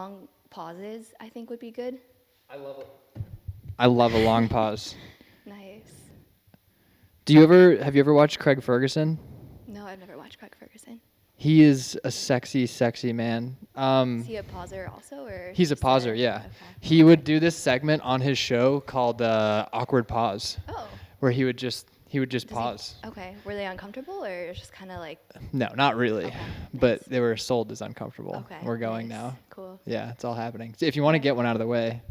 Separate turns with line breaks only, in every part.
long pauses, I think, would be good.
I love a long pause.
Nice.
Have you ever watched Craig Ferguson?
No, I've never watched Craig Ferguson.
He is a sexy, sexy man.
Is he a pauser also, or
He's a
just
pauser, yeah.
Okay.
He would do this segment on his show called Awkward Pause,
Oh.
where he would just
Does
pause.
Okay. Were they uncomfortable, or just kind of like?
No, not really.
Okay,
But
nice.
they were sold as uncomfortable.
Okay.
We're going
nice.
now.
Cool.
Yeah, it's all happening. So if you want to get one out of the way,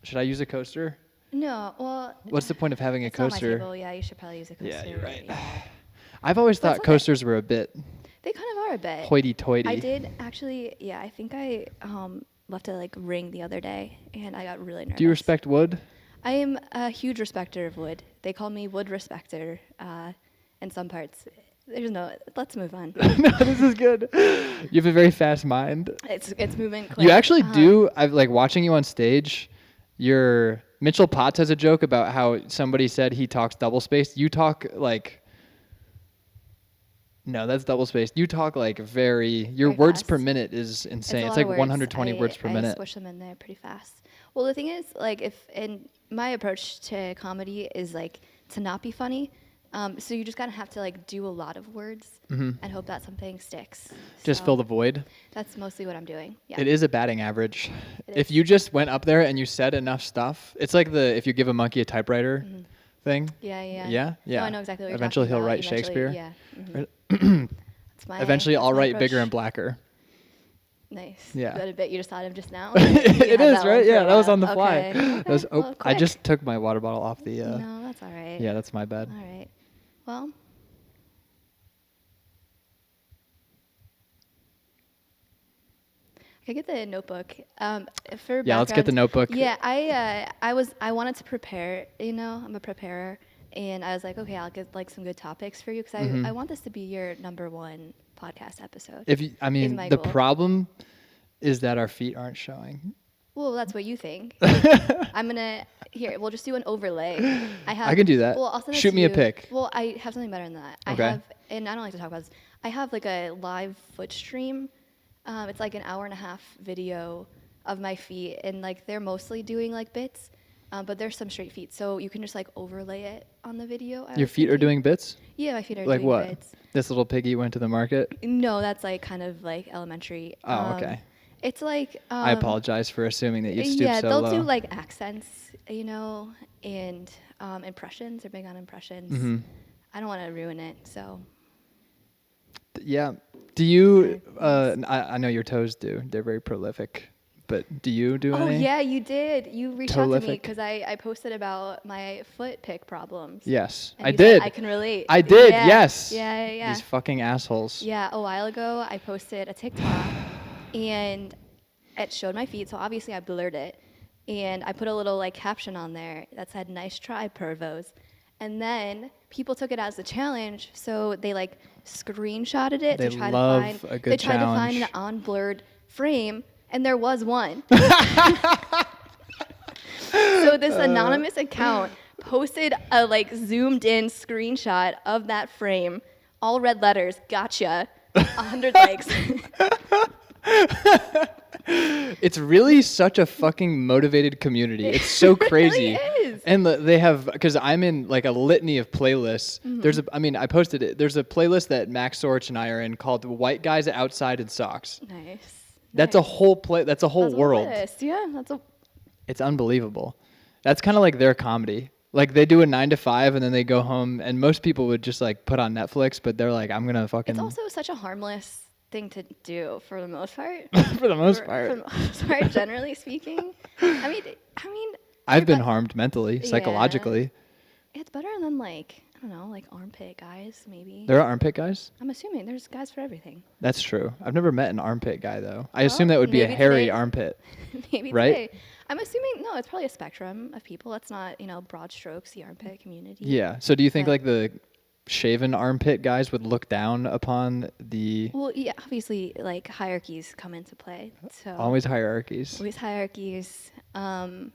should I use a coaster?
No. Well.
What's the point of having a
it's on my
coaster?
table. Yeah, you should probably use a coaster.
Yeah, you're right.
Yeah.
I've always
But it's
thought
okay.
coasters were a bit
They kind of are a bit.
hoity-toity.
I did actually. Yeah, I think I left a like ring the other day, and I got really nervous.
Do you respect wood?
I am a huge respecter of wood. They call me wood respecter in some parts. There's no. Let's move on.
No, this is good. You have a very fast mind.
It's moving quick.
You actually do. I've like watching you on stage. Mitchell Potts has a joke about how somebody said he talks double spaced. You talk like. No, that's double spaced. You talk like your
Very
words
fast.
per minute is insane.
a
It's
lot
like
of words.
120 words per
I
minute.
squish them in there pretty fast. Well, the thing is, like, if in my approach to comedy is like to not be funny. So you just gotta have to like do a lot of words and hope that something sticks.
Just
So
fill the void.
That's mostly what I'm doing. Yeah.
It is a batting average.
It
If
is.
you just went up there and you said enough stuff, it's like if you give a monkey a typewriter thing.
Yeah, yeah.
Yeah, yeah.
No, I know exactly what you're
Eventually
talking
he'll
about.
write Shakespeare.
Yeah. That's my,
Eventually
that's
I'll
my
write
approach.
bigger and blacker.
Nice.
Yeah.
Is that a bit you just thought of just now?
It is, right? Yeah, that was on the fly.
Okay.
That was,
Well,
I
quick.
just took my water bottle off the.
No, that's all right.
Yeah, that's my bad.
All right. Well. I could get the notebook. For
Yeah, let's get the
background-
notebook.
Yeah, I wanted to prepare. You know, I'm a preparer, and I was like, okay, I'll get like some good topics for you because I want this to be your #1 podcast episode.
The
goal.
problem is that our feet aren't showing.
Well, that's what you think. I'm gonna We'll just do an overlay.
I can do that.
Well, I'll send it
Shoot
to
me a
you.
pic.
Well, I have something better than that.
Okay.
And I don't like to talk about this. I have like a live foot stream. It's like an hour and a half video of my feet, and like they're mostly doing like bits, but there's some straight feet, so you can just like overlay it on the video.
Your feet are doing bits?
Yeah, my feet are
Like
doing
what?
bits.
This little piggy went to the market?
No, that's like kind of like elementary.
Oh, okay.
It's like
I apologize for assuming that you'd stoop
yeah,
so
they'll
low.
do like accents, you know, and impressions. They're big on impressions. I don't want to ruin it, so.
Yeah. Do you, I know your toes do. They're very prolific. But do you do
Oh
any?
yeah, you did. You reached out to me
Prolific.
because I posted about my foot pick problems.
Yes,
And
I
you said,
did.
I can relate.
I did,
Yeah.
yes.
Yeah.
These fucking assholes.
Yeah, a while ago I posted a TikTok and it showed my feet, so obviously I blurred it. And I put a little like caption on there that said, "Nice try, pervos." And then people took it as a challenge, so they like screenshotted it
They
to try
love
to find
a good
they tried to find an
challenge.
unblurred frame, and there was one. So this anonymous account posted a like zoomed in screenshot of that frame, all red letters, gotcha, 100 likes.
It's really such a fucking motivated community. It's so crazy.
really is.
And they have, because I'm in like a litany of playlists. I posted it. There's a playlist that Max Sorich and I are in called "White Guys Outside in Socks."
Nice.
That's a whole That's a whole
That's a
world.
list. Yeah, that's a.
It's unbelievable. That's kind of like their comedy. Like they do a 9 to 5 and then they go home, and most people would just like put on Netflix, but they're like, I'm gonna fucking.
It's also such a harmless thing to do for the most part.
For the most part.
For the most part, generally speaking. I mean,
I've
you're
been
be-
harmed mentally,
Yeah.
psychologically.
It's better than like I don't know, like armpit guys maybe.
There are armpit guys?
I'm assuming there's guys for everything.
That's true. I've never met an armpit guy though. I assume that would be a
maybe
hairy
today.
armpit.
Maybe
Right?
today. I'm assuming no, it's probably a spectrum of people. That's not broad strokes the armpit community.
Yeah. So do you think
But-
like the shaven armpit guys would look down upon the
Well, yeah, obviously, like hierarchies come into play. So
always hierarchies?
always hierarchies. And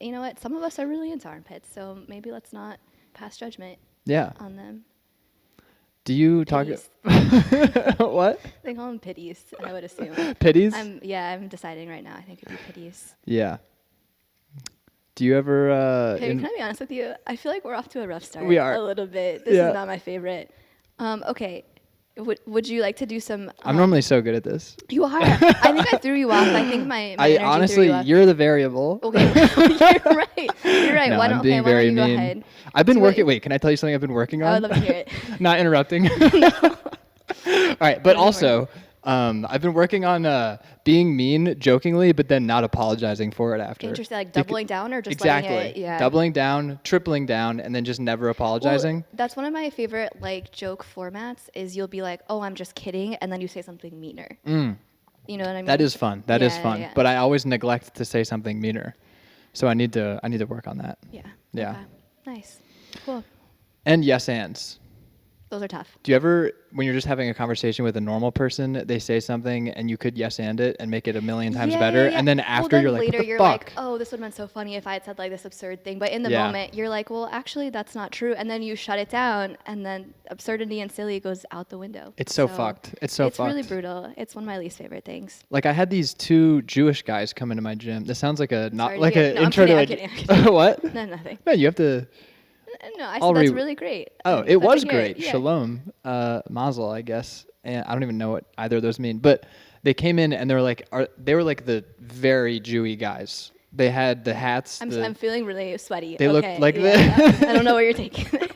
you know what? Some of us are really into armpits, so maybe let's not pass judgment
Yeah.
on them.
Do you talk?
Pitties.
What?
They call them pitties, I would assume.
Pitties?
I'm deciding right now. I think it'd be pitties.
Yeah. Do you ever?
Okay, can I be honest with you? I feel like we're off to a rough start.
We are.
A little bit. This
Yeah.
is not my favorite. Okay. Would you like to do some?
I'm normally so good at this.
You are. I think I threw you off. I think my
I
energy
honestly,
threw you off.
you're the variable.
Okay, you're right. You're right.
No,
why
I'm
don't,
being
why don't
very
you go
mean.
ahead?
I've been
Do what-
working. Wait, can I tell you something I've been working on?
I would love to hear it.
Not interrupting. All right, but also, I've been working on being mean jokingly, but then not apologizing for it after.
Interesting, like doubling down or just
exactly.
letting it, yeah.
Doubling down, tripling down, and then just never apologizing.
Well, that's one of my favorite like joke formats. Is you'll be like, "Oh, I'm just kidding," and then you say something meaner. You know what I mean?
That is fun. That is
Yeah,
fun.
yeah.
But I always neglect to say something meaner, so I need to work on that.
Yeah.
Yeah.
Okay. Nice. Cool.
And yes ands.
Those are tough.
Do you ever, when you're just having a conversation with a normal person, they say something and you could yes and it and make it a million times better, and then after you're like,
later
what the
you're
fuck?
like, oh, this would have been so funny if I had said like this absurd thing. But in the
Yeah.
moment, you're like, well, actually, that's not true. And then you shut it down, and then absurdity and silly goes out the window.
It's so fucked. It's so
It's really
fucked.
brutal. It's one of my least favorite things.
Like I had these two Jewish guys come into my gym. This sounds like a not
Sorry to
like
hear.
an
No, I'm
intro
kidding,
to
I'm kidding, I'm kidding.
what?
No, nothing.
No, you have to.
No, I
I'll
said that's
re-
really great.
Oh,
I'm
it
glad
was
to hear
great.
Yeah.
Shalom, mazel, I guess. And I don't even know what either of those mean. But they came in and they were like the very Jewy guys. They had the hats.
I'm feeling really sweaty.
They looked
okay,
like
I don't know where you're taking this.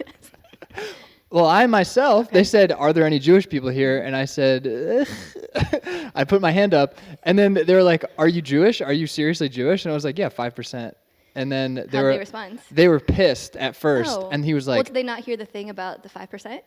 Well, I myself, they said, "Are there any Jewish people here?" And I said, I put my hand up, and then they were like, "Are you Jewish? Are you seriously Jewish?" And I was like, "Yeah, 5%." And then
How'd they respond?
They were pissed at first,
Oh.
and he was
well,
like,
did they not hear the thing about the 5%?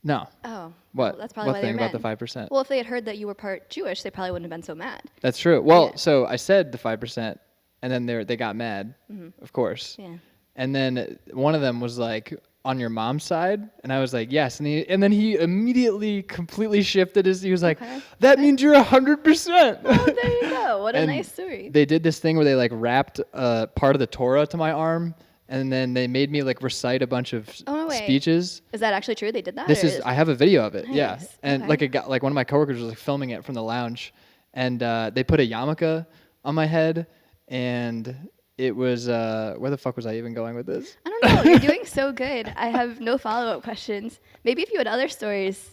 "No."
Oh.
What?
Well, that's probably
What
why
thing
they were
about the
mad.
5%?
Well, if they had heard that you were part Jewish, they probably wouldn't have been so mad.
That's true. Well,
Yeah.
so I said the 5%, and then they got mad, of course.
Yeah.
And then one of them was like, "On your mom's side?" And I was like, "Yes." And then he immediately completely shifted he was like,
Okay.
"That means you're 100%."
Oh, there you go. What a
And
nice story.
They did this thing where they like wrapped part of the Torah to my arm, and then they made me like recite a bunch of
Oh, no way.
speeches.
Is that actually true? They did that?
This
or
is I have a video of it. Yeah.
Nice.
And
Okay.
like like one of my coworkers was like filming it from the lounge, and they put a yarmulke on my head, and it was where the fuck was I even going with this?
I don't know. You're doing so good. I have no follow-up questions. Maybe if you had other stories.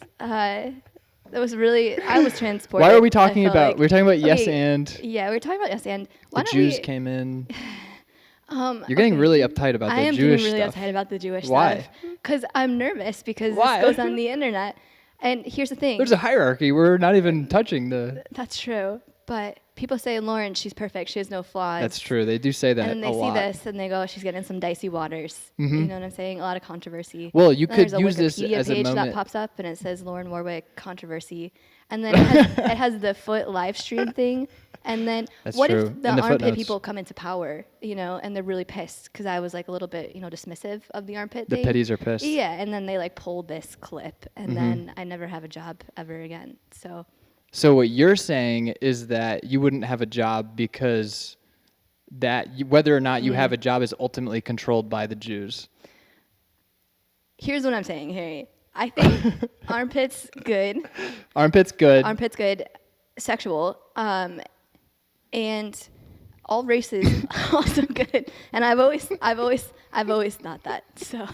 That was really. I was transported.
Why are we
I
talking
felt
about?
like-
we're talking about yes
Okay,
and
Yeah, we were talking about yes and. Why
the
don't
Jews
we,
came in. You're
okay.
getting really uptight about
I
the
am
Jewish
getting really
stuff.
uptight about the Jewish
Why?
stuff. Because I'm nervous because
Why?
this goes on the internet. And here's the thing.
There's a hierarchy. We're not even touching the.
That's true. But people say, Lauren, she's perfect. She has no flaws.
That's true. They do say that
And then
a
they see
lot.
this and they go, she's getting some dicey waters. You know what I'm saying? A lot of controversy.
Well, you
Then
could
there's
use this
Wikipedia
as a
page
moment.
that pops up and it says Lauren Warwick controversy. And then it has the foot live stream thing. And then
That's
what
true.
if the
In the
armpit
footnotes.
people come into power, and they're really pissed because I was like a little bit, dismissive of the armpit
The
thing.
pitties are pissed.
Yeah, and then they like pulled this clip and then I never have a job ever again.
So what you're saying is that you wouldn't have a job because whether or not you have a job is ultimately controlled by the Jews.
Here's what I'm saying, Harry. I think armpits good.
Armpits good.
Armpits good. Sexual. And all races also good. And I've always thought that. So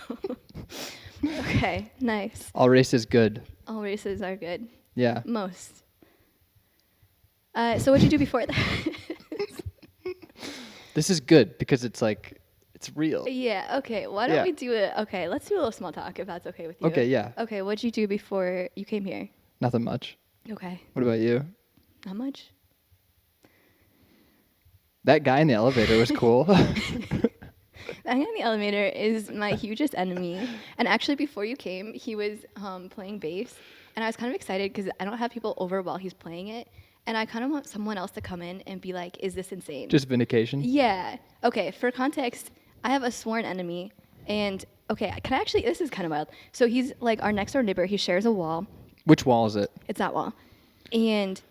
okay, nice.
All races good.
All races are good.
Yeah.
Most. So what'd you do before that?
This is good because it's like it's real.
Yeah, okay. Why don't
Yeah.
we do it? Okay, let's do a little small talk if that's okay with you.
Okay, yeah.
Okay, what'd you do before you came here?
Nothing much.
Okay.
What about you?
Not much.
That guy in the elevator was cool.
That guy in the elevator is my hugest enemy. And actually, before you came, he was playing bass. And I was kind of excited because I don't have people over while he's playing it. And I kind of want someone else to come in and be like, is this insane?
Just vindication.
Yeah. Okay, for context, I have a sworn enemy. And, okay, can I actually, this is kind of wild. So he's like our next door neighbor. He shares a wall.
Which wall is it?
It's that wall. And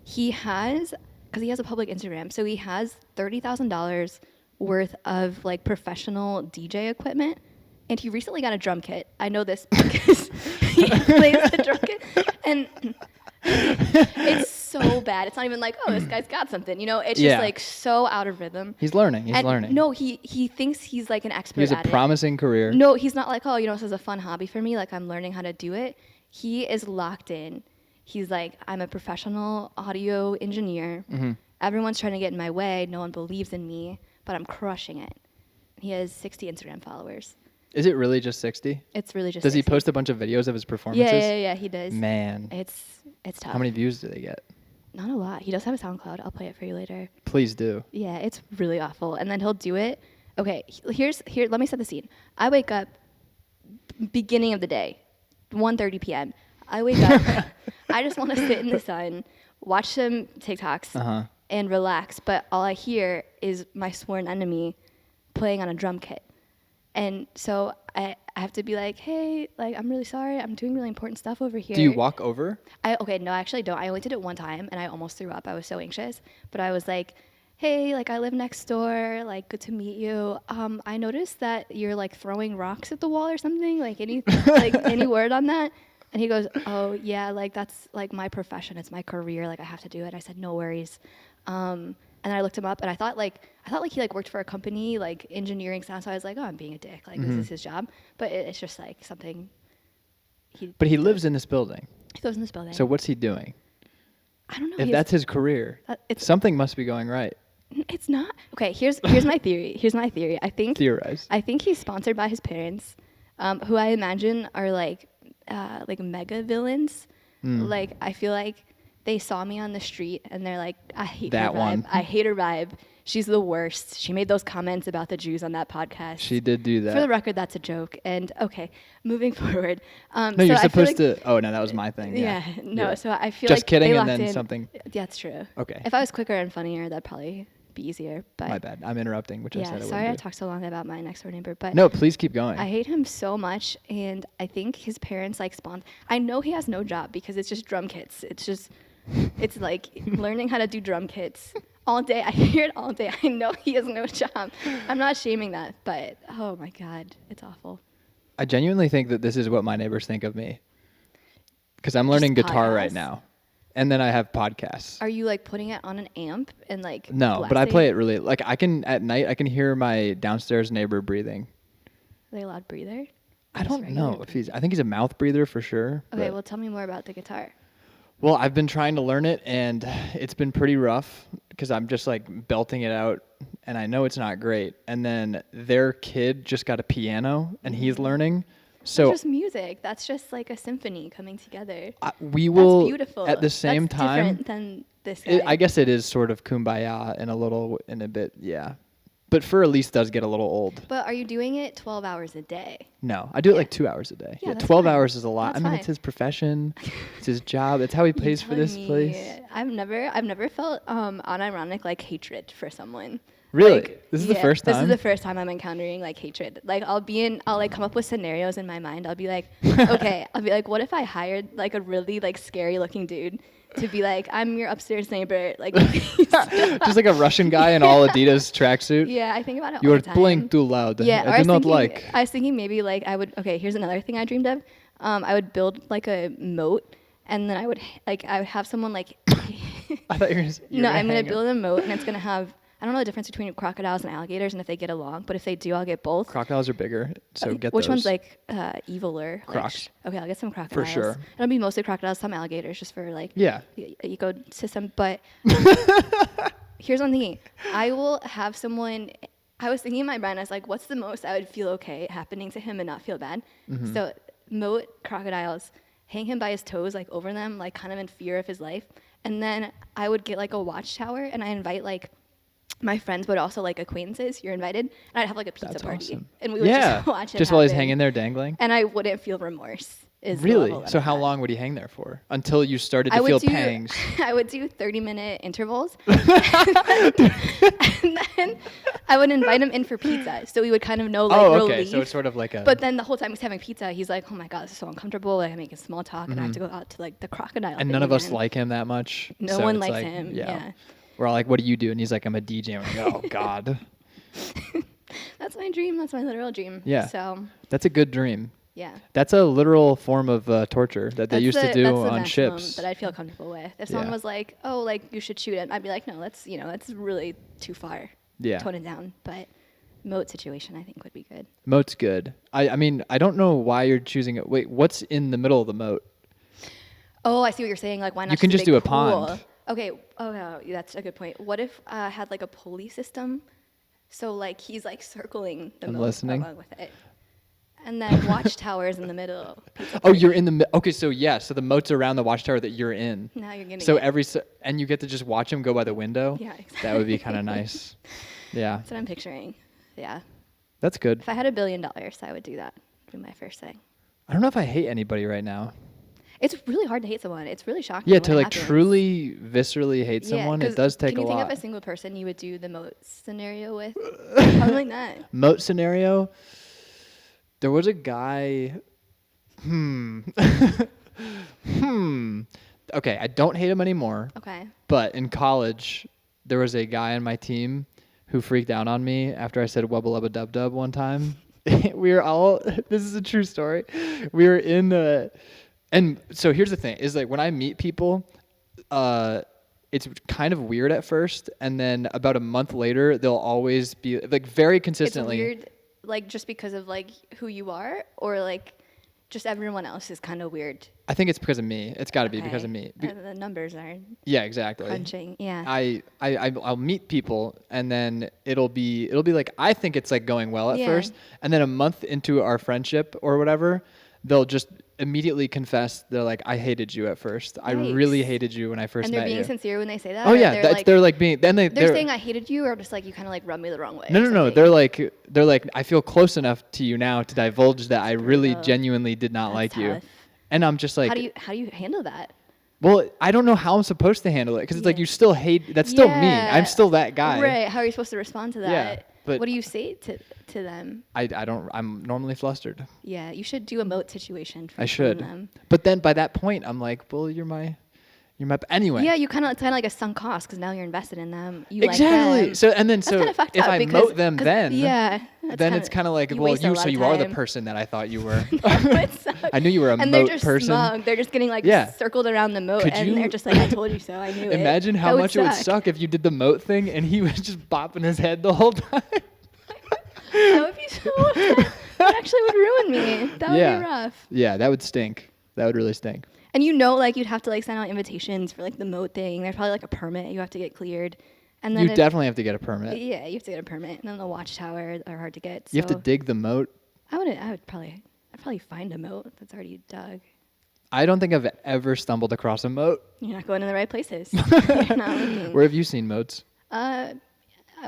he has, because he has a public Instagram, so he has $30,000 worth of like professional DJ equipment. And he recently got a drum kit. I know this because he plays the drum kit. And it's so bad. It's not even like, oh, this guy's got something. You know, it's
Yeah.
just like so out of rhythm.
He's learning. He's
And
learning.
No, he thinks he's like an expert
He has a
at it.
promising career.
No, he's not like, oh, you know, this is a fun hobby for me. Like, I'm learning how to do it. He is locked in. He's like, I'm a professional audio engineer. Everyone's trying to get in my way. No one believes in me, but I'm crushing it. He has 60 Instagram followers.
Is it really just 60?
It's really just
Does he
60.
post a bunch of videos of his performances?
Yeah, he does.
Man.
It's tough.
How many views do they get?
Not a lot. He does have a SoundCloud. I'll play it for you later.
Please do.
Yeah, it's really awful. And then he'll do it. Okay, here. Let me set the scene. I wake up beginning of the day, 1:30 p.m. I wake up. I just want to sit in the sun, watch some TikToks, and relax. But all I hear is my sworn enemy playing on a drum kit. And so I have to be like, hey, like, I'm really sorry. I'm doing really important stuff over here.
Do you walk over?
Okay, no, I actually don't. I only did it one time, and I almost threw up. I was so anxious. But I was like, hey, like, I live next door. Like, good to meet you. I noticed that you're, like, throwing rocks at the wall or something. Like, any word on that? And he goes, oh, yeah, like, that's, like, my profession. It's my career. Like, I have to do it. I said, no worries. And then I looked him up, and I thought like he like worked for a company, like engineering sound. So I was like, oh, I'm being a dick. Like, this is his job. But it's just like something.
But he lives in this building.
He lives in this building.
So what's he doing?
I don't know.
If that's his career, something must be going right.
It's not. Okay, here's my theory. Here's my theory.
Theorize.
I think he's sponsored by his parents, who I imagine are like mega villains. Like, I feel like they saw me on the street and they're like, I hate
that
her vibe.
one.
I hate her vibe. She's the worst. She made those comments about the Jews on that podcast.
She did do that.
For the record, that's a joke. And okay, moving forward.
No, you're supposed to. Oh no, that was my thing.
Yeah. No.
Yeah.
So I feel
just
like
kidding,
they
and
locked
then
in.
something.
That's true.
Okay.
If I was quicker and funnier, that'd probably be easier. But
My bad. I'm interrupting, which I said I
sorry I
wouldn't do.
talked so long about my next door neighbor, but
No, please keep going.
I hate him so much, and I think his parents like spawned. I know he has no job because it's just drum kits. It's like learning how to do drum kits all day. I hear it all day. I know he has no job. I'm not shaming that, but oh my God, it's awful.
I genuinely think that this is what my neighbors think of me, because I'm learning guitar right
podcasts?
now, and then I have podcasts.
Are you like putting it on an amp and like?
No, but I
blasting?
play it really like at night. I can hear my downstairs neighbor breathing.
Are they a loud breather?
I
Just
don't
regular
know if I think he's a mouth breather for sure.
Okay,
but-
well, tell me more about the guitar.
Well, I've been trying to learn it, and it's been pretty rough because I'm just like belting it out, and I know it's not great. And then their kid just got a piano, and he's learning. So
That's just music. That's just like a symphony coming together.
we will
That's beautiful.
at the same
That's
time.
different than this guy.
I guess it is sort of kumbaya in a bit, yeah. But Fur Elise does get a little old.
But are you doing it 12 hours a day?
No, I do it like 2 hours a day.
Yeah,
Yeah,
that's
12
fine.
hours is a lot.
That's
I mean,
fine.
it's his profession, it's his job. It's how he pays for this
Telling
place.
me- I've never felt unironic like hatred for someone.
Really?
Like,
This is the
yeah,
first
This
time?
is the first time I'm encountering like hatred. Like I'll like come up with scenarios in my mind. I'll be like, okay, what if I hired like a really like scary looking dude to be like, I'm your upstairs neighbor, like
Just like a Russian guy in all Adidas tracksuit.
yeah, I think about it
You
all
are
the time.
playing too loud.
Yeah,
I do not like.
I was thinking maybe like I would. Okay, here's another thing I dreamed of. I would build like a moat, and then I would have someone like.
I thought you were gonna,
No, I'm gonna build a moat, and it's gonna have. I don't know the difference between crocodiles and alligators, and if they get along. But if they do, I'll get both.
Crocodiles are bigger, so get
Which
those.
one's like eviler?
Crocs.
Okay, I'll get some crocodiles.
sure.
It'll be mostly crocodiles, some alligators, just for like
Yeah.
the ecosystem. But here's one thing: I will have someone. I was thinking in my mind, I was like, what's the most I would feel okay happening to him and not feel bad?
Mm-hmm.
So moat crocodiles, hang him by his toes, like over them, like kind of in fear of his life. And then I would get like a watchtower, and I invite like my friends, but also like acquaintances. You're invited, and I'd have like a pizza
That's
party,
awesome.
and we would
Yeah,
just watch it.
just while he's
happen.
hanging there dangling.
And I wouldn't feel remorse. Is the
Really?
level that
So
I'm
how
at.
long would he hang there for? Until you started
I
to
would
feel
do,
pangs.
I would do 30-minute intervals. and then I would invite him in for pizza. So we would kind of know like
Oh, okay.
relief.
So it's sort of like a.
But then the whole time he's having pizza, he's like, oh my God, this is so uncomfortable. Like I'm making small talk, and I have to go out to like the crocodile.
and
thing
none of us
again.
like him that much.
No
so
one
it's
likes
like,
him. Yeah.
We're all like, "What do you do?" And he's like, "I'm a DJ." And we're like, "Oh God."
That's my dream. That's my literal dream.
Yeah.
So,
That's a good dream.
yeah.
That's a literal form of torture that they used to do
that's the
on
maximum
ships.
that I'd feel comfortable with. If someone
Yeah.
was like, "Oh, like you should shoot it," I'd be like, "No, that's really too far.
Yeah.
Tone it down." But Moat situation, I think, would be good.
Moat's good. I mean, I don't know why you're choosing it. Wait, what's in the middle of the moat?
Oh, I see what you're saying. Like, why not?
You can
just
just
a
do
big
a
pool?
pond.
Okay. Oh, no, that's a good point. What if had like a pulley system? So like he's like circling the
I'm
moat
listening.
along with it, and then watchtowers in the middle.
Oh, you're in the okay. So yeah, so the moat's around the watchtower that you're in.
Now you're getting
So
it.
and you get to just watch him go by the window.
Yeah, exactly.
That would be kind of nice. Yeah,
That's what I'm picturing. Yeah.
that's good.
If I had $1 billion, I would do that. Be my first thing.
I don't know if I hate anybody right now.
It's really hard to hate someone. It's really shocking.
Yeah,
when
to
it
like
happens.
truly viscerally hate
Yeah,
someone,
'cause
it does take a
Can you think
lot.
of a single person you would do the Moat scenario with? Probably not.
Moat scenario. There was a guy. Okay, I don't hate him anymore.
Okay.
But in college, there was a guy on my team who freaked out on me after I said wubba lubba dub dub one time. We were all. This is a true story. We were in the. And so here's the thing: is like when I meet people, it's kind of weird at first, and then about a month later, they'll always be like very consistently.
It's weird, like just because of like who you are, or like just everyone else is kind of weird.
I think it's because of me. It's got to be because of me.
The numbers are
Yeah, exactly.
crunching. Yeah.
I'll meet people and then it'll be like I think it's like going well at
Yeah.
first, and then a month into our friendship or whatever, they'll just immediately confess they're like, I hated you at first. I really
Yikes.
hated you when I first
and they're
met
being
you.
sincere when they say that.
Oh
or
yeah, they're like being then
they're
they're
saying I hated you, or just like you kind of like rubbed me the wrong way.
no
or
no no
something.
they're like I feel close enough to you now to divulge that I really
brutal.
genuinely did not
That's
like you,
tough.
and I'm just like,
how do you handle that?
well, I don't know how I'm supposed to handle it because it's like
Yeah.
you still hate. That's still me.
Yeah.
I'm still that guy.
Right. How are you supposed to respond to that?
Yeah, but-
what do you say to them?
I don't. I'm normally flustered.
Yeah, you should do a Moat situation for
I should.
them.
But then by that point, I'm like, well, you're my. Anyway.
Yeah, you kind of it's kind of like a sunk cost because now you're invested in them. You
Exactly.
Like them.
So and then
That's
so
kinda fucked
if
up
I
because-
moat them
'cause-
then,
yeah,
then it's kind of like, well,
waste a
you
lot
so
of
you are the
time.
person that I thought you were.
It sucks.
I knew you were a
and they're
moat
just
person.
smug. They're just getting like
Yeah.
circled around the moat,
Could
and
you-
they're just like, "I told you so. I knew it."
Imagine how
That
much it would suck if you did the moat thing and he was just bopping his head the whole time.
That would be so. That actually would ruin me. That would
Yeah.
be rough.
Yeah, that would stink. That would really stink.
And like you'd have to like send out invitations for like the Moat thing. There's probably like a permit you have to get cleared, and then
You definitely have to get a permit.
yeah, you have to get a permit. And then the watchtower are hard to get.
You have to
so
dig the moat.
I'd probably find a moat that's already dug.
I don't think I've ever stumbled across a moat.
You're not going to the right places. You're not looking.
Where have you seen moats?
I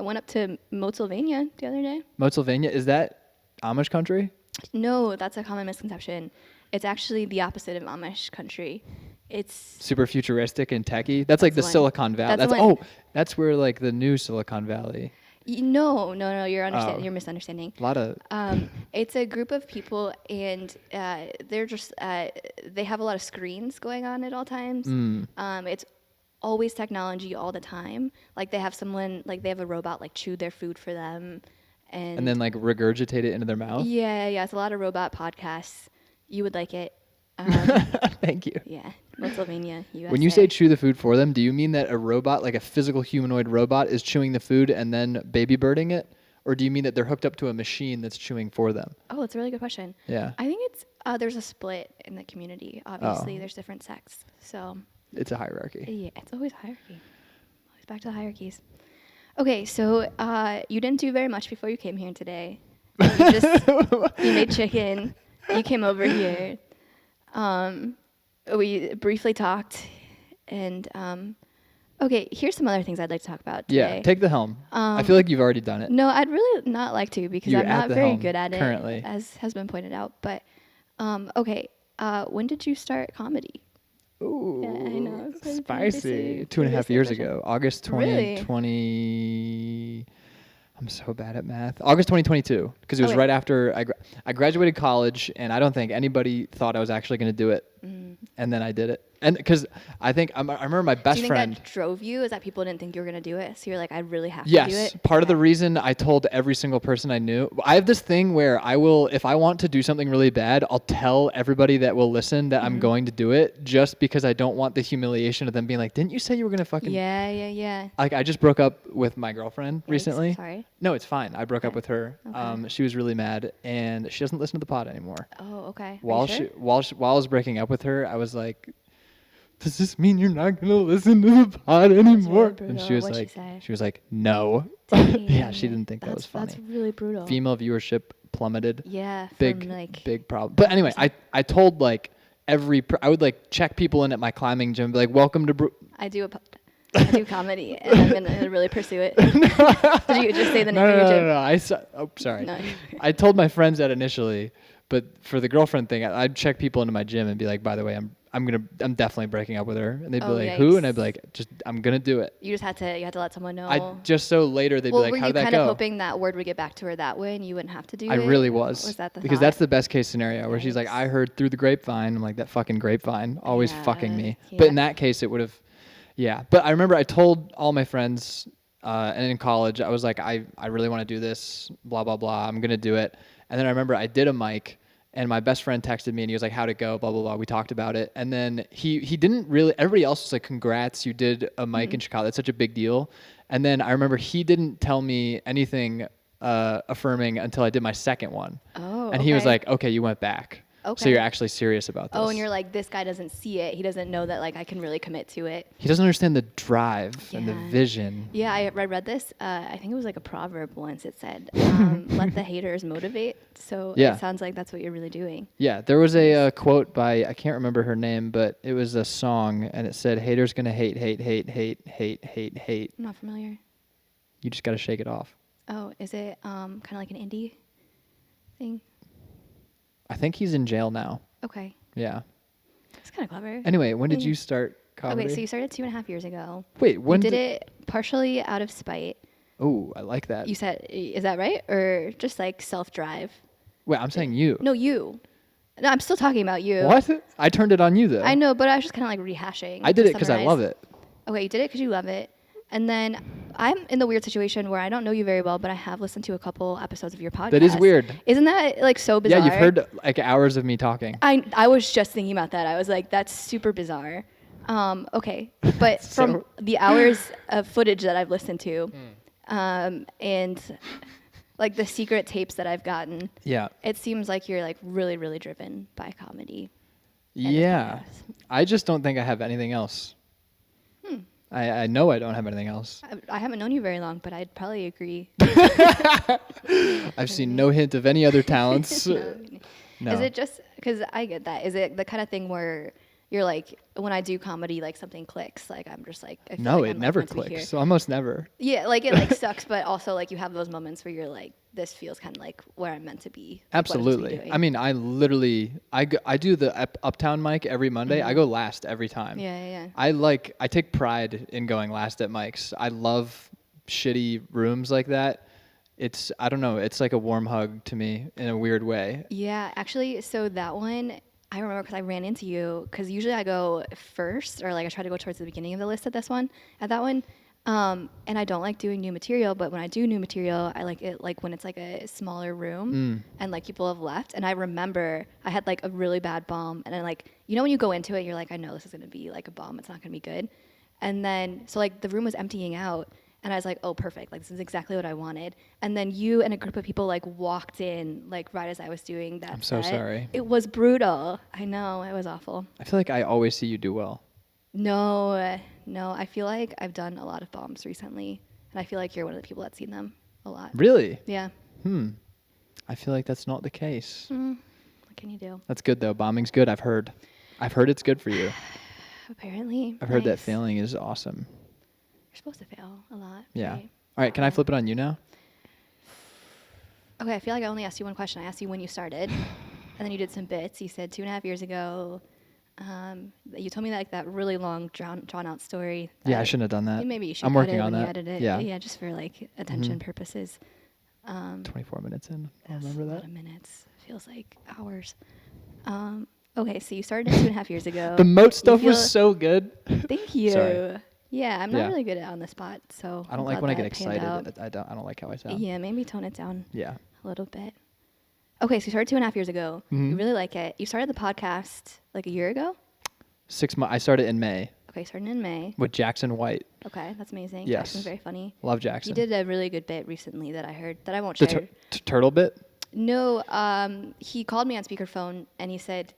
went up to Moatsylvania the other day.
Moatsylvania, is that Amish country?
No, that's a common misconception. It's actually the opposite of Amish country. It's
Super futuristic and techie. That's like the
the one.
Silicon Valley.
That's
That's
the one.
that's where like the new Silicon Valley.
no. You're
Oh.
you're misunderstanding.
A lot of
It's a group of people, and they're just they have a lot of screens going on at all times. It's always technology all the time. Like they have someone, like they have a robot, like chew their food for them,
and then like regurgitate it into their mouth.
yeah, it's a lot of robot podcasts. You would like it.
Thank you.
Yeah, Pennsylvania, USA.
When you say chew the food for them, do you mean that a robot, like a physical humanoid robot, is chewing the food and then baby birding it? Or do you mean that they're hooked up to a machine that's chewing for them?
Oh, it's a really good question.
Yeah.
I think it's there's a split in the community. Obviously,
Oh.
there's different sects. So
It's a hierarchy.
yeah, it's always hierarchy. Always back to the hierarchies. Okay, so you didn't do very much before you came here today. You made chicken. You came over here. We briefly talked, and okay, here's some other things I'd like to talk about today.
Yeah, take the helm. I feel like you've already done it.
No, I'd really not like to because
You're
I'm
at
not
the
very
helm
good at it,
currently.
as has been pointed out. But okay, when did you start comedy?
Ooh,
Yeah, I know, it's pretty
spicy.
basic.
2.5
Basic
years
question.
ago, August
Really?
2020. I'm so bad at math. August 2022, because it was
Okay.
right after I graduated college, and I don't think anybody thought I was actually going to do it, and then I did it. And because I remember my
Do
best
you think
friend.
that drove you? Is that people didn't think you were gonna do it? So you're like, I really have to do
Yes,
it?
part of the
Okay.
reason I told every single person I knew. I have this thing where I will, if I want to do something really bad, I'll tell everybody that will listen that I'm going to do it, just because I don't want the humiliation of them being like, "Didn't you say you were gonna fucking?"
Yeah, yeah, yeah.
Like, I just broke up with my girlfriend
Yikes,
recently.
sorry.
No, it's fine. I broke up
Okay.
with her.
Okay.
She was really mad, and she doesn't listen to the pod anymore.
Oh, okay. Are you
While
sure?
while I was breaking up with her, I was like, "Does this mean you're not gonna listen to the pod anymore?"
brutal.
And she was
What'd she
like,
say?
"No." Yeah, she
Dang,
didn't think that was funny.
That's really brutal.
Female viewership plummeted.
Yeah,
Big
from like
big problem. But anyway,
100%.
I told like I would like check people in at my climbing gym, be like, "Welcome to."
I do comedy, and I'm gonna really pursue it. Did you just say the name of your gym?
No. Oh, sorry.
No.
I told my friends that initially, but for the girlfriend thing, I'd check people into my gym and be like, "By the way, I'm definitely breaking up with her," and they'd be
Oh,
like, "Who?" And
yikes.
I'd be like, "Just I'm gonna do it."
You had to let someone know.
I just so later they'd
Well,
be
were
like, "How
you
did that
kind of
go?"
hoping that word would get back to her that way, and you wouldn't have to do
I
it?
really was.
Was that the
Because
thought?
that's the best case scenario where she's like,
Yikes.
"I heard through the grapevine." I'm like, "That fucking grapevine, always fucking
Yeah,
me." But in
yeah.
that case, it would have, yeah. But I remember I told all my friends, and in college, I was like, I really want to do this, blah blah blah. I'm gonna do it. And then I remember I did a mic, and my best friend texted me, and he was like, "How'd it go?" Blah blah blah. We talked about it, and then he didn't really. Everybody else was like, "Congrats, you did a mic in Chicago. That's such a big deal." And then I remember he didn't tell me anything affirming until I did my second one.
Oh,
And he was
okay.
like, "Okay, you went back. So
Okay.
you're actually serious about this."
Oh, and you're like, this guy doesn't see it. He doesn't know that like I can really commit to it.
He doesn't understand the drive and the
Yeah.
vision.
Yeah, I read this. I think it was like a proverb once. It said, "Let the haters motivate." So
Yeah.
it sounds like that's what you're really doing.
Yeah, there was a quote by, I can't remember her name, but it was a song, and it said, "Haters gonna hate, hate, hate, hate, hate, hate, hate.
I'm not familiar.
You just gotta shake it off."
Oh, is it kind of like an indie thing?
I think he's in jail now.
Okay,
Yeah.
that's kind of clever.
Anyway, when did
Yeah.
you start comedy?
Okay, so you started 2.5 years ago.
Wait, when
You did it partially out of spite.
Oh, I like that.
You said, is that right? Or just like self-drive?
Wait, I'm saying you.
No, you. No, I'm still talking about you.
What? I turned it on you though.
I know, but I was just kind of like rehashing.
I did
to
it because I
summarize.
love it.
Okay, you did it because you love it. And then I'm in the weird situation where I don't know you very well, but I have listened to a couple episodes of your podcast.
That is weird.
Isn't that like so bizarre?
Yeah, you've heard like hours of me talking.
I was just thinking about that. I was like, that's super bizarre. Okay, but from
So-
the hours of footage that I've listened to,
Hmm.
and like the secret tapes that I've gotten,
Yeah.
it seems like you're like really, really driven by comedy. this
Yeah.
podcast.
I just don't think I have anything else. I know I don't have anything else.
I haven't known you very long, but I'd probably agree.
I've seen no hint of any other talents. No.
Is it just because I get that? Is it the kind of thing where you're like, when I do comedy, like something clicks? Like I'm just like, I feel
No,
like
it
I'm
never
meant to be here.
clicks. So almost never.
Yeah, like it like sucks, but also like you have those moments where you're like, this feels kind of like where I'm meant to be. like, what I'm supposed to be
Absolutely.
doing.
I mean, I literally, I do the Uptown mic every Monday. I go last every time.
Yeah.
I take pride in going last at mics. I love shitty rooms like that. I don't know, it's like a warm hug to me in a weird way.
Yeah, actually, so that one, I remember because I ran into you, because usually I go first, or like I try to go towards the beginning of the list at that one. And I don't like doing new material, but when I do new material, I like it like when it's like a smaller room and like people have left. And I remember I had like a really bad bomb, and I like, you know, when you go into it, you're like, I know this is gonna be like a bomb, it's not gonna be good. And then, so like the room was emptying out, and I was like, oh, perfect. Like, this is exactly what I wanted. And then you and a group of people like walked in, like right as I was doing that.
I'm so
set.
sorry.
It was brutal. I know, it was awful.
I feel like I always see you do well.
No, I feel like I've done a lot of bombs recently. And I feel like you're one of the people that's seen them a lot.
Really?
Yeah.
I feel like that's not the case.
What can you do?
That's good though. Bombing's good. I've heard it's good for you.
Apparently.
I've heard that
nice.
feeling is awesome.
You're supposed to fail a lot.
Yeah.
Right?
All right. Can I flip it on you now?
Okay, I feel like I only asked you one question. I asked you when you started, and then you did some bits. You said 2.5 years ago. You told me that, like that really long, drawn out story.
Yeah, I
that-
shouldn't have done that.
Maybe you should.
I'm
cut
working
it
on
when you
that.
edit it.
Yeah.
Yeah, just for like attention purposes.
24 minutes in. I'll
That's
remember
a
that.
lot of minutes. Feels like hours. Okay, so you started it 2.5 years ago.
The Moat
You
stuff
feel-
was so good.
Thank you.
Sorry.
Yeah, I'm not
Yeah.
really good at on the spot, so
I don't
I'm
like
glad
when I
that
get
panned out.
excited. I don't like how I sound.
Yeah, maybe tone it down
Yeah.
a little bit. Okay, so you started 2.5 years ago.
Mhm.
You really like it. You started the podcast like a year ago?
6 months. I started in May
Okay, starting in May.
with Jackson White.
Okay, that's amazing.
Yes.
Jackson's very funny.
Love Jackson.
You did a really good bit recently that I heard that I won't
the
share.
turtle bit.
No, he called me on speakerphone and he said,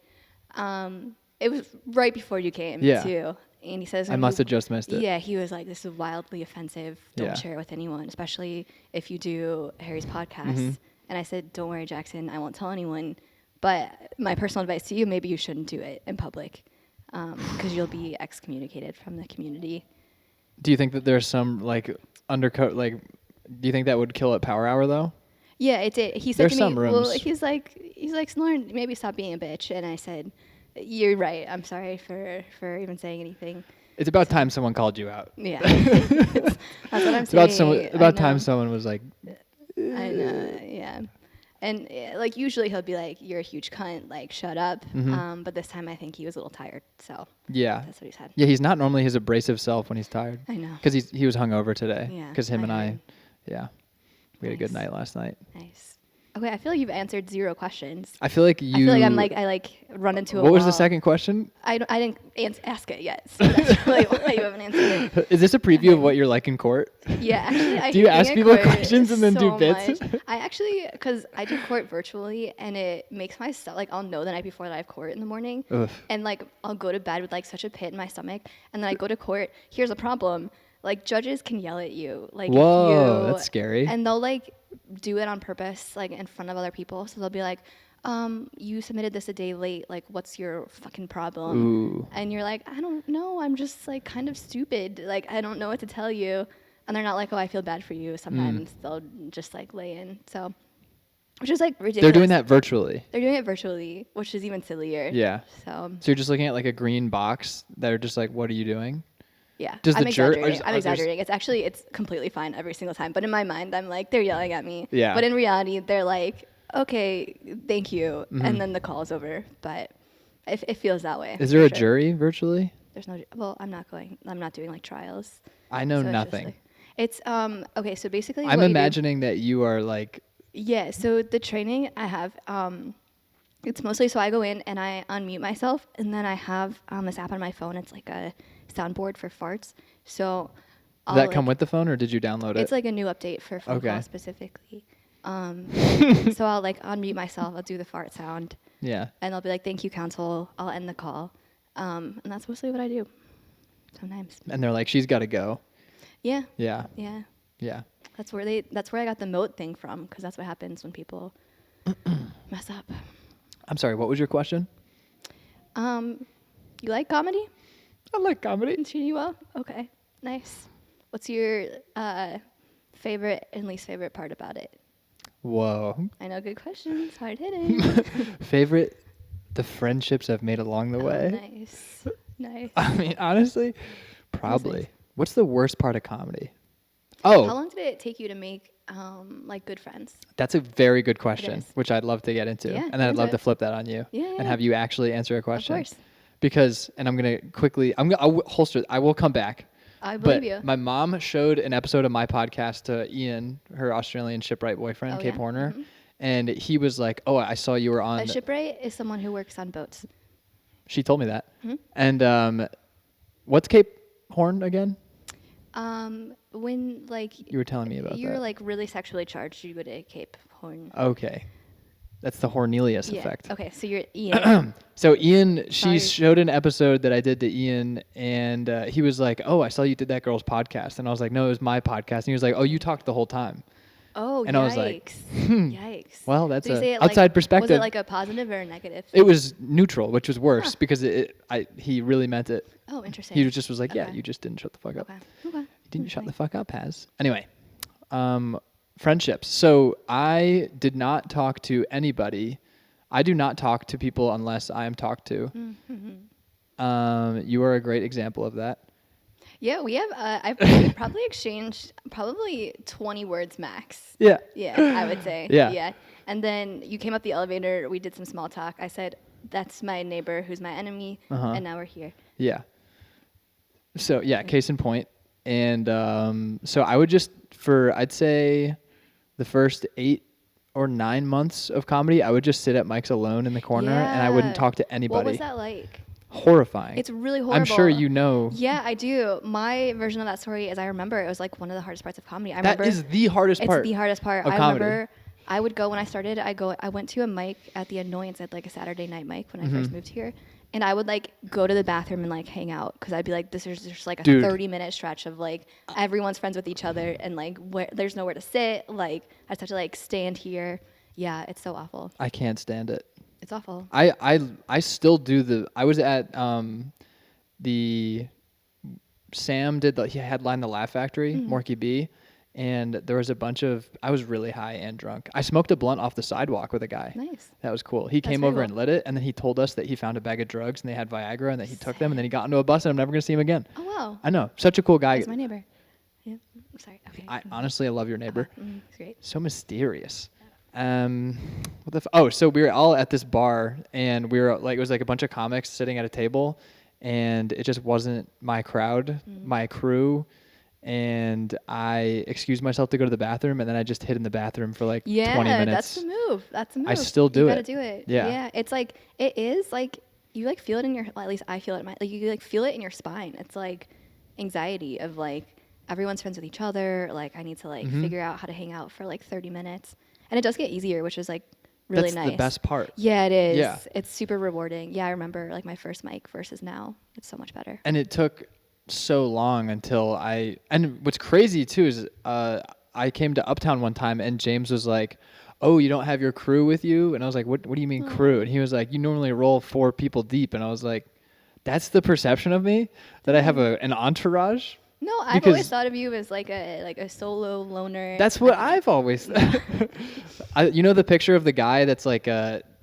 it was right before you came
Yeah.
too. And he says,
I must have just missed it.
Yeah, he was like, this is wildly offensive. Don't
Yeah.
share it with anyone, especially if you do Harry's podcast.
Mhm.
And I said, don't worry, Jackson, I won't tell anyone. But my personal advice to you, maybe you shouldn't do it in public because you'll be excommunicated from the community.
Do you think that there's some like undercoat like? Do you think that would kill at Power Hour though?
Yeah, it did. He said
There's
to
some
me, well,
rooms.
he's like, Lauren, maybe stop being a bitch. And I said, you're right. I'm sorry for even saying anything.
It's about time someone called you out.
Yeah. That's what I'm
It's about
saying.
about
I
time
know.
someone was like,
I know, yeah. And like usually he'll be like, "You're a huge cunt," like "Shut up."
Mhm.
But this time I think he was a little tired, so
yeah,
that's what he said.
yeah. He's not normally his abrasive self when he's tired.
I know.
Because he was hungover today.
Yeah,
Because him
I
and I,
heard.
yeah, we had a good
Nice.
night last night.
Nice. Okay, I feel like you've answered 0 questions.
I feel like you.
I feel like I run into a
What was the
wall.
second question?
I didn't ask it yet, so that's really why you haven't answered it.
Is this a preview of what you're like in court?
Yeah, actually, I
Do you
hate
ask
being
people
at court
questions and then do
so
bits?
much. I actually, because I do court virtually, and it makes my like I'll know the night before that I have court in the morning,
Ugh.
and like I'll go to bed with like such a pit in my stomach, and then I go to court. Here's a problem: like judges can yell at you, like
Whoa,
if you,
that's scary.
and they'll like do it on purpose, like in front of other people. So they'll be like, you submitted this a day late. Like, what's your fucking problem?
Ooh.
And you're like, I don't know. I'm just like kind of stupid. Like, I don't know what to tell you. And they're not like, oh, I feel bad for you. Sometimes they'll just like lay in. So, which is like ridiculous.
They're doing that virtually.
They're doing it virtually, which is even sillier.
Yeah.
So,
So you're just looking at like a green box that are just like, what are you doing?
yeah.
Does
I'm
the jur-
exaggerating.
are
I'm
there's-
exaggerating. It's completely fine every single time. But in my mind, I'm like, they're yelling at me.
Yeah.
But in reality, they're like, okay, thank you.
Mhm.
And then the call's over. But it feels that way.
Is there
for
a
sure.
jury virtually?
There's no, well, I'm not doing like trials.
I know
So it's just,
nothing.
like- it's okay. So basically,
I'm
what you do-
imagining that you are like,
Yeah. So the training I have, it's mostly so I go in and I unmute myself, and then I have this app on my phone. It's like a soundboard for farts. So
did that come with the phone or did you download it?
It's like a new update for phone
Okay.
calls specifically. So I'll like unmute myself. I'll do the fart sound,
yeah.
and I'll be like, "Thank you, counsel." I'll end the call, and that's mostly what I do. Sometimes.
And they're like, she's got to go.
Yeah.
Yeah.
Yeah.
Yeah.
That's where I got the Moat thing from, because that's what happens when people mess up.
I'm sorry. What was your question?
You like comedy?
I like comedy.
Been treating you well? Okay, nice. What's your favorite and least favorite part about it?
Whoa.
I know, good questions, hard hitting.
Favorite? The friendships I've made along the way.
Nice, nice.
I mean, honestly, probably.
nice.
What's the worst part of comedy?
How
Oh,
long did it take you to make like good friends?
that's a very good question,
is.
which I'd love to get into.
Yeah,
And then I'd
into
love
it.
to flip that on you
Yeah,
and
yeah.
have you actually answer a question.
course.
Because, and I'm going to quickly, I'll holster, I will come back.
I
But
believe you.
my mom showed an episode of my podcast to Ian, her Australian shipwright boyfriend,
Oh,
Cape
yeah?
Horner.
Mhm.
And he was like, oh, I saw you were on.
A shipwright is someone who works on boats.
She told me that.
Mhm.
And what's Cape Horn again?
When like
You were telling me about
you're
that.
like really sexually charged, you go to Cape Horn.
Okay. That's the Hornelius
Yeah.
effect.
Okay, so you're Ian.
So Ian, she
Sorry.
showed an episode that I did to Ian, and he was like, "Oh, I saw you did that girl's podcast," and I was like, "No, it was my podcast." And he was like, "Oh, you talked the whole time."
Oh,
And
yikes.
I was like,
Yikes.
Well, that's
Did you
a
say it,
outside
like,
perspective.
Was it like a positive or a negative?
It was neutral, which was worse
Huh.
because he really meant it.
Oh, interesting.
He just was like, "Yeah,
Okay.
you just didn't shut the fuck up.
Okay. Okay.
You didn't shut the
Interesting.
fuck up, Paz." Anyway, friendships. So I did not talk to anybody. I do not talk to people unless I am talked to.
Mm-hmm.
You are a great example of that.
Yeah, we have. I've probably exchanged 20 words max.
Yeah.
Yeah, I would say.
Yeah.
Yeah. And then you came up the elevator. We did some small talk. I said, that's my neighbor who's my enemy,
Uh-huh.
and now we're here.
Yeah. So yeah, case in point. And so I would just I'd say the first 8 or 9 months of comedy, I would just sit at mics alone in the corner and I wouldn't
Yeah.
talk to anybody.
What was that like?
Horrifying.
It's really horrible.
I'm sure you know.
Yeah, I do. My version of that story is I remember it was like one of the hardest parts of comedy. I
That
remember
is the hardest part.
It's the hardest part.
of
I
comedy.
remember I would go when I started. I went to a mic at the Annoyance at like a Saturday night mic when I
Mm-hmm.
first moved here, and I would like go to the bathroom and like hang out because I'd be like, this is just like a
Dude.
30-minute stretch of like everyone's friends with each other and like there's nowhere to sit. Like I just have to like stand here. Yeah, it's so awful.
I can't stand it.
It's awful.
I still do I was at the Sam did he headlined the Laugh Factory, Morky B, and there was a bunch of I was really high and drunk. I smoked a blunt off the sidewalk with a guy.
Nice.
That was cool. He came
very
over
cool.
and lit it, and then he told us that he found a bag of drugs and they had Viagra and that he took them and then he got into a bus and I'm never gonna see him again.
Oh wow.
I know, such a cool guy.
That's my neighbor. Yeah. Sorry. Okay.
Honestly, I love your neighbor.
It's great.
So mysterious. What the so we were all at this bar and we were like, it was like a bunch of comics sitting at a table and it just wasn't my crowd, my crew. And I excused myself to go to the bathroom and then I just hid in the bathroom for like 20
Yeah,
minutes.
that's the move. That's the move.
I still do
you
it.
gotta do it.
Yeah.
Yeah. It's like it is like you like feel it in your well, at least I feel it in my like you like feel it in your spine. It's like anxiety of like everyone's friends with each other. Like I need to like figure out how to hang out for like 30 minutes. And it does get easier, which is like really
That's
nice.
the best part.
Yeah, it is.
Yeah.
It's super rewarding. Yeah, I remember like my first mic versus now. It's so much better.
And it took so long until and what's crazy too is I came to Uptown one time and James was like, oh, you don't have your crew with you? And I was like, what do you mean crew? And he was like, you normally roll 4 people deep. And I was like, that's the perception of me, that I have an entourage?
No, I've
Because-
always thought of you as like a solo loner.
That's what I've always you know the picture of the guy that's like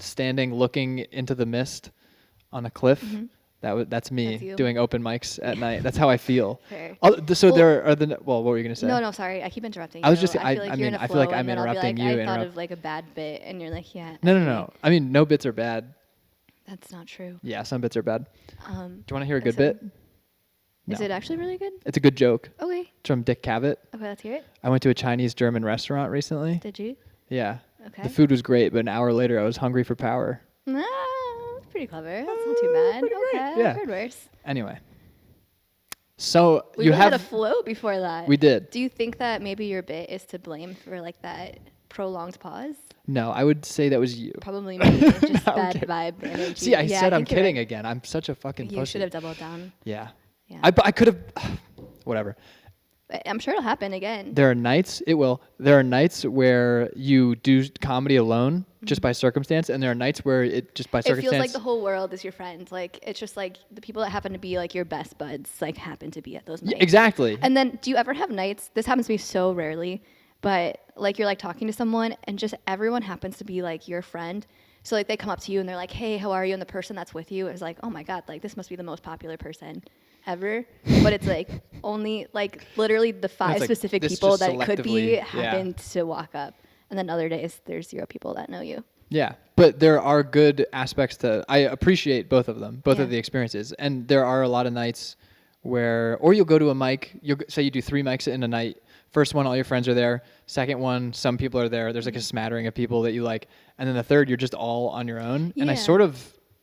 standing looking into the mist on a cliff? That's me
That's you.
doing open mics at night. That's how I feel.
Fair.
So
Well-
there are what were you going to say?
No, sorry. I keep interrupting you.
I was just-
I feel like
I
you're in
mean,
a
I feel like
flow,
I'm
and then I'll be
interrupting
like,
you,
I thought
interrupt-
of like a bad bit, and you're like, yeah.
No.
okay.
I mean, no bits are bad.
That's not true.
Yeah, some bits are bad. Do you want to hear a good
so-
bit?
Is
No.
it actually really good?
It's a good joke.
Okay.
It's from Dick Cavett.
Okay, let's hear it.
I went to a Chinese-German restaurant recently.
Did you?
Yeah.
Okay.
The food was great, but an hour later I was hungry for power.
That's pretty clever. That's not too bad.
pretty great.
Okay,
Yeah.
I've heard worse.
Anyway. So
We
you
really
have
had a flow before that.
We did.
Do you think that maybe your bit is to blame for like that prolonged pause?
No, I would say that was you.
Probably me. Just
No, I'm
bad
kidding.
vibe energy.
See, I
Yeah,
said I'm
think you're
kidding
right.
again. I'm such a fucking
You
pussy.
should have doubled down.
Yeah.
Yeah.
I could have whatever.
I'm sure it'll happen again.
There are nights There are nights where you do comedy alone just by circumstance, and there are nights where it just by
It
circumstance.
feels like the whole world is your friend. Like it's just like the people that happen to be like your best buds like happen to be at those nights.
Exactly.
And then do you ever have nights? This happens to me so rarely, but like you're like talking to someone and just everyone happens to be like your friend. So like they come up to you and they're like, "Hey, how are you?" And the person that's with you is like, "Oh my god, like this must be the most popular person ever." But it's like only like literally the 5
like,
specific
this
people
just
that it could be
selectively-
happen to walk up. And then other days there's 0 people that know you.
Yeah, but there are good aspects to. I appreciate both of them, both
Yeah.
of the experiences, and there are a lot of nights where, or you'll go to a mic. You'll say you do 3 mics in a night. First one, all your friends are there. Second one, some people are there. There's like a smattering of people that you like, and then the third, you're just all on your own. And
Yeah.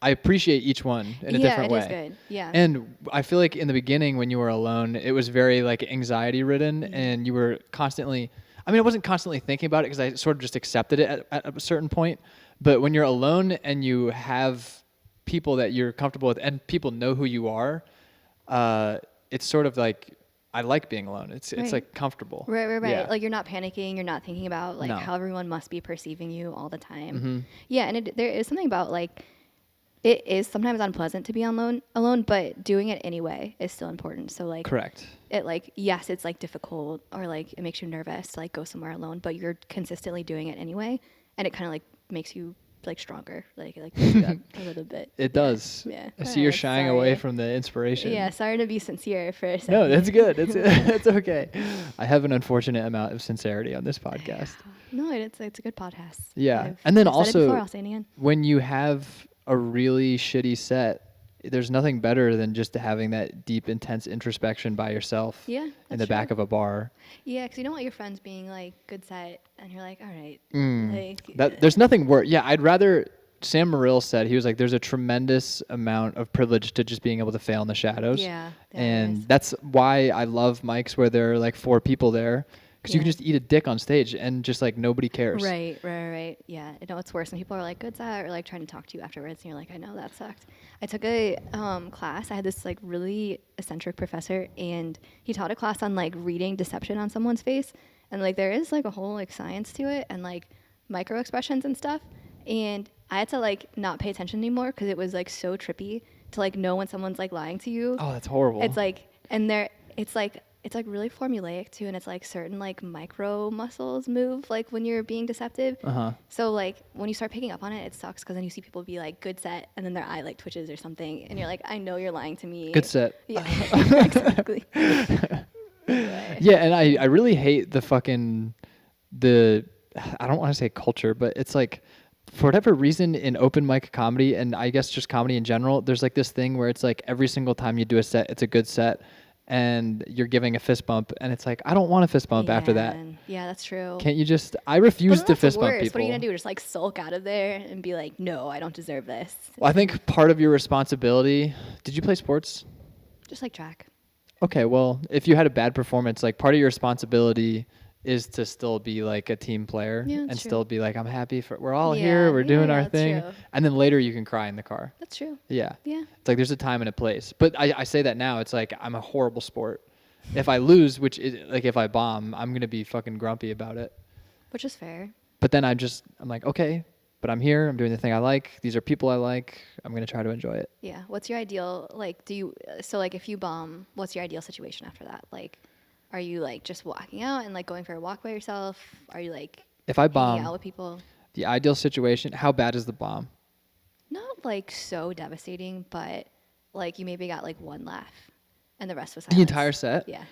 I appreciate each one in a
Yeah,
different
it
way.
is good. Yeah.
And I feel like in the beginning when you were alone, it was very like anxiety ridden, and you were constantly. I mean, I wasn't constantly thinking about it because I sort of just accepted it at a certain point. But when you're alone and you have people that you're comfortable with and people know who you are, it's sort of like I like being alone. It's
Right.
like comfortable.
Right.
Yeah.
Like you're not panicking. You're not thinking about like
No.
how everyone must be perceiving you all the time.
Mm-hmm.
Yeah, and there is something about like it is sometimes unpleasant to be alone, but doing it anyway is still important. So like
Correct.
it like yes, it's like difficult or like it makes you nervous to like go somewhere alone, but you're consistently doing it anyway, and it kind of like makes you like stronger. Like it like pulls you up a little bit.
It does.
Yeah.
I see you're
Alright,
shying
sorry.
away from the inspiration.
Yeah. Sorry to be sincere for a second.
No, that's good. It's it's okay. I have an unfortunate amount of sincerity on this podcast.
No, it's a good podcast.
Yeah.
I've
And then
said it
also-
before, I'll say it again.
When you have a really shitty set, there's nothing better than just having that deep, intense introspection by yourself
Yeah,
in
that's
the
true.
back of a bar.
Yeah, because you don't want your friends being like, good set, and you're like, all right.
There's nothing worse. Yeah, I'd rather. Sam Morrill said he was like, "There's a tremendous amount of privilege to just being able to fail in the shadows."
Yeah, there
And
is.
that's why I love mics where there are like 4 people there, because you can
Yeah.
just eat a dick on stage and just like nobody cares.
Right. Yeah, I know it's worse when people are like, good set, or like trying to talk to you afterwards, and you're like, I know that sucked. I took a class. I had this like really eccentric professor, and he taught a class on like reading deception on someone's face, and like there is like a whole like science to it, and like micro expressions and stuff. And I had to like not pay attention anymore because it was like so trippy to like know when someone's like lying to you.
Oh, that's horrible.
It's like, and there, it's like really formulaic too, and it's like certain like micro muscles move like when you're being deceptive.
Uh-huh.
So like when you start picking up on it, it sucks because then you see people be like, good set, and then their eye like twitches or something, and you're like, I know you're lying to me.
Good set.
Yeah, exactly.
Yeah, and I really hate the fucking I don't want to say culture, but it's like for whatever reason in open mic comedy, and I guess just comedy in general, there's like this thing where it's like every single time you do a set, it's a good set, and you're giving a fist bump, and it's like I don't want a fist bump after that.
Yeah, that's true.
Can't you just? I refuse
But
to
that's
fist bump
worse.
people.
What are you gonna do? Just like sulk out of there and be like, no, I don't deserve this.
Well, I think part of your responsibility. Did you play sports?
Just like track.
Okay, well, if you had a bad performance, like part of your responsibility is to still be like a team player
Yeah,
and
that's true.
still be like, I'm happy for we're all
Yeah,
here, we're doing
yeah,
our
that's
thing,
true.
and then later you can cry in the car.
That's true.
Yeah,
Yeah.
it's like there's a time and a place. But I say that now, it's like I'm a horrible sport. If I lose, which is like if I bomb, I'm gonna be fucking grumpy about it.
Which is fair.
But then I'm like, okay, but I'm here, I'm doing the thing I like. These are people I like. I'm gonna try to enjoy it.
Yeah. What's your ideal, like, so like if you bomb, what's your ideal situation after that? Like, are you like just walking out and like going for a walk by yourself? Are you like
If I
hanging
bomb,
out with people?
the ideal situation, how bad is the bomb?
Not like so devastating, but like you maybe got like one laugh and the rest was
The
silence.
entire set?
Yeah.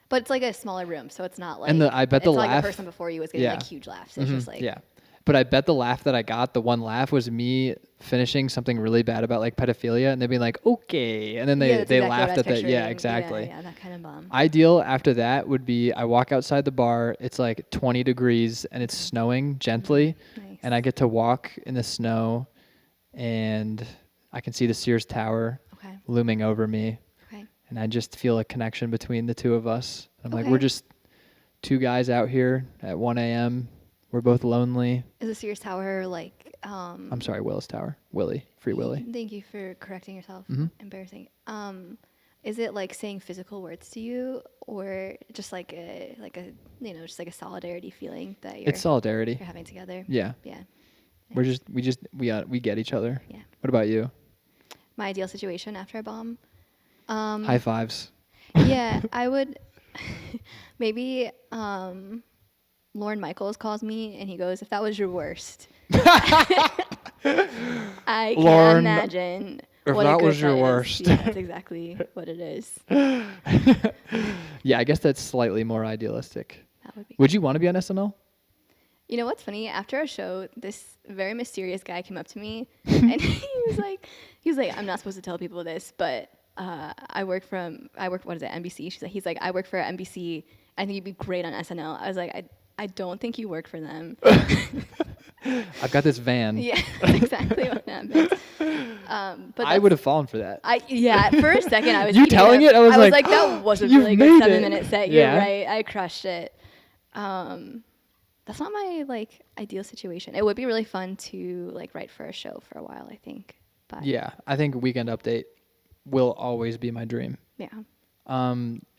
But it's like a smaller room, so it's not like,
And I bet
it's
the
not like
laugh-
the person before you was getting
Yeah.
like huge laughs. It's just like,
Yeah. But I bet the laugh that I got, the one laugh, was me finishing something really bad about like pedophilia, and they'd be like, okay, and then
yeah,
they
that's exactly what
laughed
I was
at that. Yeah,
picturing.
exactly.
Yeah, that kind of bomb.
Ideal after that would be I walk outside the bar, it's like 20 degrees and it's snowing gently,
Nice.
and I get to walk in the snow, and I can see the Sears Tower
Okay.
looming over me,
Okay.
and I just feel a connection between the two of us. I'm like,
Okay.
we're just two guys out here at 1 a.m. We're both lonely.
Is the Sears Tower like?
I'm sorry, Willis Tower. Willie. Free Willie.
Thank you for correcting yourself.
Mhm.
Embarrassing. Is it like saying physical words to you, or just like a just like a solidarity feeling that
It's solidarity.
you're having together?
Yeah.
Yeah.
We get each other.
Yeah.
What about you?
My ideal situation after a bomb.
High fives.
Yeah, I would maybe Lorne Michaels calls me and he goes, if that was your worst. I can't
Lorne,
imagine
if
what a
that
good
was your
set is.
worst.
Yeah, that's exactly what it is.
Yeah, I guess that's slightly more idealistic.
That would be.
Would you want to be on SNL?
You know what's funny? After our show, this very mysterious guy came up to me and he was like, I'm not supposed to tell people this, but I work what is it, NBC? He's like, I work for NBC. I think you'd be great on SNL. I was like, I don't think you work for them.
I've got this van.
Yeah, that's exactly what happened. But
I would have fallen for that.
For a second I was.
You
eating
telling
up.
it? I was like,
that was a
"You've
really
made
good
it."
7-minute set.
Yeah.
You're right. I crushed it. That's not my like ideal situation. It would be really fun to like write for a show for a while, I think. But
Yeah, I think Weekend Update will always be my dream.
yeah.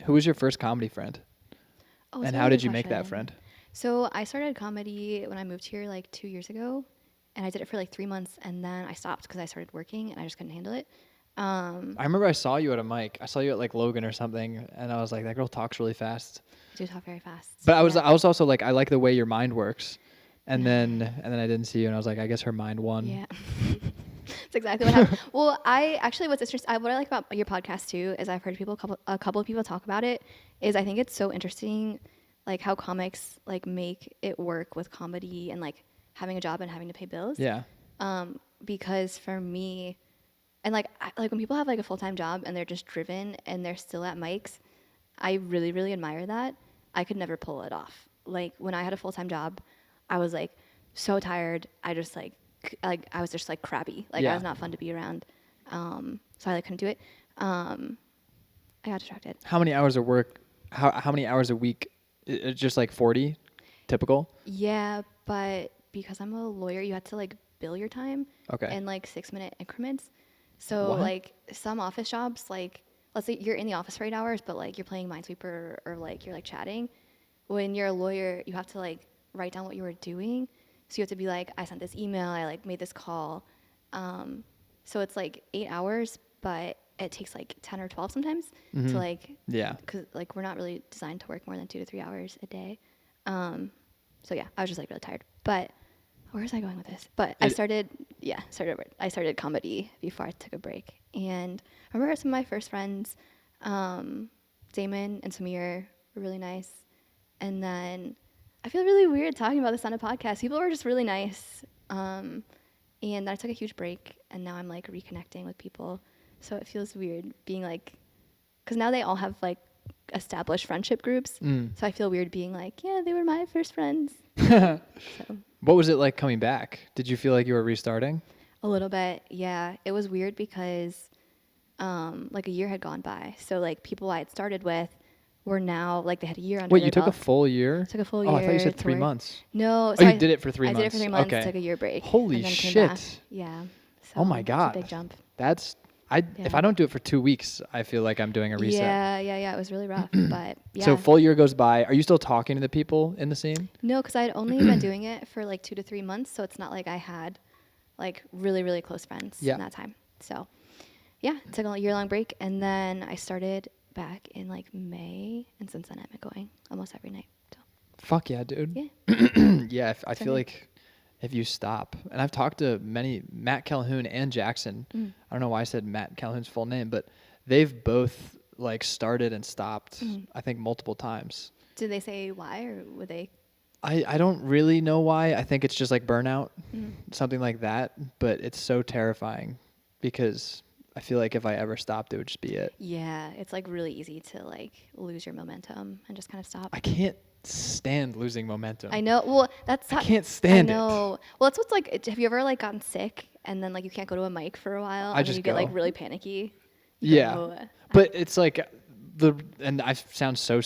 Who was your first comedy friend?
Oh, that's
And
a
how
really
did
good
you make that
question.
friend?
So I started comedy when I moved here like 2 years ago, and I did it for like 3 months, and then I stopped because I started working and I just couldn't handle it.
I remember I saw you at a mic. I saw you at like Logan or something, and I was like, that girl talks really fast.
I do talk very fast.
But I was
Yeah.
also like, I like the way your mind works. And then I didn't see you, and I was like, I guess her mind won.
Yeah. That's exactly what happened. Well, what's interesting, what I like about your podcast too, is I've heard a couple of people talk about it, is I think it's so interesting, like how comics like make it work with comedy and like having a job and having to pay bills.
Yeah.
because for me, and like like when people have like a full-time job and they're just driven and they're still at mics, I really, really admire that. I could never pull it off. Like when I had a full-time job, I was like so tired. I just like I was just like crabby. Like I
Yeah.
was not fun to be around. So I like couldn't do it. I got distracted.
How many hours of work? How many hours a week? Just like 40, typical.
Yeah, but because I'm a lawyer, you have to like bill your time
Okay.
in like 6-minute increments. So
What?
like some office jobs, like let's say you're in the office for 8 hours, but like you're playing Minesweeper or like you're like chatting. When you're a lawyer, you have to like write down what you were doing. So you have to be like, I sent this email, I like made this call. So it's like 8 hours, but it takes like 10 or 12 sometimes to like,
Yeah.
because like we're not really designed to work more than 2 to 3 hours a day. So yeah, I was just like really tired. But where was I going with this? But I started comedy before I took a break. And I remember some of my first friends, Damon and Samir were really nice. And then I feel really weird talking about this on a podcast. People were just really nice. And then I took a huge break, and now I'm like reconnecting with people. So it feels weird being like, because now they all have like established friendship groups. So I feel weird being like, yeah, they were my first friends. So
What was it like coming back? Did you feel like you were restarting?
a little bit, yeah. It was weird because like a year had gone by. So like people I had started with were now like they had a year under
Wait,
their
you took a
belt.
full year?
Took a full
Oh, I thought you
year
said
to
3
work.
months.
No,
Oh,
so
you did it for 3 months.
I did it for 3 months.
Okay.
Took a year break.
Holy
and then came
shit.
back. Yeah. So
Oh my
it's
God.
a big jump.
That's if
Yeah.
I don't do it for 2 weeks, I feel like I'm doing a reset.
Yeah. It was really rough, but yeah.
So full year goes by. Are you still talking to the people in the scene?
No, because I'd only been doing it for like 2 to 3 months, so it's not like I had like really, really close friends
Yeah.
in that time. So yeah, took a year-long break, and then I started back in like May, and since then I've been going almost every night. So
Fuck yeah, dude.
yeah,
Yeah, I feel
Okay.
like if you stop, and I've talked to Matt Calhoun and Jackson. I don't know why I said Matt Calhoun's full name, but they've both like started and stopped, I think multiple times.
did they say why, or would they?
I don't really know why. I think it's just like burnout, something like that. But it's so terrifying because I feel like if I ever stopped, it would just be it.
Yeah, it's like really easy to like lose your momentum and just kind of stop.
I can't stand losing momentum.
I know. Well, that's
I can't stand it.
I know. Well, that's what's like. Have you ever like gotten sick and then like you can't go to a mic for a while,
I
and then
just
you get like
go.
really panicky? You
Yeah,
go,
but it's like and I sound so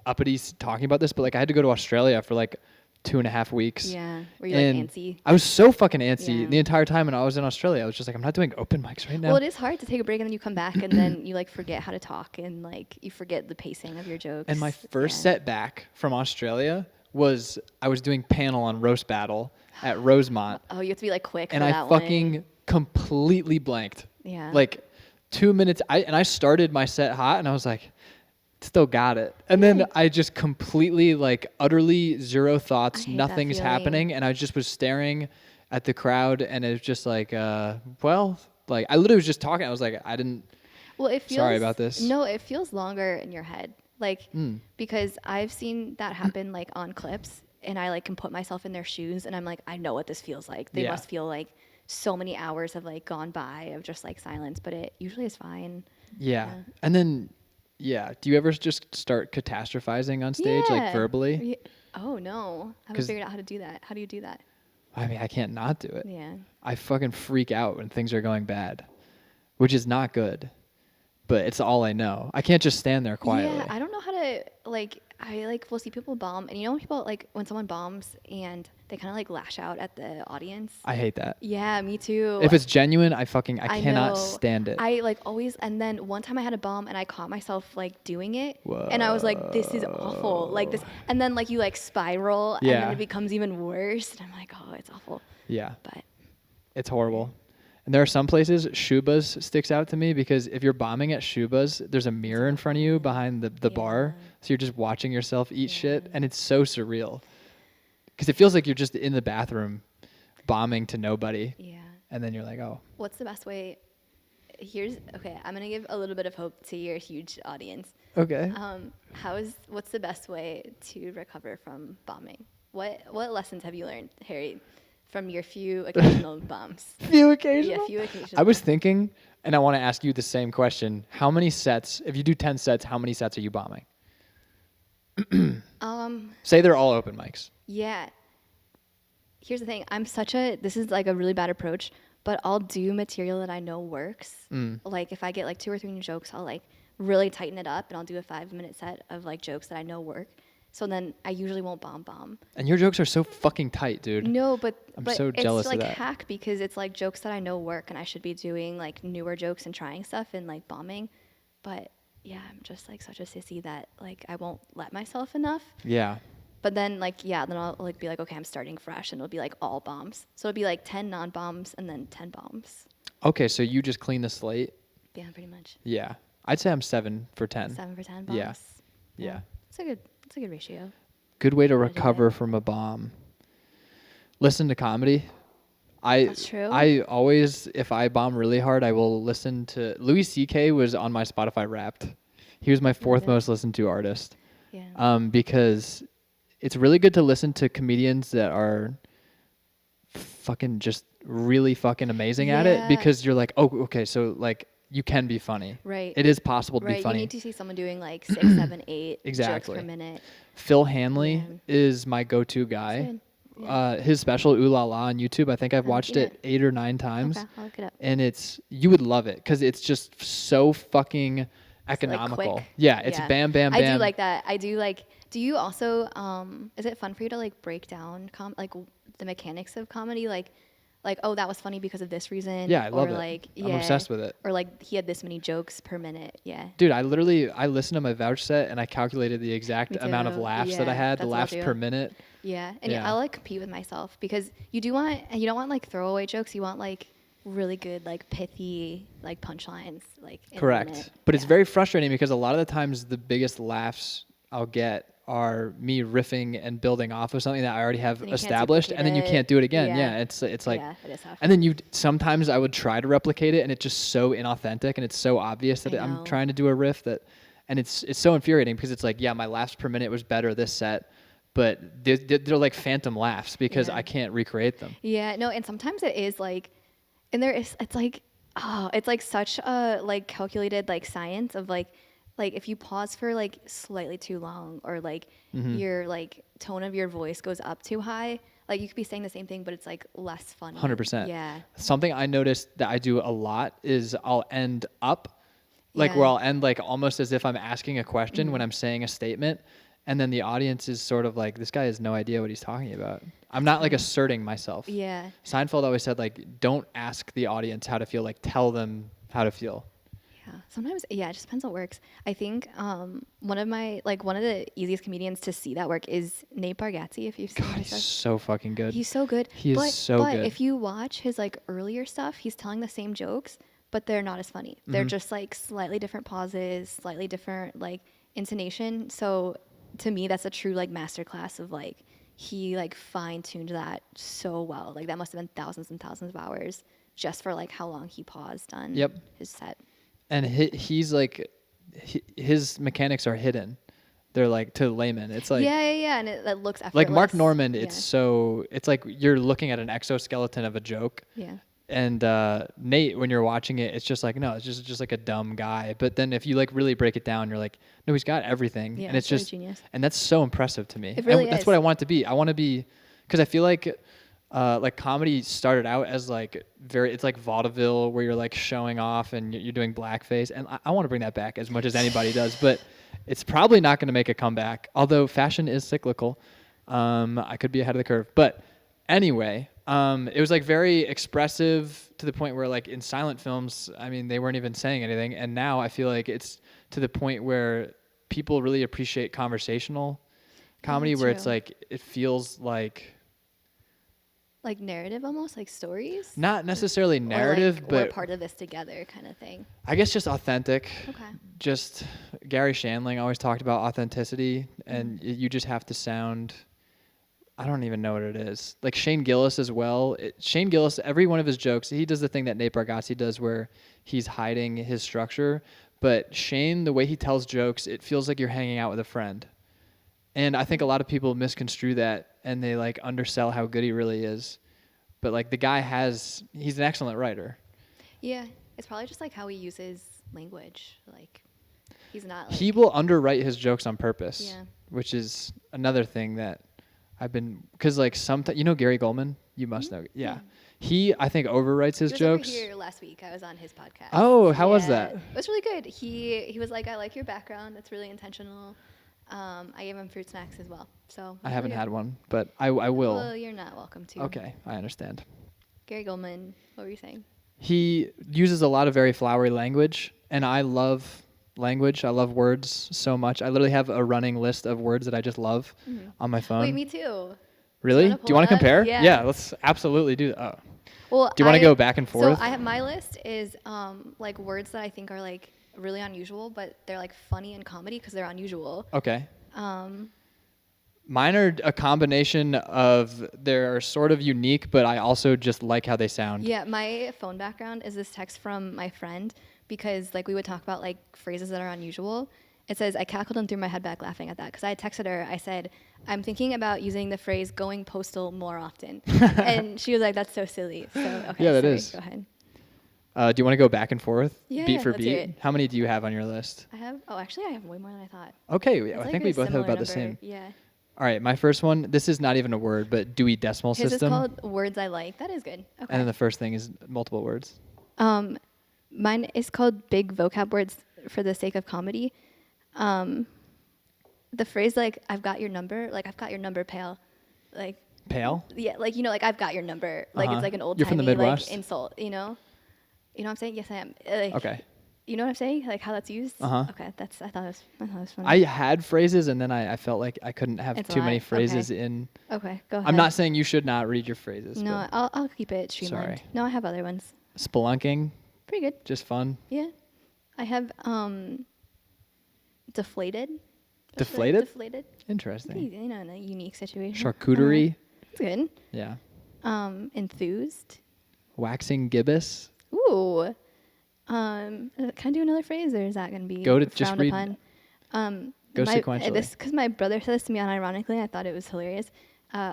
uppity talking about this, but like I had to go to Australia for like 2.5 weeks.
Yeah, were you like
and
antsy?
I was so fucking antsy
Yeah.
the entire time when I was in Australia. I was just like, I'm not doing open mics right now.
Well, it is hard to take a break and then you come back and then you like forget how to talk and like you forget the pacing of your jokes.
And my first
Yeah.
set back from Australia was I was doing panel on roast battle at Rosemont,
Oh, you have to be like quick
and
for
I
that
fucking
one.
completely blanked.
Yeah.
Like 2 minutes, I started my set hot, and I was like, still got it. And then I just completely like utterly zero thoughts,
I hate that
nothing's
feeling.
happening, and I just was staring at the crowd, and it was just like, well, like I literally was just talking. I was like, I didn't.
Well, it feels.
Sorry about this.
No, it feels longer in your head, like because I've seen that happen like on clips, and I like can put myself in their shoes, and I'm like, I know what this feels like. They
Yeah.
must feel like so many hours have like gone by of just like silence, but it usually is fine.
Yeah.
Yeah.
And then, yeah. Do you ever just start catastrophizing on stage, like
Yeah.
verbally?
Yeah. Oh no, I haven't
'Cause-
figured out how to do that. How do you do that?
I mean, I can't not do it.
Yeah.
I fucking freak out when things are going bad, which is not good. But it's all I know. I can't just stand there quietly.
Yeah, I don't know how to like. I like will see people bomb, and you know when people like when someone bombs and they kind of like lash out at the audience.
I hate that.
Yeah, me too.
If it's genuine, I cannot
know.
stand it.
I like always, and then one time I had a bomb and I caught myself like doing it, and I was like, "This is awful." Like this, and then like you like spiral, and
Yeah.
then it becomes even worse. And I'm like, "Oh, it's awful."
Yeah,
But
it's horrible. And there are some places Shuba's sticks out to me because if you're bombing at Shuba's, there's a mirror in front of you behind the bar, so you're just watching yourself eat shit, and it's so surreal. Because it feels like you're just in the bathroom, bombing to nobody,
yeah,
and then you're like, oh,
what's the best way? Okay. I'm gonna give a little bit of hope to your huge audience.
okay.
What's the best way to recover from bombing? What lessons have you learned, Harry, from your few occasional bumps.
Few occasional.
Yeah, few occasional.
I was thinking, and I want to ask you the same question. How many sets, if you do 10 sets, how many sets are you bombing? Say they're all open mics.
Yeah. Here's the thing. This is like a really bad approach, but I'll do material that I know works. Like if I get like 2 or 3 new jokes, I'll like really tighten it up and I'll do a 5-minute set of like jokes that I know work. So then I usually won't bomb.
And your jokes are so fucking tight, dude.
No, but
I'm so jealous
it's like
of that.
hack because it's like jokes that I know work and I should be doing like newer jokes and trying stuff and like bombing. But yeah, I'm just like such a sissy that like I won't let myself enough.
Yeah.
But then like yeah, then I'll like be like okay, I'm starting fresh and it'll be like all bombs. So it'll be like 10 non-bombs and then 10 bombs.
Okay, so you just clean the slate?
Yeah, pretty much.
Yeah. I'd say I'm 7 for 10.
7 for 10 bombs.
Yeah.
It's a good ratio.
Good way to
Gotta do
recover
it.
from a bomb. Listen to comedy.
That's true.
I always, if I bomb really hard, I will listen to Louis C.K. was on my Spotify Wrapped. He was my 4th most listened to artist.
Yeah.
Because it's really good to listen to comedians that are fucking just really fucking amazing at it
Yeah.
because you're like, oh, okay, so like you can be funny.
Right.
It is possible to
Right.
be funny.
You need to see someone doing like 6, 7, 8
Exactly.
jokes per minute.
Phil Hanley
Yeah.
is my go-to guy.
Good. Yeah.
His special Ooh La La on YouTube, I think I've
haven't
watched
seen
it
it.
8 or 9 times.
Okay, I'll look it up.
And you would love it because it's just so fucking economical.
quick.
Yeah, it's
Yeah.
bam, bam, bam.
I do like that. Do you also, is it fun for you to like break down the mechanics of comedy? Like, oh, that was funny because of this reason.
Yeah, I love
or
it.
Like,
I'm
yeah,
obsessed with it.
Or like he had this many jokes per minute. Yeah.
Dude, I listened to my vouch set and I calculated the exact
Me
amount of
too.
laughs that I
Yeah,
had, the
that's what I'll
laughs
do.
per minute.
Yeah. And
Yeah.
I like compete with myself because you don't want like throwaway jokes. You want like really good, like pithy, like punchlines, like in a
Correct.
minute.
But it's
Yeah.
very frustrating because a lot of the times the biggest laughs I'll get are me riffing and building off of something that I already have
And you can't
established, and then you
duplicate
can't do it again.
Yeah.
Yeah, it's like,
Yeah, it is tough.
and then sometimes I would try to replicate it, and it's just so inauthentic, and it's so obvious that
I
I'm
know.
trying to do a riff and it's so infuriating because it's like, yeah, my laughs per minute was better this set, but they're like phantom laughs because
Yeah.
I can't recreate them.
Yeah, no, and sometimes it is like, and it's like such a like calculated like science of like if you pause for like slightly too long or like
Mm-hmm.
your like tone of your voice goes up too high, like you could be saying the same thing but it's like less funny.
100%.
Yeah.
Something I noticed that I do a lot is I'll end up like
Yeah. Mm-hmm.
where I'll end like almost as if I'm asking a question when I'm saying a statement, and then the audience is sort of like, this guy has no idea what he's talking about. I'm not like asserting myself.
Yeah.
Seinfeld always said like, don't ask the audience how to feel, like tell them how to feel.
Yeah. Sometimes, yeah, it just depends what works. I think one of the easiest comedians to see that work is Nate Bargatze. If you've seen
God,
his
he's
stuff.
so fucking good.
He's so good.
He is
but,
so
but
good.
if you watch his like earlier stuff, he's telling the same jokes, but they're not as funny.
Mm-hmm.
They're just like slightly different pauses, slightly different like intonation. So to me, that's a true like masterclass of like he like fine tuned that so well. Like that must have been thousands and thousands of hours just for like how long he paused on
Yep.
his set.
And he's like, his mechanics are hidden. They're like, to laymen, it's like,
yeah, and it looks effortless.
like Mark Norman,
Yeah.
it's like you're looking at an exoskeleton of a joke.
Yeah.
And Nate, when you're watching it, it's just like, no, it's just like a dumb guy. But then if you like really break it down, you're like, no, he's got everything.
Yeah,
and it's
really
just
genius.
and that's so impressive to me.
It really
and that's
is.
what I want it to be. I want to be, because I feel like comedy started out as like it's like vaudeville where you're like showing off and you're doing blackface, and I want to bring that back as much as anybody does, but it's probably not going to make a comeback, although fashion is cyclical. I could be ahead of the curve, but anyway, it was like very expressive to the point where like in silent films, I mean, they weren't even saying anything, and now I feel like it's to the point where people really appreciate conversational comedy, where it's
true.
like it feels like
Like narrative almost, like stories?
not necessarily narrative,
or
but
we're part of this together kind of thing.
I guess just authentic.
Okay.
Just Gary Shandling always talked about authenticity, and you just have to sound. I don't even know what it is. Like Shane Gillis as well. Shane Gillis, every one of his jokes, he does the thing that Nate Bargatze does, where he's hiding his structure. But Shane, the way he tells jokes, it feels like you're hanging out with a friend. And I think a lot of people misconstrue that, and they like undersell how good he really is. But like the guy he's an excellent writer.
Yeah, it's probably just like how he uses language. Like, he's not like.
He will underwrite his jokes on purpose.
Yeah.
Which is another thing that I've been, because like sometimes, you know Gary Goldman? You must know. Yeah. He, I think, overwrites his
He was
jokes.
over here last week. I was on his podcast.
Oh, how was that?
It was really good. He was like, I like your background. That's really intentional. I gave him fruit snacks as well. So
I haven't had one, but I will.
Well, you're not welcome to.
Okay, I understand.
Gary Goldman, what were you saying?
He uses a lot of very flowery language, and I love language. I love words so much. I literally have a running list of words that I just love on my phone.
Wait, me too.
Really? Do you want to compare?
Yeah.
Let's absolutely do that. Oh.
Well,
do you want to go back and forth?
So I have my list is like words that I think are like really unusual, but they're like funny in comedy because they're unusual.
Okay. Mine are a combination of they're sort of unique, but I also just like how they sound.
Yeah, my phone background is this text from my friend because like we would talk about like phrases that are unusual. It says, I cackled and threw my head back laughing at that because I had texted her. I said, I'm thinking about using the phrase going postal more often. And she was like, that's so silly. So, okay,
yeah, that
sorry,
is.
Go ahead.
Do you want to go back and forth,
Yeah,
beat for
let's hear
beat?
it.
How many do you have on your list?
Actually, I have way more than I thought.
Okay,
It's
I
like
think
a
we both have
similar
about the
number.
same.
Yeah.
All right, my first one, this is not even a word, but Dewey Decimal
His
System.
is called Words I Like. That is good. Okay.
And then the first thing is multiple words.
Mine is called Big Vocab Words for the Sake of Comedy. The phrase like I've got your number, pal. Like
Pale?
yeah, like like I've got your number. Like
Uh-huh.
it's like an old
You're from the
timey
Midwest?
like insult, You know what I'm saying? Yes, I am. Like,
Okay.
You know what I'm saying? Like how that's used?
Uh-huh.
Okay, I thought it was funny.
I had phrases, and then I felt like I couldn't have
It's a
too many
lot.
phrases
Okay.
in.
Okay, go ahead.
I'm not saying you should not read your phrases.
No,
but
I'll keep it streamlined.
Sorry.
No, I have other ones.
Spelunking,
Pretty good.
just fun.
Yeah. I have deflated.
Deflated?
Deflated.
Interesting.
Pretty, in a unique situation.
Charcuterie.
That's good.
Yeah.
Enthused.
Waxing gibbous.
Ooh. Can I do another phrase, or is that going to be
Go to- just
frowned
read-
upon?
Go sequentially.
This because my brother said this to me unironically. I thought it was hilarious.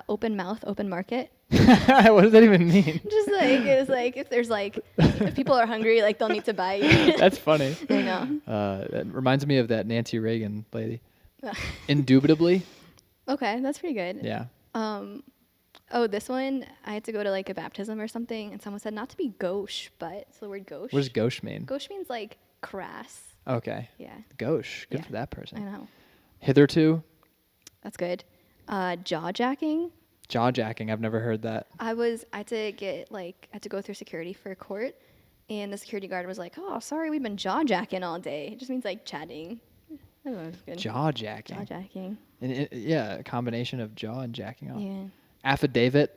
Open mouth, open market.
What does that even mean?
Just like it was like if there's like if people are hungry, like they'll need to buy you.
That's funny.
I know.
That reminds me of that Nancy Reagan lady. Indubitably.
Okay, that's pretty good.
Yeah.
Oh, this one I had to go to like a baptism or something, and someone said not to be gauche, but it's the word gauche.
What does gauche mean?
Gauche means like crass.
Okay.
Yeah,
Gauche. Good
Yeah.
for that
I
person.
know.
Hitherto.
That's good. Jaw jacking.
Jaw jacking. I've never heard that.
I had to go through security for court, and the security guard was like, "Oh, sorry, we've been jaw jacking all day." It just means like chatting. I don't know, it's good.
Jaw jacking.
Jaw jacking.
Yeah, a combination of jaw and jacking off.
Yeah.
Affidavit.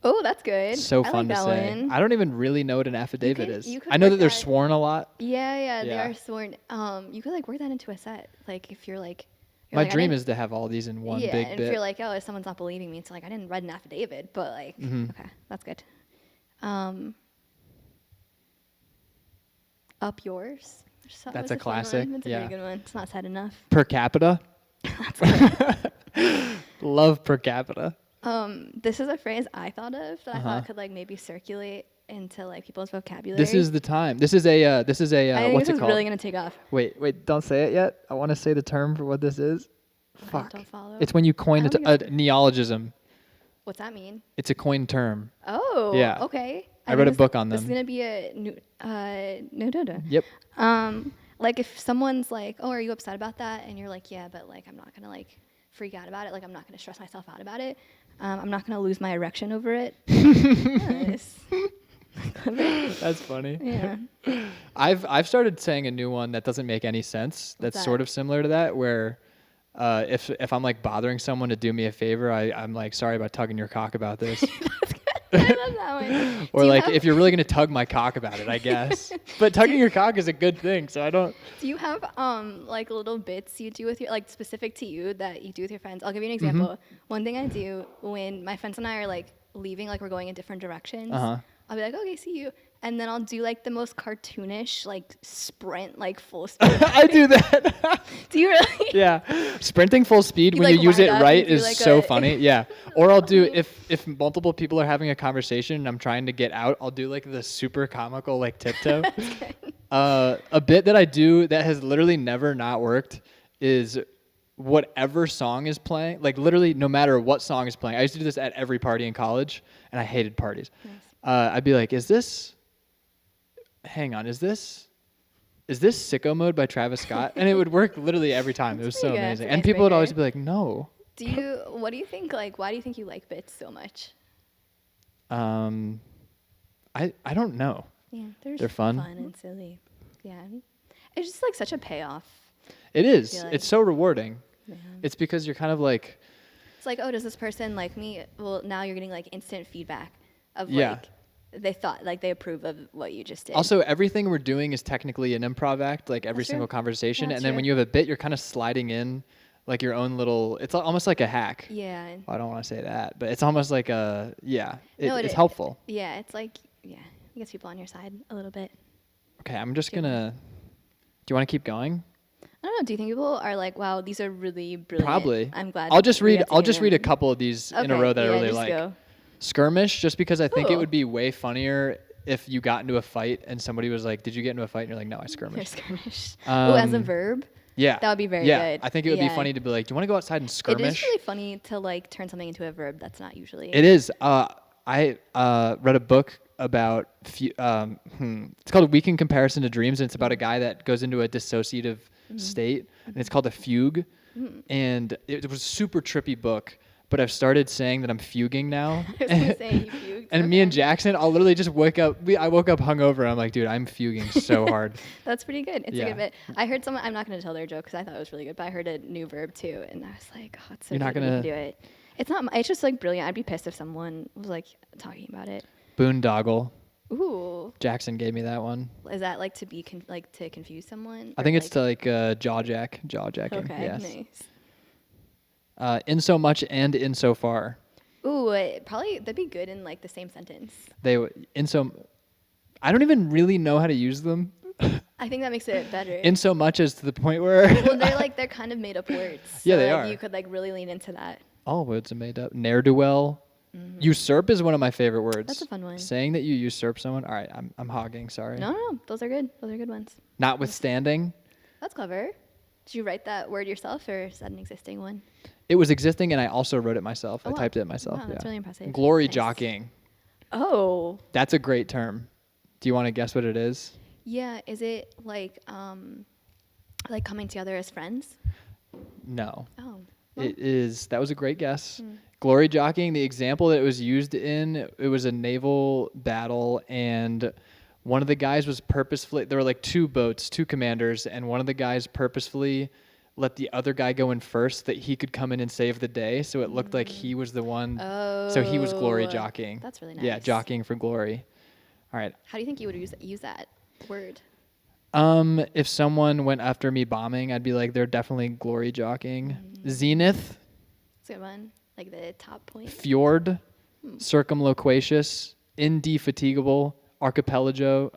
Oh, that's good.
So
I
fun
like
to
that
say.
one.
I don't even really know what an affidavit is.
you could
I know
work
that they're
that-
sworn a lot.
Yeah, they
Yeah.
are sworn. You could like work that into a set. Like if you're like.
My dream is to have all these in one
yeah,
big
and
bit.
if you're like, oh, if someone's not believing me, it's like I didn't read an affidavit, but like,
Mm-hmm.
okay, that's good. Up yours.
That's a
fun
classic,
one. That's a
yeah.
very good one. It's not said enough.
Per capita. Love per capita.
This is a phrase I thought of that I
Uh-huh.
thought could like maybe circulate into like people's vocabulary.
This is the time. This is a
I think
what's
this
it
is
called?
really gonna take off.
Wait, don't say it yet. I want to say the term for what this is.
I
Fuck.
don't follow.
It's when you coin
I
a
don't think
neologism.
What's that mean?
It's a coined term.
Oh,
Yeah.
okay.
I read a book on
This is
them.
gonna be a no.
Yep.
Like if someone's like, "Oh, are you upset about that?" and you're like, "Yeah, but like I'm not gonna like freak out about it. Like I'm not gonna stress myself out about it. I'm not gonna lose my erection over it." Nice.
That's funny.
Yeah.
I've started saying a new one that doesn't make any sense. That's
that?
sort of similar to that, where if I'm like bothering someone to do me a favor, I'm like, sorry about tugging your cock about this.
I love that one.
Or
Do you
like
have-
if you're really gonna tug my cock about it, I guess. But tugging your cock is a good thing, so I don't.
Do you have like little bits you do with your like specific to you that you do with your friends? I'll give you an
Mm-hmm.
example. One thing I do when my friends and I are like leaving, like we're going in different directions.
Uh-huh.
I'll be like, okay, see you. and then I'll do like the most cartoonish like sprint like full speed.
I do that.
Do you really?
Yeah, sprinting full speed
You,
when
like,
you use
wind
it
up
right
and do,
is
like,
so
a-
funny. Yeah, or I'll do
funny.
if multiple people are having a conversation and I'm trying to get out, I'll do like the super comical like tiptoe. A bit that I do that has literally never not worked is whatever song is playing, like literally no matter what song is playing. I used to do this at every party in college, and I hated parties.
Nice.
I'd be like, hang on, is this Sicko Mode by Travis Scott? And it would work literally every time. It was so
pretty good.
amazing.
It's a
And
nice
people would always
breaker.
be like, no.
What do you think, like, why do you think you like bits so much?
I don't know.
Yeah,
They're fun.
and silly. Yeah. It's just like such a payoff.
It is.
feel
It's
like-
so rewarding.
Yeah.
It's because you're kind of like,
It's like, oh, does this person like me? Well, now you're getting like instant feedback of
Yeah.
like they thought like they approve of what you just did.
also everything we're doing is technically an improv act, like every
That's true.
single conversation.
Yeah,
And
that's
then when
true.
you have a bit, you're kind of sliding in like your own little, it's almost like a hack.
Yeah.
Well, I don't want to say that, but it's almost like
No,
it's helpful.
Yeah, it's like it gets people on your side a little bit.
Okay, I'm just
Yeah.
gonna, do you want to keep going?
I don't know. Do you think people are like, wow, these are really brilliant?
Probably.
I'm glad.
I'll just
we
read.
got to
I'll
hear
just read a
them.
couple of these in a
Okay,
row that I
yeah,
really
just
like.
go.
Skirmish, just because I think it
Ooh.
would be way funnier if you got into a fight and somebody was like, "Did you get into a fight?" And you're like, "No, I
Or
skirmished."
skirmish. Oh, as a
Um,
verb.
Yeah,
That would be very
yeah.
good.
I think it would be
Yeah.
funny to be like, "Do you want to go outside and
It
skirmish?"
is really funny to like turn something into a verb. That's not usually.
It is. I read a book about. It's called "A Week in Comparison to Dreams," and it's about a guy that goes into a dissociative state, and it's called a fugue. And it was a super trippy book. But I've started saying that I'm fuging now.
I was gonna say you puked.
And me and
Okay.
Jackson, I'll literally just wake up. I woke up hungover. I'm like, dude, I'm fuging so hard.
That's pretty good. It's a
Yeah.
good bit. I heard someone. I'm not going to tell their joke because I thought it was really good, but I heard a new verb too, and I was like, oh, it's so
You're not
good that we can
gonna-
do it. It's not. It's just like brilliant. I'd be pissed if someone was like talking about it.
Boondoggle.
Ooh,
Jackson gave me that one.
is that like to be like to confuse someone?
I
Or,
think it's
like,
to like jaw-jacking.
Okay,
Yes.
nice.
In so much and in so far.
Ooh, probably that'd be good in like the same sentence.
I don't even really know how to use them.
I think that makes it better.
In so much as to the point where
well, they're kind of made up words.
Yeah,
so,
they
like,
are.
You could like really lean into that.
all words are made up. Ne'er-do-well. Usurp is one of my favorite words.
That's a fun one.
Saying that you usurp someone. All right, I'm hogging. Sorry.
No, those are good. Those are good ones.
Notwithstanding.
That's clever. Did you write that word yourself, or is that an existing one?
It was existing, and I also wrote it myself.
Oh,
I
wow.
typed it myself.
Wow, that's
yeah.
really impressive.
Glory
Nice.
jockeying.
Oh,
That's a great term. Do you want to guess what it is?
yeah. Is it like coming together as friends?
No.
Oh,
It is. That was a great guess. Glory jockeying. The example that it was used in, it was a naval battle, and one of the guys was purposefully. There were like two boats, two commanders, and one of the guys purposefully let the other guy go in first, that he could come in and save the day. So it looked like he was the one. So he was glory
Oh,
jockeying.
that's really
Yeah,
nice.
jockeying for glory. All right.
How do you think you would use that word?
If someone went after me bombing, I'd be like, they're definitely glory jockeying. Zenith,
It's a good one. Like the top point.
fjord, circumloquacious, indefatigable, archipelago.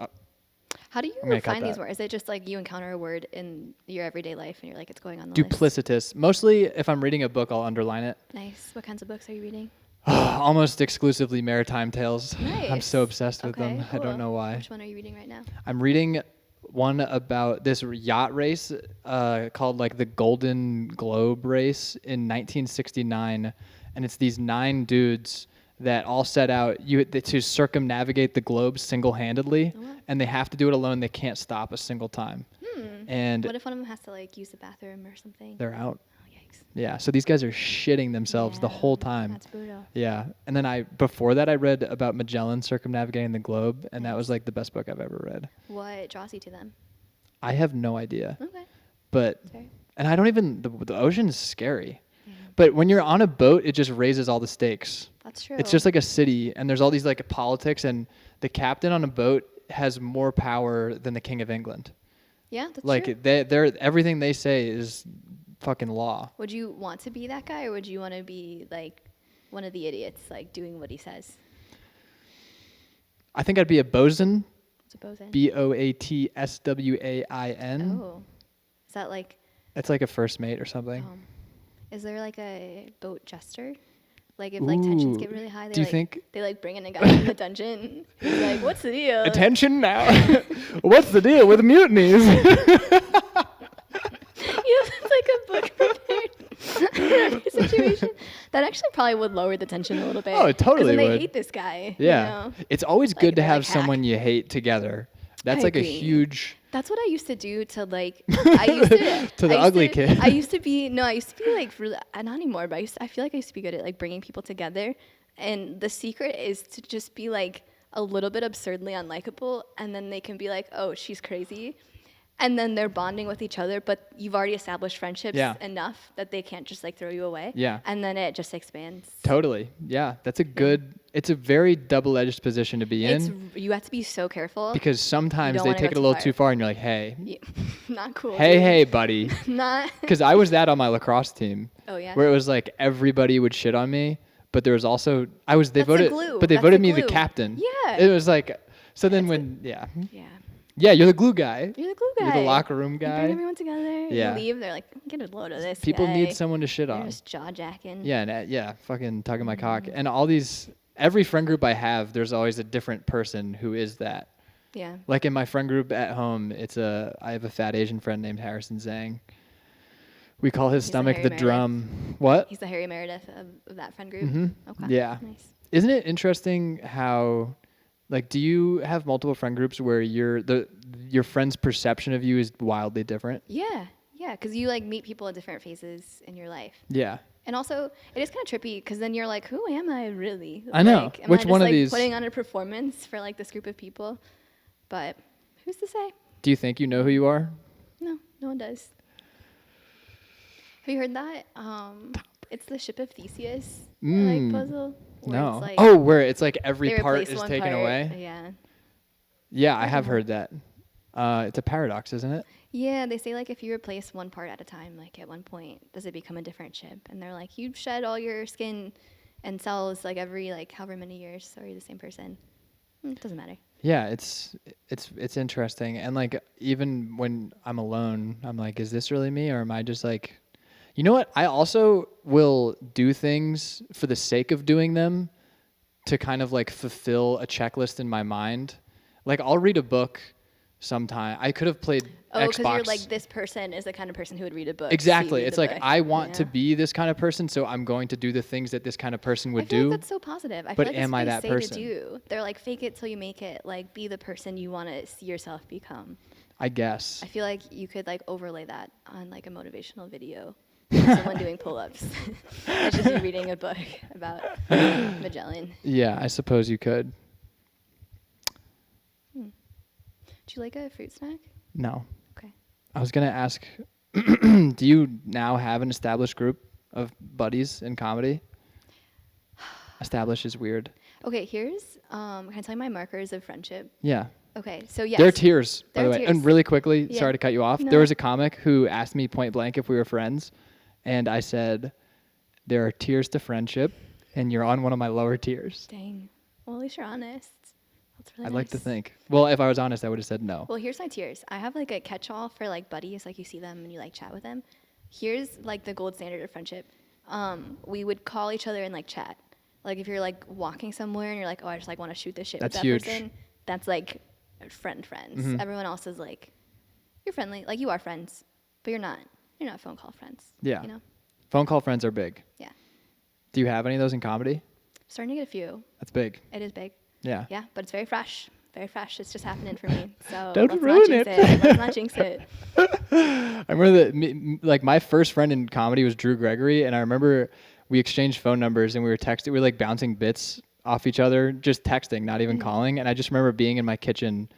How do you
I'm gonna cut
find these
that.
words? Is it just like you encounter a word in your everyday life and you're like, it's going on the list?
Duplicitous. Mostly, if I'm reading a book, I'll underline it.
Nice. What kinds of books are you reading?
Almost exclusively maritime tales. I'm
Nice.
so obsessed with
Okay,
them. I
cool.
don't know why.
Which one are you reading right now?
I'm reading one about this yacht race called like the Golden Globe race in 1969, and it's these 9 dudes that all set out to circumnavigate the globe single-handedly,
Oh, wow.
and they have to do it alone. They can't stop a single time, and
What if one of them has to like use the bathroom or something?
they're out.
Oh, yikes.
Yeah, so these guys are shitting themselves the
Yeah,
whole time.
That's brutal.
Yeah, and then before that I read about Magellan circumnavigating the globe, and that was like the best book I've ever read.
What draws you to them?
I have no idea,
Okay.
but
Fair.
and I don't even the ocean is scary.
Yeah.
But when you're on a boat, it just raises all the stakes.
That's true.
It's just like a city, and there's all these like politics, and the captain on a boat has more power than the King of England.
yeah, that's
Like
true.
they're everything they say is fucking law.
Would you want to be that guy, or would you want to be like one of the idiots, like doing what he says?
I think I'd be a bosun.
What's a bosun?
Boatswain.
Oh, is that like?
It's like a first mate or something.
Is there like a boat jester? Like if like tensions get really high,
Do you think?
they like bring in a guy from the dungeon. He's like, "What's the deal?"
Attention now. What's the deal with mutinies?
You have like a book prepared for every situation. That actually probably would lower the tension a little bit.
Oh, it totally
'Cause then they
would.
hate this guy.
Yeah.
You know?
It's always
Like,
good to
they're,
have
like,
someone
hack.
you hate together. That's
I
like a
agree.
huge
That's what I used to do to like. I used to
To the
I used
ugly
to-
kid.
I used to be like really, not anymore, but I feel like I used to be good at like bringing people together. And the secret is to just be like a little bit absurdly unlikable, and then they can be like, "Oh, she's crazy," and then they're bonding with each other. But you've already established friendships
Yeah.
enough that they can't just like throw you away.
Yeah.
And then it just expands.
Totally. Yeah. That's a good, it's a very double-edged position to be in
You have to be so careful.
because sometimes
don't
they
wanna
take
go
it a little
too
too
far.
far and you're like, hey,
Not cool.
hey,
dude.
hey, buddy.
Not.
Because I was that on my lacrosse team.
Oh yeah.
Where it was like everybody would shit on me, but there was also, they
That's the
voted,
glue.
but they
That's
voted
the
me the
glue.
captain.
Yeah.
It was like, so then
That's
when, yeah.
Yeah.
Yeah, you're the glue guy.
You're the glue guy.
You're the locker room
You bring
guy.
everyone together.
Yeah.
You leave. They're like, get a load of this.
People
guy.
need someone to shit
They're
on.
just jaw jacking.
Yeah, and yeah, fucking tugging my cock.
Mm-hmm.
And all these, every friend group I have, there's always a different person who is that.
Yeah.
Like in my friend group at home, I have a fat Asian friend named Harrison Zhang. We call his
He's the
stomach
Harry
the
Meredith.
drum. What?
He's the Harry Meredith of that friend group.
Mhm.
Okay.
Yeah.
Nice.
Isn't it interesting how, like, do you have multiple friend groups where your friend's perception of you is wildly different?
Yeah. Yeah. Because you like meet people at different phases in your life.
Yeah.
And also, it is kind of trippy because then you're like, who am I really?
I know.
Like, am
Which
I just,
one of
like,
these-
putting on a performance for like this group of people? But who's to say?
Do you think you know who you are?
No, no one does. Have you heard that? It's the ship of Theseus like puzzle. Where
No.
It's like
Oh, where it's like every
they
part
replace
is
one
taken
part.
away?
Yeah.
Yeah, I have heard that. It's a paradox, isn't it?
Yeah, they say like if you replace one part at a time, like at one point, does it become a different ship? And they're like, you shed all your skin and cells like every like however many years, or you're the same person. It doesn't matter.
Yeah, it's interesting. And like even when I'm alone, I'm like, is this really me, or am I just like, you know what? I also will do things for the sake of doing them to kind of like fulfill a checklist in my mind. Like I'll read a book sometime. I could have played
Oh, because
Xbox.
you're like, this person is the kind of person who would read a book. so you
Exactly.
read
It's
the
like
book.
I want to
Yeah.
be this kind of person, so I'm going to do the things that this kind of person would
I feel
do.
like that's so positive. I
but
feel like
am I
that's
that
what they
person?
say to do. They're like, fake it till you make it. Like, be the person you want to see yourself become.
I guess.
I feel like you could like overlay that on like a motivational video. Of someone doing pull-ups. It's just you reading a book about Magellan.
Yeah, I suppose you could.
Do you like a fruit snack?
No.
Okay.
I was going to ask, do you now have an established group of buddies in comedy? Established is weird.
Okay, here's can I tell you my markers of friendship?
Yeah.
Okay, so yes.
There are tiers, by
There
the
are
way.
tiers.
And really quickly,
Yeah.
sorry to cut you off.
No.
There was a comic who asked me point blank if we were friends. And I said, there are tiers to friendship, and you're on one of my lower tiers.
Dang. Well, at least you're honest. That's really
I'd
nice.
like to think. Well, if I was honest, I would have said no.
Well, here's my tiers. I have like a catch-all for like buddies, like you see them and you like chat with them. Here's like the gold standard of friendship. We would call each other and like chat. Like if you're like walking somewhere and you're like, oh, I just like want to shoot this shit
That's
with that
huge.
person. That's like friends.
Mhm.
Everyone else is like, you're friendly. Like you are friends, but you're not. You're not phone call friends.
Yeah.
You know?
Phone call friends are big.
Yeah.
Do you have any of those in comedy?
Starting to get a few.
That's big.
It is big.
Yeah.
Yeah, but it's very fresh. Very fresh. It's just happening for me. So
Don't
let's
ruin
not jinx
it.
it. Let's not jinx it.
I remember that, like, my first friend in comedy was Drew Gregory, and I remember we exchanged phone numbers and we were texting. We were like bouncing bits off each other, just texting, not even calling. And I just remember being in my kitchen,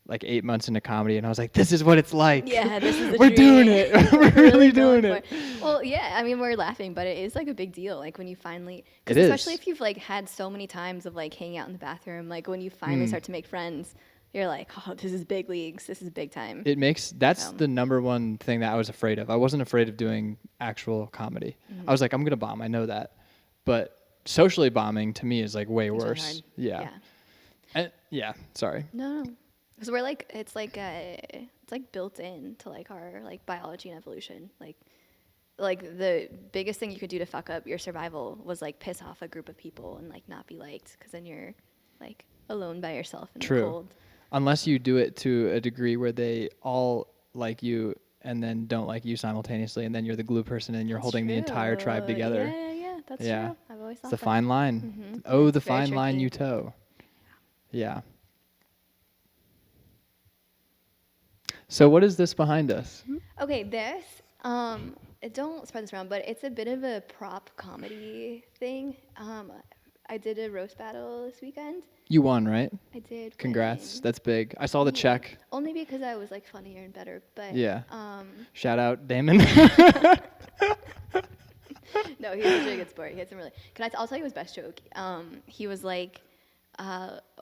like 8 months into comedy, and I was like, "This is what it's like.
Yeah, this is the
We're
dream.
doing it. We're really doing
going
it."
for it. Well, yeah, I mean, we're laughing, but it is like a big deal. Like when you finally, 'cause
It is.
especially if you've like had so many times of like hanging out in the bathroom, like when you finally start to make friends, you're like, oh, this is big leagues. This is big time.
That's
So.
the number one thing that I was afraid of. I wasn't afraid of doing actual comedy. I was like, I'm gonna bomb. I know that, but socially bombing to me is like way
It's really
worse.
hard.
Yeah. Yeah, sorry.
No, because we're like it's like built in to like our like biology and evolution. Like the biggest thing you could do to fuck up your survival was like piss off a group of people and like not be liked, because then you're like alone by yourself in the
True.
cold.
Unless you do it to a degree where they all like you and then don't like you simultaneously, and then you're the glue person and you're
That's
holding the entire tribe
true.
together.
Yeah, that's
Yeah.
true. I've always
It's
thought
a
that.
fine line.
Mhm.
Oh,
Yeah,
the
it's very
fine line
tricky.
you toe. Yeah. So what is this behind us?
Okay, this don't spread this around, but it's a bit of a prop comedy thing. I did a roast battle this weekend.
You won, right?
I did.
Congrats.
win.
That's big. I saw the
Yeah.
check.
Only because I was like funnier and better, but
Yeah. Shout out Damon.
no, he was a really good sport. He had some really. I'll tell you his best joke. He was like,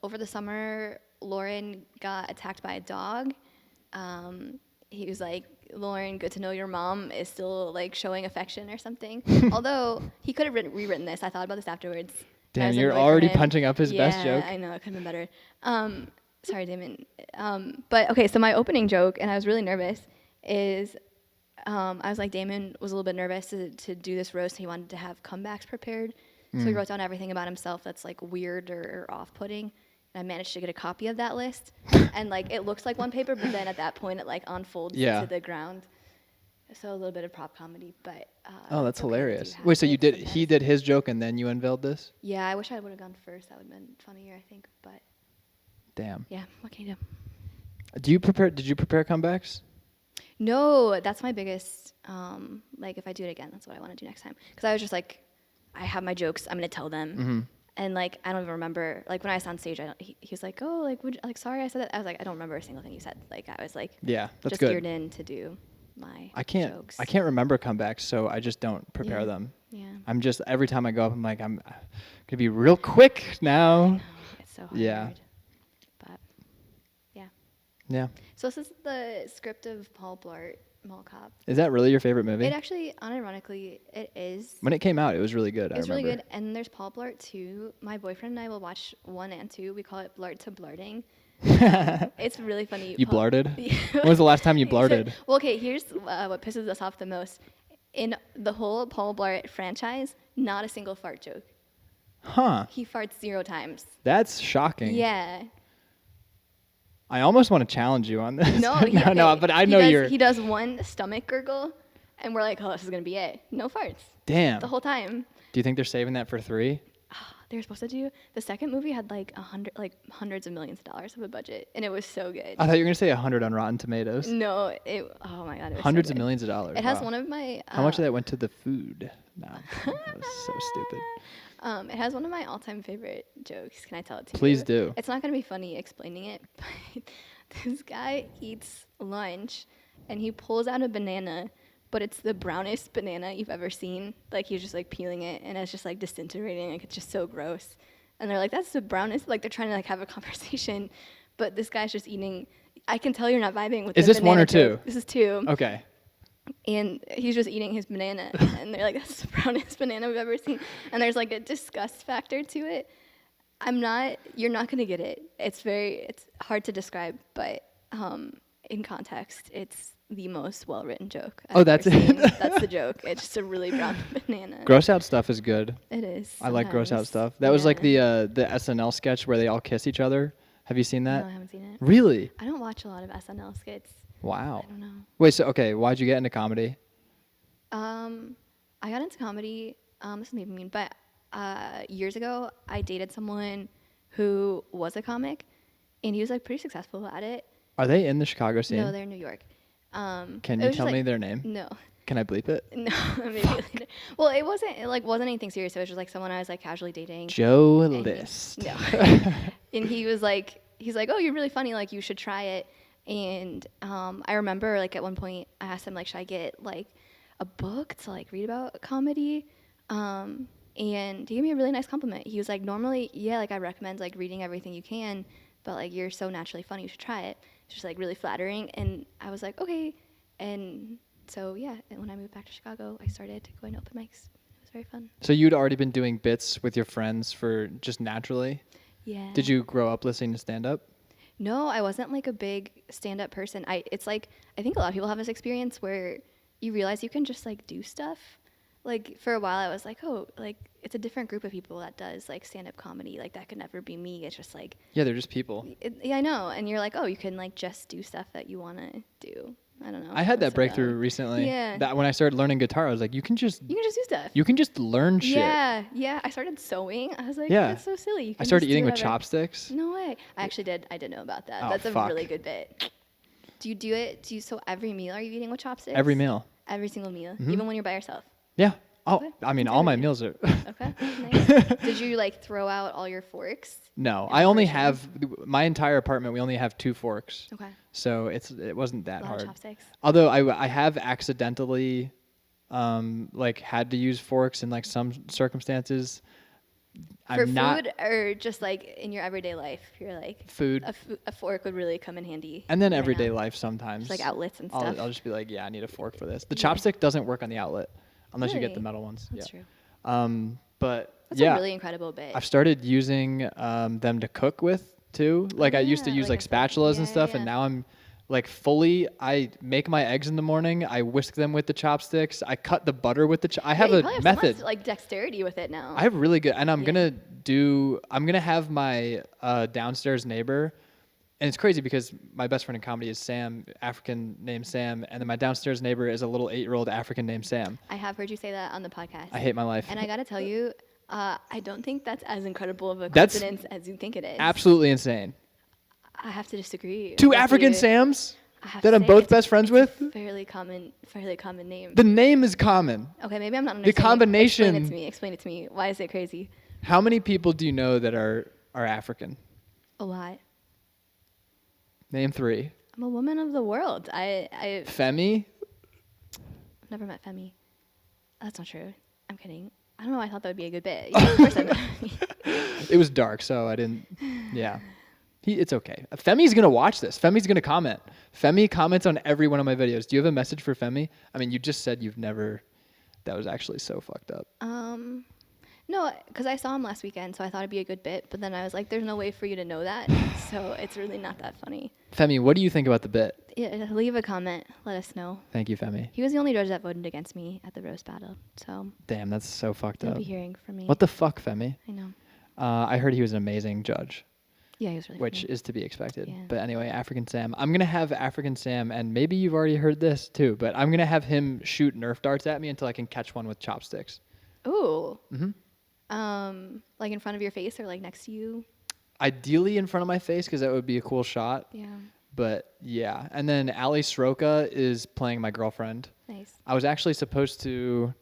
over the summer, Lauren got attacked by a dog. He was like, Lauren, good to know your mom is still like showing affection or something. Although he could have rewritten this. I thought about this afterwards. and I
Damn,
was
you're
annoyed for
already
him.
punching up his best joke.
Yeah, I know. It could have been better. Sorry, Damon. But okay, so my opening joke, and I was really nervous, is I was like, Damon was a little bit nervous to do this roast. He wanted to have comebacks prepared. So he wrote down everything about himself that's like weird or off-putting. And I managed to get a copy of that list. And like it looks like one paper, but then at that point it like unfolds
Yeah.
to the ground. So a little bit of prop comedy, but
Oh, that's
it's okay that you
hilarious.
have
Wait, so
it
you did?
sometimes.
He did his joke and then you unveiled this?
Yeah, I wish I would have gone first. That would have been funnier, I think. But
Damn.
yeah, what can you do?
Do you prepare? Did you prepare comebacks?
No, that's my biggest. Like, if I do it again, that's what I want to do next time. Because I was just like, I have my jokes. I'm gonna tell them.
Mm-hmm.
And like, I don't even remember. Like when I was on stage, he was like, "Oh, like, like, sorry, I said that." I was like, "I don't remember a single thing you said." Like, I was like,
Yeah, that's
just
good.
geared in to do my
I can't.
jokes.
I can't remember comebacks, so I just don't prepare
Yeah.
them.
Yeah.
I'm just every time I go up, I'm like, I'm gonna be real quick now.
I know, it's so hard.
Yeah.
But yeah.
Yeah.
So this is the script of Paul Blart, Mall Cop.
Is that really your favorite movie?
It actually, unironically, it is.
When it came out, it was really good.
It's
I
really
remember.
good. And there's Paul Blart 2. My boyfriend and I will watch 1 and 2. We call it Blart to Blarting. It's really funny.
You
Paul-
blarted?
Yeah.
When was the last time you blarted?
Well, okay, here's what pisses us off the most. In the whole Paul Blart franchise, not a single fart joke.
Huh.
He farts 0 times.
That's shocking.
Yeah.
I almost want to challenge you on this.
No,
no, but I know you're.
He does one stomach gurgle, and we're like, oh, this is gonna be it. No farts
Damn.
the whole time.
Do you think they're saving that for 3?
They were supposed to do the second movie had like hundreds of millions of dollars of a budget, and it was so good.
I thought you were gonna say 100 on Rotten Tomatoes.
No, oh my god, it was
Hundreds
so
of
good.
millions of dollars.
It has
Wow.
one of my.
How much of that went to the food? No, that was so stupid.
It has one of my all-time favorite jokes. Can I tell it to you?
Please do.
It's not gonna be funny explaining it, but this guy eats lunch, and he pulls out a banana, but it's the brownest banana you've ever seen. Like he's just like peeling it, and it's just like disintegrating. Like it's just so gross. And they're like, "That's the brownest." Like they're trying to like have a conversation, but this guy's just eating. I can tell you're not vibing with.
Is
the
this one
banana
or two?
joke. This is 2.
Okay.
And he's just eating his banana, and they're like, "That's the brownest banana we've ever seen." And there's like a disgust factor to it. You're not gonna get it. It's hard to describe, but in context, it's the most well-written joke.
Oh, that's
ever seen.
it?
That's the joke. It's just a really brown banana.
Gross out stuff is good.
It is.
I like gross out
sometimes.
stuff. That was like
Yeah.
the SNL sketch where they all kiss each other. Have you seen that?
No, I haven't seen it.
Really?
I don't watch a lot of SNL skits.
Wow.
I don't know.
Wait, so okay, why'd you get into comedy?
I got into comedy. This isn't even mean, but years ago, I dated someone who was a comic, and he was like pretty successful at it.
Are they in the Chicago scene?
No, they're in New York.
Can
it
you
was just,
tell me
like-
their name?
No,
Can I bleep it?
no, maybe later. Well, it wasn't anything serious. It was just like someone I was like casually dating.
Joe
and he-
List.
No, and he's like, "Oh, you're really funny. Like, you should try it." And I remember like at one point I asked him like, "Should I get like a book to like read about comedy?" And he gave me a really nice compliment. He was like, "Normally, yeah, like I recommend like reading everything you can, but like you're so naturally funny, you should try it." It's just like really flattering. And I was like, "Okay." And so yeah, and when I moved back to Chicago, I started going to open mics. It was very fun.
So you'd already been doing bits with your friends for just naturally?
Yeah.
Did you grow up listening to stand up?
No, I wasn't like a big stand-up person. It's like I think a lot of people have this experience where you realize you can just like do stuff. Like for a while I was like, oh, like it's a different group of people that does like stand-up comedy. Like that could never be me. It's just like
Yeah, they're just people.
yeah, I know. And you're like, oh, you can like just do stuff that you want to do. I don't know.
I had that
That's so
breakthrough
valid.
recently.
Yeah.
That when I started learning guitar, I was like, you can just
You can just do stuff.
learn shit.
Yeah, yeah. I started sewing. I was like,
Yeah.
that's so silly. You
I
can
started
just do
eating with
whatever.
chopsticks.
No way. I actually did. I did know about that.
Oh,
That's a
fuck.
really good bit. Do you do it? So every meal are you eating with chopsticks?
Every meal.
Every single meal,
Mhm.
even when you're by yourself.
Yeah. Oh,
Okay.
I mean,
That's
all my
every
meals are.
Okay, nice. Did you like throw out all your forks?
No,
in
I only
preparation?
have my entire apartment. We only have 2 forks,
Okay.
so it wasn't
A
that
lot
hard.
of chopsticks.
Although I have accidentally, like had to use forks in like some circumstances.
For
I'm not
food or just like in your everyday life, you're like
food,
a fork would really come in handy.
and then
right
everyday
now.
life sometimes.
Just like outlets and stuff.
I'll just be like, yeah, I need a fork for this. The
Yeah.
chopstick doesn't work on the outlet unless you get the
Really?
metal ones.
That's
yeah.
true.
But
That's
yeah,
a really incredible bit.
I've started using them to cook with too. Like I used to
yeah,
use
like
like
a fork.
spatulas and
Yeah,
stuff,
yeah.
and now I'm like I make my eggs in the morning. I whisk them with the chopsticks. I cut the butter with the. I have
yeah, you
a
probably have so
method.
much, like dexterity with it now.
I have really good, and I'm
Yeah.
gonna have my downstairs neighbor, and it's crazy because my best friend in comedy is Sam, African named Sam, and then my downstairs neighbor is a little 8-year-old African named Sam.
I have heard you say that on the podcast.
I hate my life.
And I gotta tell you, I don't think that's as incredible of a
That's
coincidence as you think it is.
Absolutely insane.
I have to disagree.
2
with
African
you.
Sams
I have
that
to
I'm
say
both
it's-
best friends
it's
with.
a fairly common name.
The name is common.
Okay, maybe I'm not
The
understanding.
combination.
Explain it to me. Why is it crazy?
How many people do you know that are African?
A lot.
Name 3.
I'm a woman of the world. I've
Femi.
never met Femi. That's not true. I'm kidding. I don't know why I thought that would be a good bit. Yeah, of course I met Femi.
It was dark, so I didn't. Yeah. It's okay. Femi's gonna watch this. Femi's gonna comment. Femi comments on every one of my videos. Do you have a message for Femi? I mean, you just said you've never. That was actually so fucked up.
No, because I saw him last weekend, so I thought it'd be a good bit. But then I was like, "There's no way for you to know that, so it's really not that funny."
Femi, what do you think about the bit?
Yeah, leave a comment. Let us know.
Thank you, Femi.
He was the only judge that voted against me at the roast battle, so
Damn, that's so fucked
you'll
up.
be hearing from me.
What the fuck, Femi?
I know.
I heard he was an amazing judge,
Yeah, he was really
which
funny.
is to be expected.
Yeah.
But anyway, African Sam. I'm gonna have African Sam, and maybe you've already heard this too, but I'm gonna have him shoot Nerf darts at me until I can catch one with chopsticks.
Ooh.
Mhm.
Like in front of your face or like next to you.
Ideally in front of my face, because that would be a cool shot.
Yeah.
But yeah, and then Ali Sroka is playing my girlfriend.
Nice.
I was actually supposed to.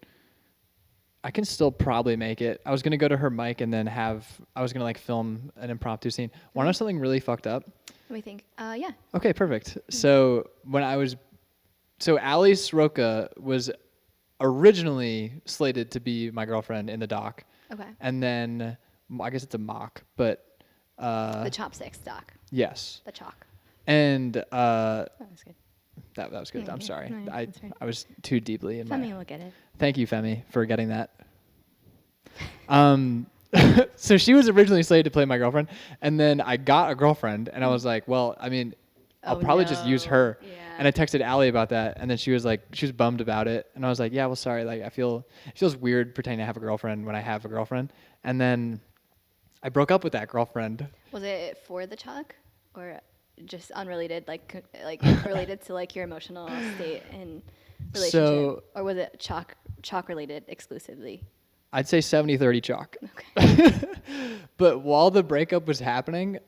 I can still probably make it. I was gonna go to her mic and then I was gonna like film an impromptu scene. Want to know something really fucked up?
Let me think. Yeah.
Okay, perfect. So so Ali Sroka was originally slated to be my girlfriend in the doc,
Okay.
and then I guess it's a mock, but
The chopsticks doc.
yes,
The chalk.
and
That was good.
that was good.
Yeah,
I'm
yeah.
sorry,
No,
I
that's right.
I was too deeply in
Femi
my.
will get it.
Thank you, Femi, for getting that. So she was originally slated to play my girlfriend, and then I got a girlfriend, and I was like, well, I mean, I'll
Oh,
probably just use
no.
her.
Yeah.
And I texted Allie about that, and then she was bummed about it, and I was like, yeah, well, sorry, like it feels weird pretending to have a girlfriend when I have a girlfriend, and then I broke up with that girlfriend.
Was it for the chalk or just unrelated, like related to like your emotional state and relationship,
So-
or was it chalk related exclusively?
I'd say 70-30 chalk.
Okay.
But while the breakup was happening,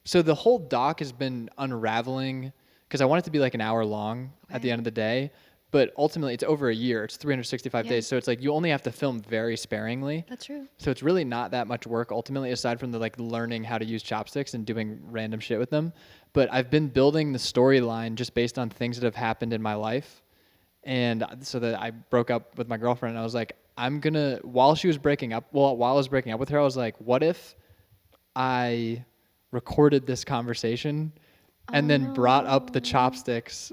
so the whole doc has been unraveling because I want it to be like an hour long at the
Okay.
end of the day, but ultimately it's over a year. It's 365
Yeah.
days, so it's like you only have to film very sparingly.
That's true.
So it's really not that much work ultimately, aside from the like learning how to use chopsticks and doing random shit with them. But I've been building the storyline just based on things that have happened in my life, and so that I broke up with my girlfriend. And I was like, while I was breaking up with her, I was like, what if I recorded this conversation and then brought up the chopsticks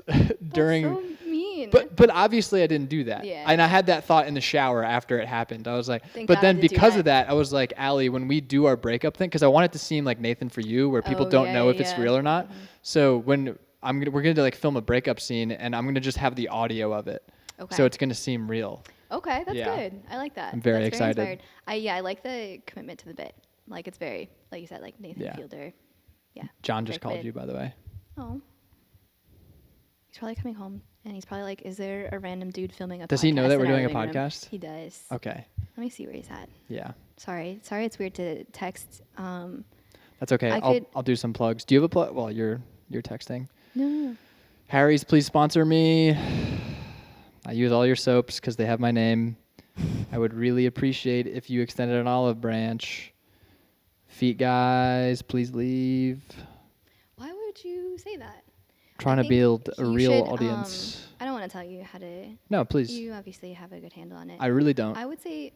during.
That's so mean.
But obviously I didn't do that.
Yeah.
And I had that thought in the shower after it happened. I was like,
Thank
but
God I
then
did do
because
that.
of that, I was like, Allie, when we do our breakup thing, because I want it to seem like Nathan for You, where people
Oh,
don't
yeah,
know if it's
yeah.
real or not. So when we're gonna like film a breakup scene, and I'm gonna just have the audio of it.
Okay.
So it's gonna seem real.
Okay, that's
Yeah.
good. I like that.
I'm very
That's
excited.
Very inspired. I like the commitment to the bit. Like it's very, like you said, like Nathan
Yeah.
Fielder. Yeah.
John just
Great
called
bit.
you, by the way.
Oh. He's probably coming home, and he's probably like, "Is there a random dude filming a?"
Does he know
podcast
that
in
we're
our
doing a
living room?"
podcast?
He does.
Okay.
Let me see where he's at.
Yeah.
Sorry, it's weird to text.
That's okay.
I
I'll do some plugs. Do you have a plug? Well, you're texting.
No.
Harry's, please sponsor me. I use all your soaps because they have my name. I would really appreciate if you extended an olive branch. Feet guys, please leave.
Why would you say that?
Trying to
think
build a
you
real
should,
audience.
I don't want to tell you how to.
No, please.
You obviously have a good handle on it.
I really don't.
I would say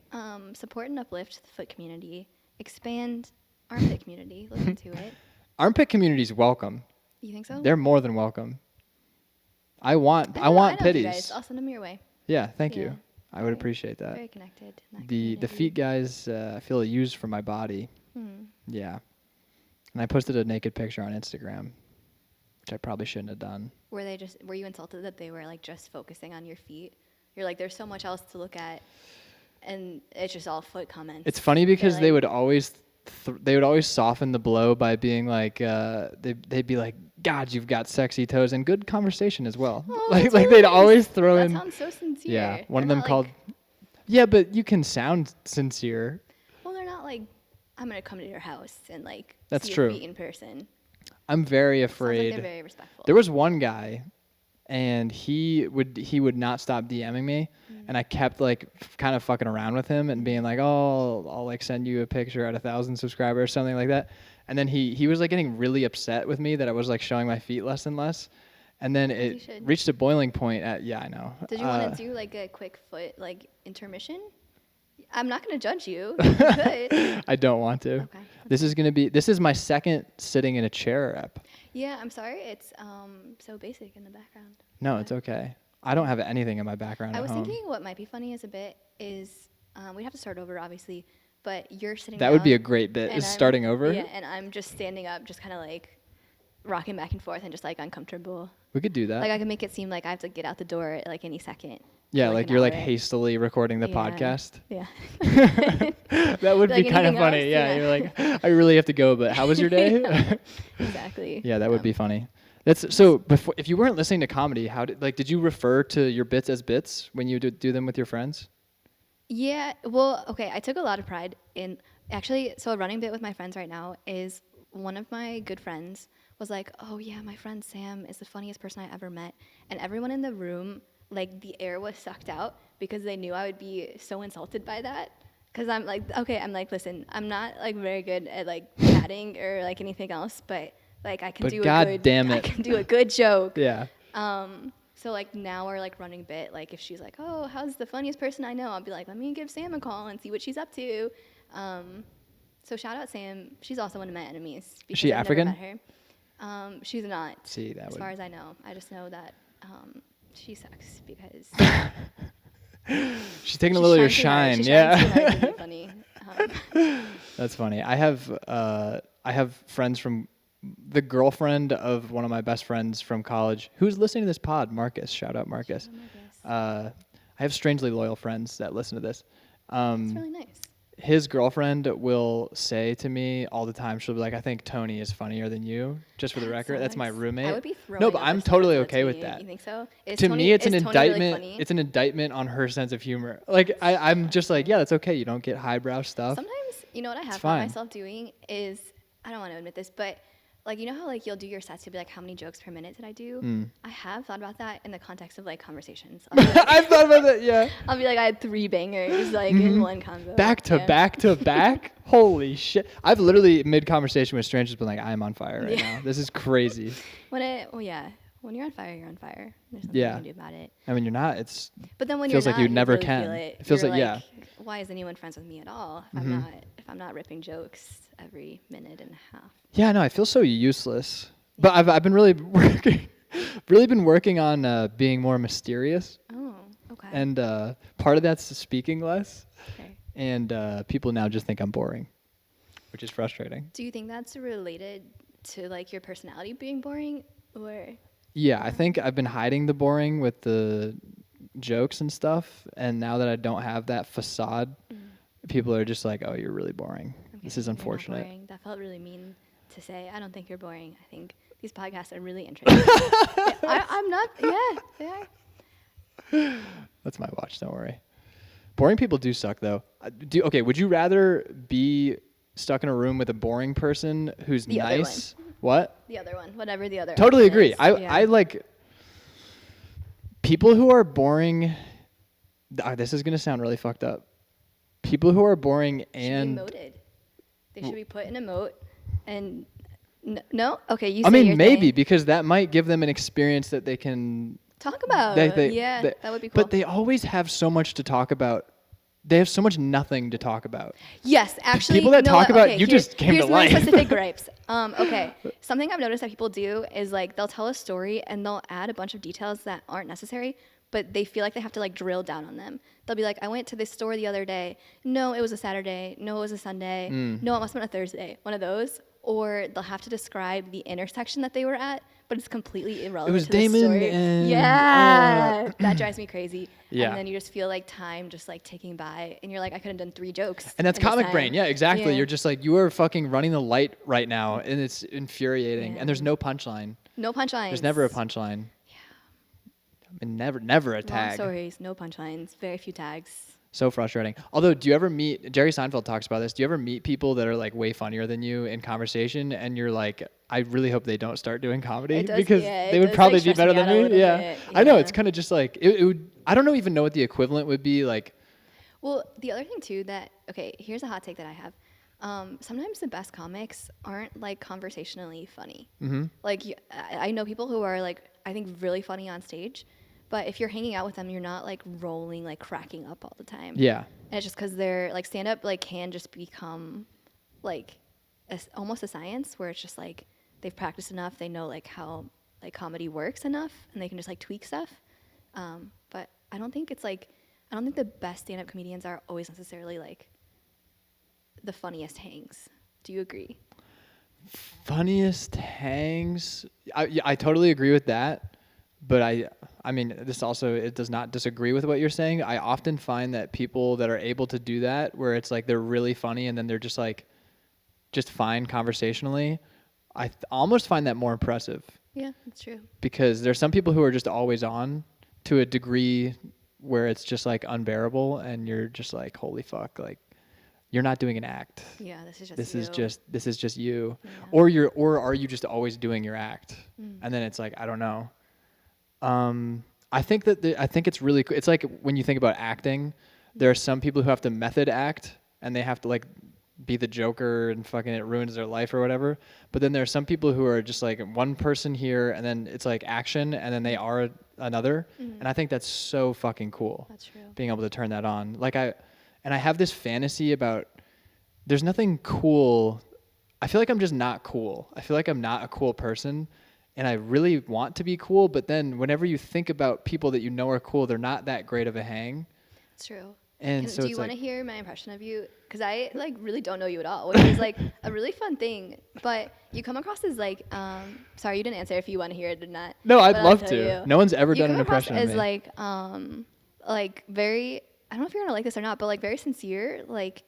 support and uplift the foot community. Expand armpit community. Look into it.
Armpit community's welcome.
You think so?
They're more than welcome. I want
I know you
pitties.
guys. I'll send them your way.
Yeah, thank
Yeah.
you. I would
Very-
appreciate that.
Very connected. in that
The
community.
feet guys, I feel used for my body.
Hmm.
Yeah. And I posted a naked picture on Instagram, which I probably shouldn't have done.
Were you insulted that they were like just focusing on your feet? You're like, there's so much else to look at, and it's just all foot comments.
It's funny because
They're
they
like-
would always soften the blow by being like they'd be like, God, you've got sexy toes, and good conversation as well.
Oh,
like
that's
like
really
they'd
nice.
always throw
That
in.
sounds so sincere.
Yeah, one of
They're
them
not
called.
like-
Yeah, but you can sound sincere.
Well, they're not like, I'm gonna come to your house and like
That's
see
true.
your feet in person.
I'm very
Sounds like
afraid.
they're very respectful.
There was one guy, and he would not stop DMing me, and I kept like kind of fucking around with him and being like, oh, I'll like send you a picture at 1,000 subscribers, something like that. And then he was like getting really upset with me that I was like showing my feet less and less. And then
you
it
should.
reached a boiling point at, yeah, I know.
Did you want to do like a quick foot like intermission? I'm not gonna judge you. You could.
I don't want to.
Okay.
This is my second sitting in a chair rep.
Yeah, I'm sorry. It's so basic in the background.
No, it's okay. I don't have anything in my background
I
at
was
home.
thinking what might be funny as a bit is we'd have to start over obviously, but you're sitting
That would be a
down,
great bit,
and
is
I'm-
starting over.
Yeah, and I'm just standing up, just kind of like rocking back and forth and just like uncomfortable.
We could do that.
Like I can make it seem like I have to get out the door at like any second.
Yeah,
for,
like
an
you're like
hour.
hastily recording the
Yeah.
podcast.
Yeah.
That would
Like
be kind of
anything
funny.
else?
Yeah,
Yeah.
you're like, I really have to go, but how was your day?
Yeah. Exactly.
Yeah, that would be funny. That's so. Before, if you weren't listening to comedy, did you refer to your bits as bits when you do them with your friends?
Yeah, well, okay, I took a lot of pride in actually, so a running bit with my friends right now is one of my good friends was like, oh yeah, my friend Sam is the funniest person I ever met. And everyone in the room, like the air was sucked out because they knew I would be so insulted by that. Cause I'm like, okay, I'm like, listen, I'm not like very good at like chatting or like anything else, but like I can
But
do
God
a good,
damn
I
it.
can do a good joke.
Yeah.
So like now our like running bit, like if she's like, oh, how's the funniest person I know? I'll be like, let me give Sam a call and see what she's up to. So shout out Sam. She's also one of my enemies. Because
she
I've
African?
Never met her. She's not.
See, that
as
would-
far as I know. I just know that she sucks because
She's taking a little of your
she's trying
shine.
too hard. She's trying too hard
Yeah.
to be funny.
That's funny. I have friends from the girlfriend of one of my best friends from college who's listening to this pod, Marcus. Shout out Marcus. I have strangely loyal friends that listen to this.
It's really nice.
His girlfriend will say to me all the time, she'll be like, I think Tony is funnier than you, just for the
That
record. That's my
sucks.
roommate.
I would be throwing
No, but
up
I'm
if someone
totally
said that
okay
to
with
me.
that.
You think so? Is
To
Tony,
me, it's
is
an
Tony really
indictment.
funny?
It's an indictment on her sense of humor. Like I'm just like, yeah, that's okay. You don't get highbrow stuff.
Sometimes, you know what I have
It's
found
fine.
myself doing is, I don't want to admit this, but like, you know how like you'll do your sets, you'll be like, how many jokes per minute did I do? I have thought about that in the context of like conversations. I'll be like,
I've thought about that. Yeah.
I'll be like, I had 3 bangers like in one combo.
Back to
Yeah.
back to back. Holy shit! I've literally mid conversation with strangers been like, I'm on fire right
Yeah.
now. This is crazy.
When you're on fire, you're on fire. There's nothing
Yeah.
you can do about it.
I mean, you're not. It's
But then when
Feels
you're
like
not,
you never
really
can.
Feel it.
It feels
You're
like- yeah.
Why is anyone friends with me at all if I'm not ripping jokes every minute and a half?
yeah. No, I feel so useless. But I've been really working. Really been working on being more mysterious,
Oh, okay.
and part of that's speaking less,
Okay.
and people now just think I'm boring, which is frustrating.
Do you think that's related to like your personality being boring, or
Yeah, I think I've been hiding the boring with the jokes and stuff, and now that I don't have that facade, people are just like, "Oh, you're really boring."
I'm
This is
kidding, you're not
unfortunate.
boring. That felt really mean to say. I don't think you're boring. I think these podcasts are really interesting. Yeah, I'm not. Yeah, they are.
That's my watch. Don't worry. Boring people do suck, though. Okay, would you rather be stuck in a room with a boring person who's
The other
nice? What?
The other one, whatever the other.
Totally
option
agree.
is.
I
Yeah.
I like people who are boring. This is gonna sound really fucked up. People who are boring
Should be
and
emoted. They should be put in a moat, and no. Okay, you.
I
say
mean
your
maybe
thing.
because that might give them an experience that they can.
Talk about. Yeah, that would be cool.
But they always have so much to talk about. They have so much nothing to talk about.
Yes, actually.
people that
no,
talk about
okay,
you just came to
here's my
life.
specific gripes. Okay, something I've noticed that people do is like they'll tell a story and they'll add a bunch of details that aren't necessary, but they feel like they have to like drill down on them. They'll be like, I went to this store the other day. No, it was a Saturday. No, it was a Sunday. No, it must have been a Thursday. One of those. Or they'll have to describe the intersection that they were at, but it's completely irrelevant
was
to the
Damon
story.
and,
Yeah, that drives me crazy.
Yeah.
And then you just feel like time just like ticking by, and you're like, I could have done 3 jokes.
And that's
in this
comic
time.
brain. Yeah, exactly.
Yeah.
You're just like, you are fucking running the light right now, and it's infuriating.
Yeah.
And there's no punchline.
No punchlines.
There's never a punchline. And never a
Long
tag.
stories, no punchlines, very few tags.
So frustrating. Although, do you ever meet, Jerry Seinfeld talks about this, do you ever meet people that are like way funnier than you in conversation, and you're like, I really hope they don't start doing comedy
It does-
because
yeah,
they
it
would
does,
probably
like,
be
stress
better
me out a
than me?
little
Yeah.
bit,
I know,
yeah.
it's kind of just like, it would, I don't even know what the equivalent would be like.
Well, the other thing too that okay, here's a hot take that I have. Sometimes the best comics aren't like conversationally funny. Like I know people who are like I think really funny on stage, but if you're hanging out with them, you're not like rolling like cracking up all the time.
Yeah.
And it's just because they're like stand up like can just become like almost a science where it's just like they've practiced enough, they know like how like comedy works enough, and they can just like tweak stuff. But I don't think it's like I don't think the best stand up comedians are always necessarily like the funniest hangs. Do you agree?
Funniest hangs. I totally agree with that, but I mean this also it does not disagree with what you're saying. I often find that people that are able to do that, where it's like they're really funny and then they're just like just fine conversationally, I almost find that more impressive
Yeah, that's true.
because there's some people who are just always on to a degree where it's just like unbearable, and you're just like holy fuck, like you're not doing an act.
Yeah, this is just
This
you.
is just you.
Yeah.
Or are you just always doing your act?
Mm.
And then it's like I don't know. I think I think it's really it's like when you think about acting, there are some people who have to method act and they have to like be the Joker and fucking it ruins their life or whatever. But then there are some people who are just like one person here and then it's like action and then they are another. And I think that's so fucking cool.
That's true.
Being able to turn that on. Like I have this fantasy about there's nothing cool. I feel like I'm just not cool. I feel like I'm not a cool person, and I really want to be cool, but then whenever you think about people that you know are cool, they're not that great of a hang.
It's true.
And so
do
it's
you want to
like
hear my impression of you? Because I like really don't know you at all, which is like a really fun thing. But you come across as like, sorry, you didn't answer if you want to hear it or not.
No, I'd
but I'll
love
tell
to.
you.
No one's ever
You
done an
come across
impression of
as
me.
like very. I don't know if you're gonna like this or not, but like very sincere. Like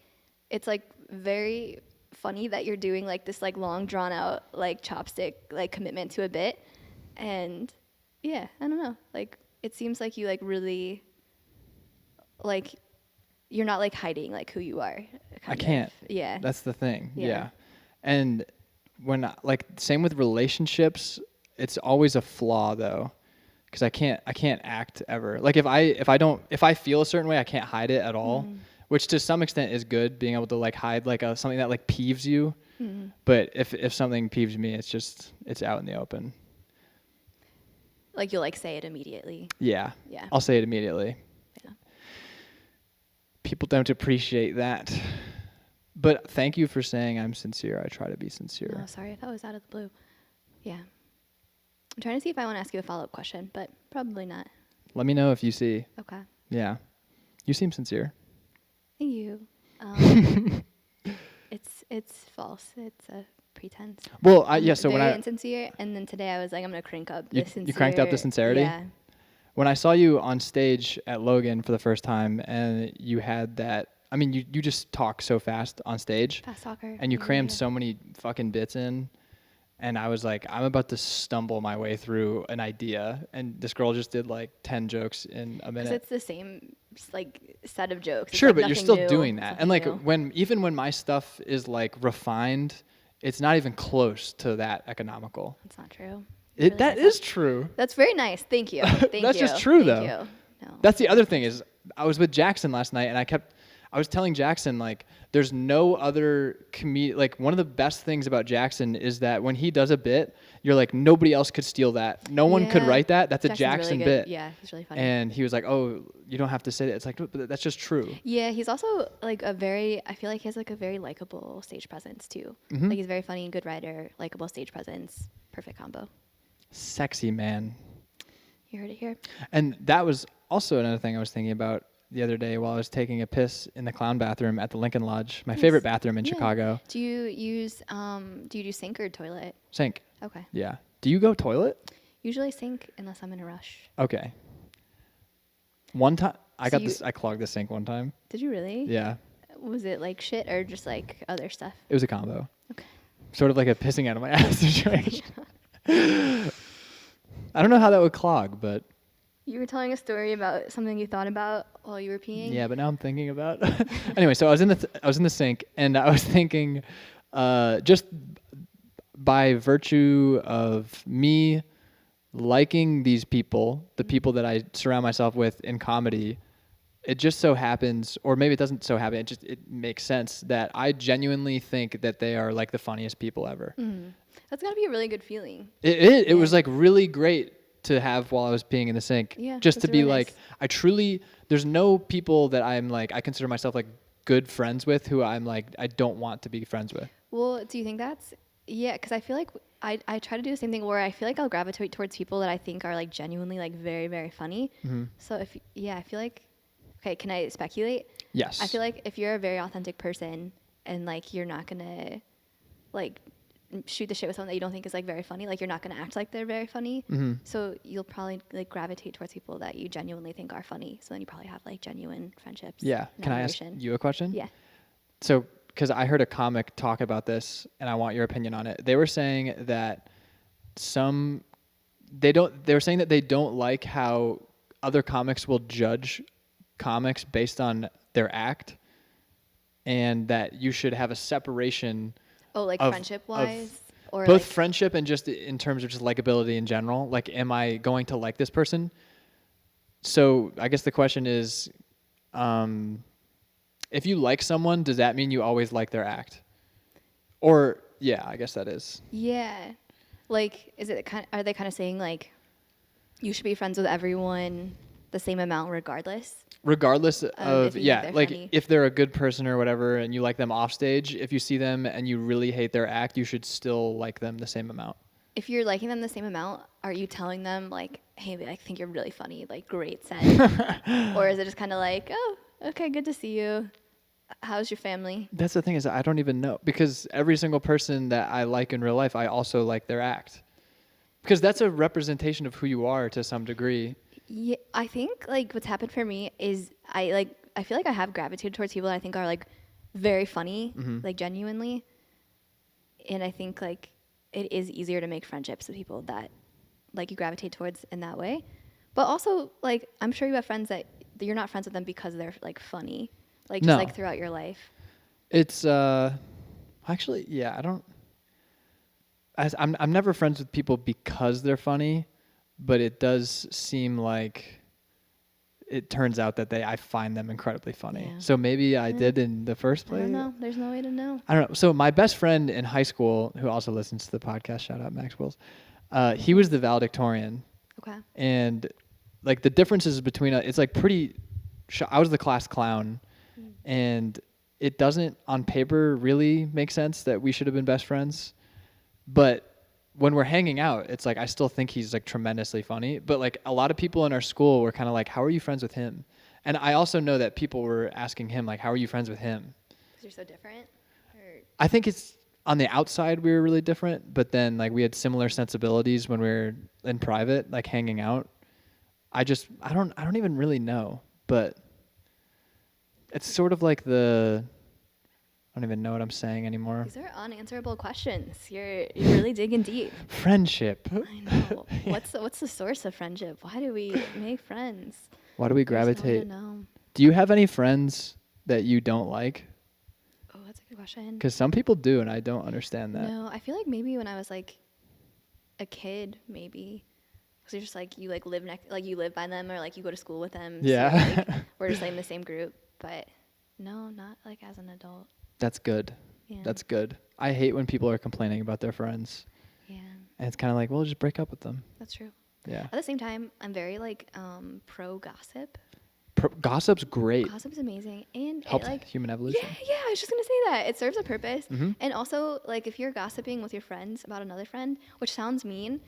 it's like very funny that you're doing like this like long drawn out like chopstick like commitment to a bit, and yeah, I don't know. Like it seems like you like really like you're not like hiding like who you are.
I can't.
Yeah.
That's the thing.
Yeah.
Yeah. And when like same with relationships, it's always a flaw though. Cuz I can't act ever. Like if I feel a certain way, I can't hide it at all, which to some extent is good being able to like hide like something that like peeves you. But if something peeves me, it's out in the open.
Like you'll like say it immediately.
Yeah.
Yeah.
I'll say it immediately.
Yeah.
People don't appreciate that. But thank you for saying I'm sincere. I try to be sincere.
Oh, sorry if that was out of the blue. Yeah. I'm trying to see if I want to ask you a follow-up question, but probably not.
Let me know if you see.
Okay.
Yeah. You seem sincere.
Thank you. It's false. It's a pretense.
Well,
I'm
yeah, so when
very
I
insincere, and then today I was like, I'm gonna crank up
you,
the sincere.
you cranked up the sincerity?
Yeah.
When I saw you on stage at Logan for the first time and you had that, I mean, you just talk so fast on stage.
Fast talker.
And you
Yeah,
crammed
yeah.
so many fucking bits in. And I was like, I'm about to stumble my way through an idea. And this girl just did like 10 jokes in a
Because
minute.
it's the same like set of jokes. It's
Sure,
like
but you're
nothing
still
new.
doing
It's
that. And
nothing
like
new.
even when my stuff is like refined, it's not even close to that economical.
That's not true. You really
That
mess
is
up.
true.
That's very nice. Thank you. Thank
That's
you.
just true,
Thank
though.
you. No.
That's the other thing is I was with Jackson last night and I was telling Jackson like there's no other like one of the best things about Jackson is that when he does a bit, you're like nobody else could steal that. No one could
Yeah.
write that. That's a
Jackson's
Jackson
really good.
bit.
Yeah, he's really funny.
And he was like, "Oh, you don't have to say that." It's like, but that's just true.
Yeah, he's also like I feel like he has like a very likable stage presence too.
Mhm.
Like he's very funny, good writer, likable stage presence, perfect combo.
Sexy man.
You heard it here.
And that was also another thing I was thinking about the other day while I was taking a piss in the clown bathroom at the Lincoln Lodge, my
Nice.
favorite bathroom in
Yeah.
Chicago.
Do you do sink or toilet?
Sink.
Okay.
Yeah. Do you go toilet?
Usually sink unless I'm in a rush.
Okay. One time
So
I clogged the sink one time.
Did you really?
Yeah.
Was it like shit or just like other stuff?
It was a combo.
Okay.
Sort of like a pissing out of my ass situation. I don't know how that would clog, but
You were telling a story about something you thought about while you were peeing.
yeah, but now I'm thinking about. Anyway, so I was in the sink and I was thinking just by virtue of me liking these people, the people that I surround myself with in comedy, it just so happens, or maybe it doesn't so happen, it makes sense that I genuinely think that they are like the funniest people ever.
Mm. That's gotta be a really good feeling.
It
Yeah.
was like really great to have while I was peeing in the sink.
Yeah,
Just to
that's
be
really
like,
nice.
I truly, there's no people that I'm like, I consider myself like good friends with who I'm like, I don't want to be friends with.
Well, do you think that's yeah? Because I feel like I try to do the same thing where I feel like I'll gravitate towards people that I think are like genuinely like very very funny.
Mm-hmm.
So I feel like okay, can I speculate?
Yes.
I feel like if you're a very authentic person and like you're not gonna like shoot the shit with someone that you don't think is like very funny, like you're not gonna act like they're very funny.
Mm-hmm.
So you'll probably like gravitate towards people that you genuinely think are funny. So then you probably have like genuine friendships.
Yeah.
and
Can I ask
admiration.
you a question?
Yeah.
So, because I heard a comic talk about this, and I want your opinion on it. They were saying that they were saying that they don't like how other comics will judge comics based on their act, and that you should have a separation.
Oh, like
of-
friendship wise, or
both
like,
friendship and just in terms of just likability in general. Like, am I going to like this person? So I guess the question is, if you like someone, does that mean you always like their act? Or yeah, I guess that is.
yeah, like is it kind? Are they kind of saying like you should be friends with everyone the same amount regardless?
Regardless
if
of
you think
yeah,
they're
like
funny.
if they're a good person or whatever, and you like them off stage, if you see them and you really hate their act, you should still like them the same amount.
If you're liking them the same amount, are you telling them like, hey, I think you're really funny, like great set, or is it just kind of like, oh, okay, good to see you. How's your family?
That's the thing is I don't even know because every single person that I like in real life, I also like their act. Because that's a representation of who you are to some degree.
Yeah, I think like what's happened for me is I feel like I have gravitated towards people that I think are like very funny,
Mm-hmm.
like genuinely, and I think like it is easier to make friendships with people that like you gravitate towards in that way. But also like I'm sure you have friends that you're not friends with them because they're like funny, like just
No.
like throughout your life.
It's actually yeah, I don't. I'm never friends with people because they're funny, but it does seem like it turns out that I find them incredibly funny.
Yeah.
So maybe I did in the first
I
place.
don't know. There's no way to know.
I don't know. So my best friend in high school, who also listens to the podcast, shout out Max Wills, he was the valedictorian,
Okay.
and like the differences between it's like pretty. I was the class clown, and it doesn't on paper really make sense that we should have been best friends, but when we're hanging out, it's like I still think he's like tremendously funny. But like a lot of people in our school were kind of like, "How are you friends with him?" And I also know that people were asking him like, "How are you friends with him?"
Because you're so different? Or
I think it's on the outside we were really different, but then like we had similar sensibilities when we were in private, like hanging out. I don't even really know, but it's sort of like I don't even know what I'm saying anymore.
these are unanswerable questions. You're really digging deep.
Friendship.
I know. What's the source of friendship? Why do we make friends?
Why do we
There's no way to
gravitate?
know.
Do you have any friends that you don't like?
Oh, that's a good question.
Because some people do, and I don't understand that.
No, I feel like maybe when I was like a kid, maybe. Because you're just like, you like live next, like you live by them or like you go to school with them.
Yeah.
So like we're just like in the same group. But no, not like as an adult.
That's good.
Yeah.
That's good. I hate when people are complaining about their friends.
Yeah,
And it's kind of like, well, just break up with them.
that's true.
Yeah.
At the same time, I'm very like pro gossip.
Gossip's great.
Gossip's amazing, and it,
Helps
like
human evolution.
yeah, I was just gonna say that it serves a purpose.
Mhm.
And also, like if you're gossiping with your friends about another friend, which sounds mean,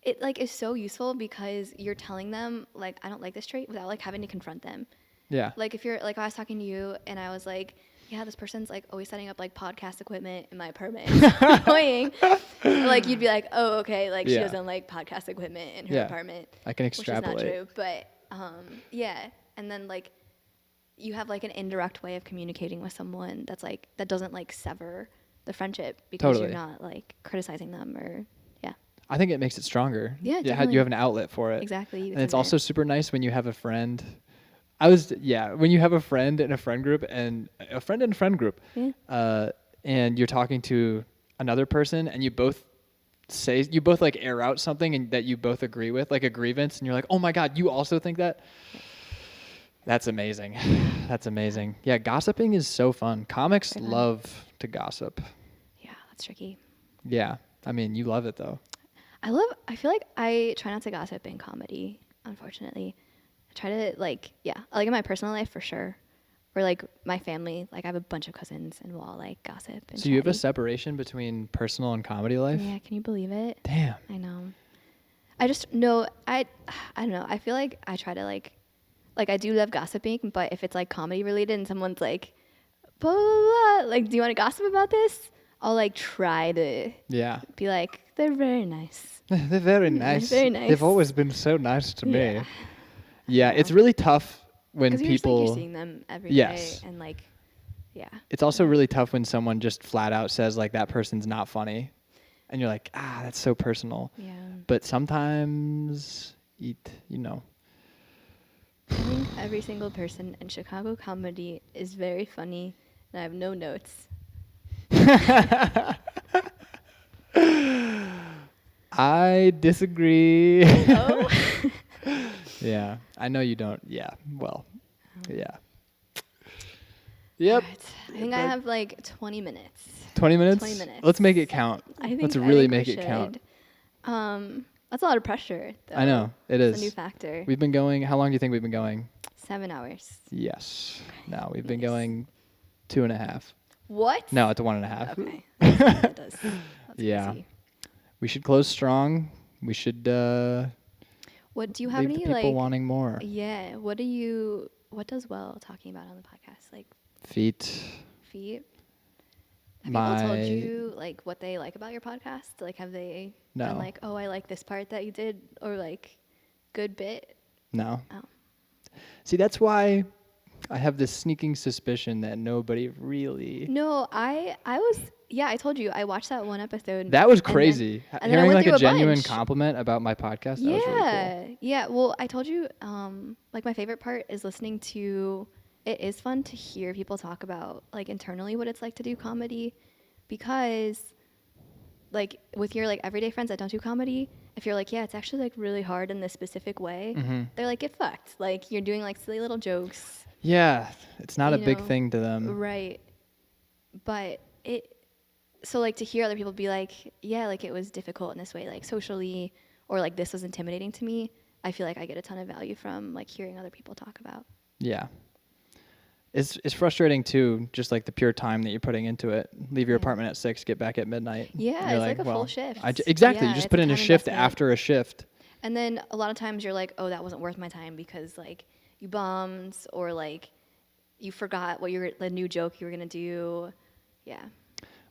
it like is so useful because you're telling them like I don't like this trait without like having to confront them.
Yeah.
Like if you're like I was talking to you and I was like, yeah, this person's like always setting up like podcast equipment in my apartment. It's annoying. Like you'd be like, oh, okay, like she
Yeah.
doesn't like podcast equipment in her
Yeah.
apartment.
I can
Which is not
extrapolate.
true, but yeah. And then like you have like an indirect way of communicating with someone that's like that doesn't like sever the friendship because
Totally.
you're not like criticizing them or yeah.
I think it makes it stronger.
Yeah,
You
definitely.
have an outlet for it.
Exactly.
And it's also super nice when you have a friend. When you have a friend in a friend group and a friend in a friend group,
Yeah.
and you're talking to another person and you both like air out something and that you both agree with, like a grievance, and you're like, oh my God, you also think that? That's amazing. That's amazing. Yeah, gossiping is so fun. Comics
Very fun.
love to gossip.
Yeah, that's tricky.
Yeah. I mean, you love it though.
I feel like I try not to gossip in comedy, unfortunately. I try to like like in my personal life for sure. Or like my family, like I have a bunch of cousins and we'll all like gossip and
So you have a
chatty.
separation between personal and comedy life?
Yeah, can you believe it?
Damn.
I know. I just no, I don't know. I feel like I try to like I do love gossiping, but if it's like comedy related and someone's like blah blah blah, like do you want to gossip about this? I'll like try to
Yeah.
be like they're very nice.
They're very nice.
Very nice.
They've always been so nice to me.
Yeah.
Yeah, it's really tough when
Because you're just, like,
people.
you're seeing them every day,
Yes.
and like yeah.
It's also really tough when someone just flat out says like that person's not funny, and you're like, that's so personal.
Yeah.
But sometimes, I
think every single person in Chicago comedy is very funny, and I have no notes.
I disagree.
Oh.
Yeah, I know you don't. Yeah, well, yeah. Yep.
Alright, I think I have like 20 minutes.
20 minutes?
20 minutes.
Let's make it count.
I think
Let's
I
really
think we
make it count.
should. That's a lot of pressure. Though.
I know, it
It's
is.
a new factor.
We've been going, how long do you think we've been going?
7 hours.
Yes. No, we've been
Nice.
going 2.5.
What?
No, it's 1.5.
Okay. That does. That's
Yeah.
crazy.
We should close strong. We should
What do you have
leave the
any
people
like?
wanting more.
Yeah. What does Will talking about on the podcast? Like
Feet.
feet. Have people told
My
you like what they like about your podcast? Like have they been
No.
like, oh, I like this part that you did, or like, good bit?
No.
Oh.
See, that's why I have this sneaking suspicion that nobody really.
No, I was I told you I watched that one episode.
That was
and then-
crazy.
and then I
Hearing
went
like
through
a
a
genuine
bunch.
compliment about my podcast. That was really cool.
Yeah. Well, I told you, like my favorite part is listening to. It is fun to hear people talk about like internally what it's like to do comedy, because, like with your like everyday friends that don't do comedy, if you're like, yeah, it's actually like really hard in this specific way,
Mhm.
they're like, get fucked. Like you're doing like silly little jokes,
Yeah, it's not a
You
big
know,
thing to them.
right? But so like to hear other people be like, yeah, like it was difficult in this way, like socially, or like this was intimidating to me. I feel like I get a ton of value from like hearing other people talk about.
Yeah. It's frustrating too, just like the pure time that you're putting into it. Leave your
Yeah.
apartment at 6, get back at midnight.
Yeah,
You're
it's like a full
well,
shift.
exactly. You
Yeah,
just
it's
put
a
in a
time
shift
investment.
after a shift.
And then a lot of times you're like, oh, that wasn't worth my time because like you bombed or like you forgot what the new joke you were gonna do. Yeah.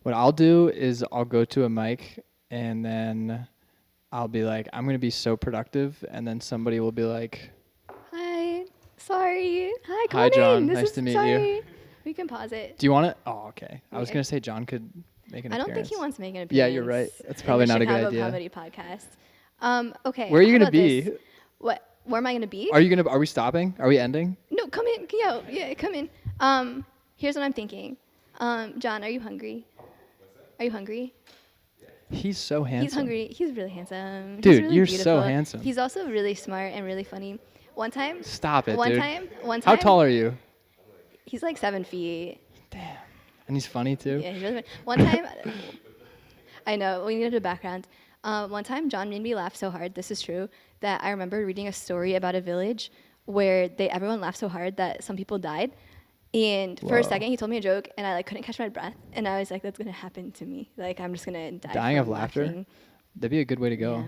What I'll do is I'll go to a mic and then I'll be like, I'm gonna be so productive, and then somebody will be like,
Hi. Sorry. Hi, come
"Hi,
on
John.
in. This
Nice
is
to meet you.
sorry. We can pause it.
Do you want it? Oh, okay. I was
Yeah.
gonna say John could make an
I
appearance.
don't think he wants to make an appearance.
Yeah, you're right. That's probably
in
not
the
a good
Chicago
idea.
Comedy Podcast. Okay.
Where are you
how
gonna
about
be?
this? What? Where am I gonna be?
Are we stopping? Are we ending?
No, come in. Yeah, come in. Here's what I'm thinking. John, are you hungry? Are you hungry?
He's so handsome.
He's hungry. He's really handsome. He's
Dude,
really
you're
beautiful.
so handsome.
He's also really smart and really funny. One time.
Stop it,
one
dude.
Time. One time.
How tall are you?
He's like 7 feet.
Damn. And he's funny too.
Yeah, he's really funny. One time. I know. We needed a background. One time, John made me laugh so hard. This is true. That I remember reading a story about a village where everyone laughed so hard that some people died. And for a
Whoa.
second, he told me a joke, and I like couldn't catch my breath, and I was like, "That's gonna happen to me. Like I'm just gonna die."
Dying
from
of laughter?
laughing.
That'd be a good way to go.
Yeah.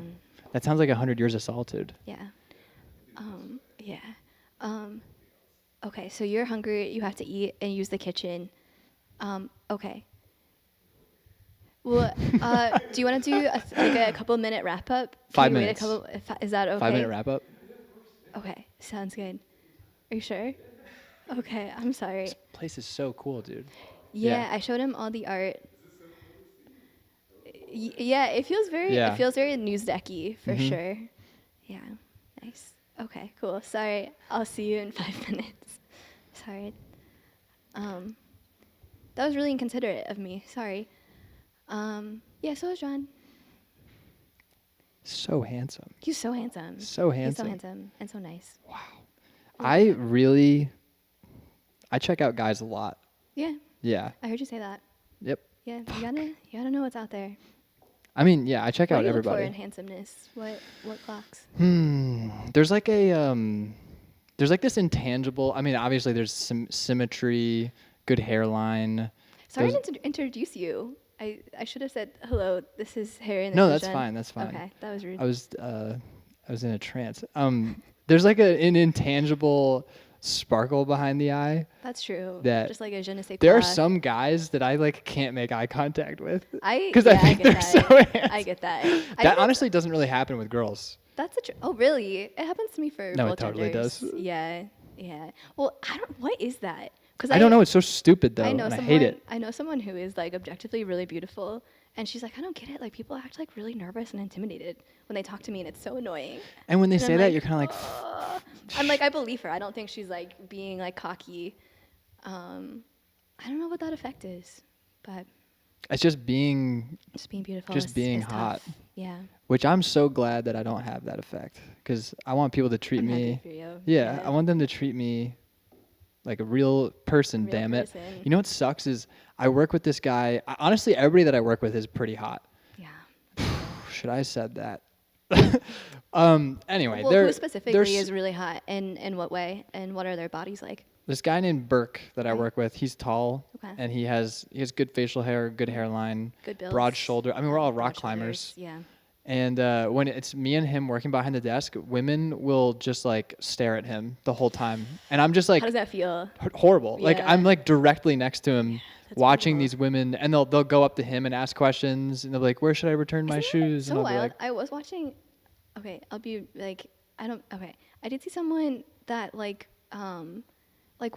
That sounds like 100 years of solitude.
Yeah. Yeah. Okay, so you're hungry. You have to eat and use the kitchen. Okay. Well, do you want to do a couple minute wrap up?
5
Can you
minutes.
Is that okay?
5-minute wrap up.
Okay, sounds good. Are you sure? Okay, I'm sorry.
This place is so cool, dude.
Yeah,
Yeah.
I showed him all the art. Yeah, it feels very
Yeah.
news decky for
Mhm.
sure. Yeah, nice. Okay, cool. Sorry, I'll see you in 5 minutes. Sorry. That was really inconsiderate of me. Sorry. Yeah, so is John.
So handsome.
He's so handsome.
So
He's
handsome.
so handsome and so nice.
I check out guys a lot.
Yeah,
Yeah.
I heard you say that.
Yep.
Yeah, you gotta know what's out there.
I mean, yeah, I check
What
out
do you look for
everybody.
in handsomeness? What clocks?
There's like there's like this intangible. I mean, obviously there's some symmetry, good hairline.
Sorry
Those-
to introduce you. I should have said hello. This is Harry. And this
No,
is
that's
Jen.
fine. That's fine.
Okay, that was rude.
I was in a trance. There's like an intangible sparkle behind the eye.
That's true.
that
Just like a je ne sais
There are
quoi.
some guys that I like can't make eye contact with.
I
'cause I think
get
they're
that.
so handsome.
I get that. I
That
think that's-
honestly doesn't really happen with girls.
That's oh really? It happens to me for
No, it
both
totally
genders.
does.
Yeah. Well, I don't. What is that? Because
I don't know. It's so stupid though,
I know
and
someone,
I hate it.
I know someone who is like objectively really beautiful, and she's like, I don't get it. Like people act like really nervous and intimidated when they talk to me, and it's so annoying.
And when they
And
say
I'm
that,
like,
you're kind of like,
I'm like, I believe her. I don't think she's like being like cocky. I don't know what that effect is, but
it's just being,
just being beautiful.
Just
is-
being
is tough.
hot.
Yeah.
which I'm so glad that I don't have that effect, because I want people to treat
I'm
me.
happy for you.
Yeah, I want them to treat me like a real person.
Real
damn it.
person.
You know what sucks is I work with this guy. Honestly, everybody that I work with is pretty hot.
Yeah.
Should I have said that? Anyway,
Well,
there,
who specifically
there's
is really hot, and in what way, and what are their bodies like?
this guy named Burke that I
Okay.
work with. He's tall,
Okay.
and he has good facial hair, good hairline,
Good builds.
broad shoulder. I mean, we're all rock
Broad
climbers.
shoulders, Yeah.
And when it's me and him working behind the desk, women will just like stare at him the whole time, and I'm just like
How does that feel?
horrible. Like
Yeah.
I'm like directly next to him,
that's
watching
horrible.
these women, and they'll go up to him and ask questions, and they'll be like, "Where should I return my
Isn't that
shoes?"
So
and I'll be
wild.
like,
I was watching. Okay, I'll be like, I don't. Okay, I did see someone that like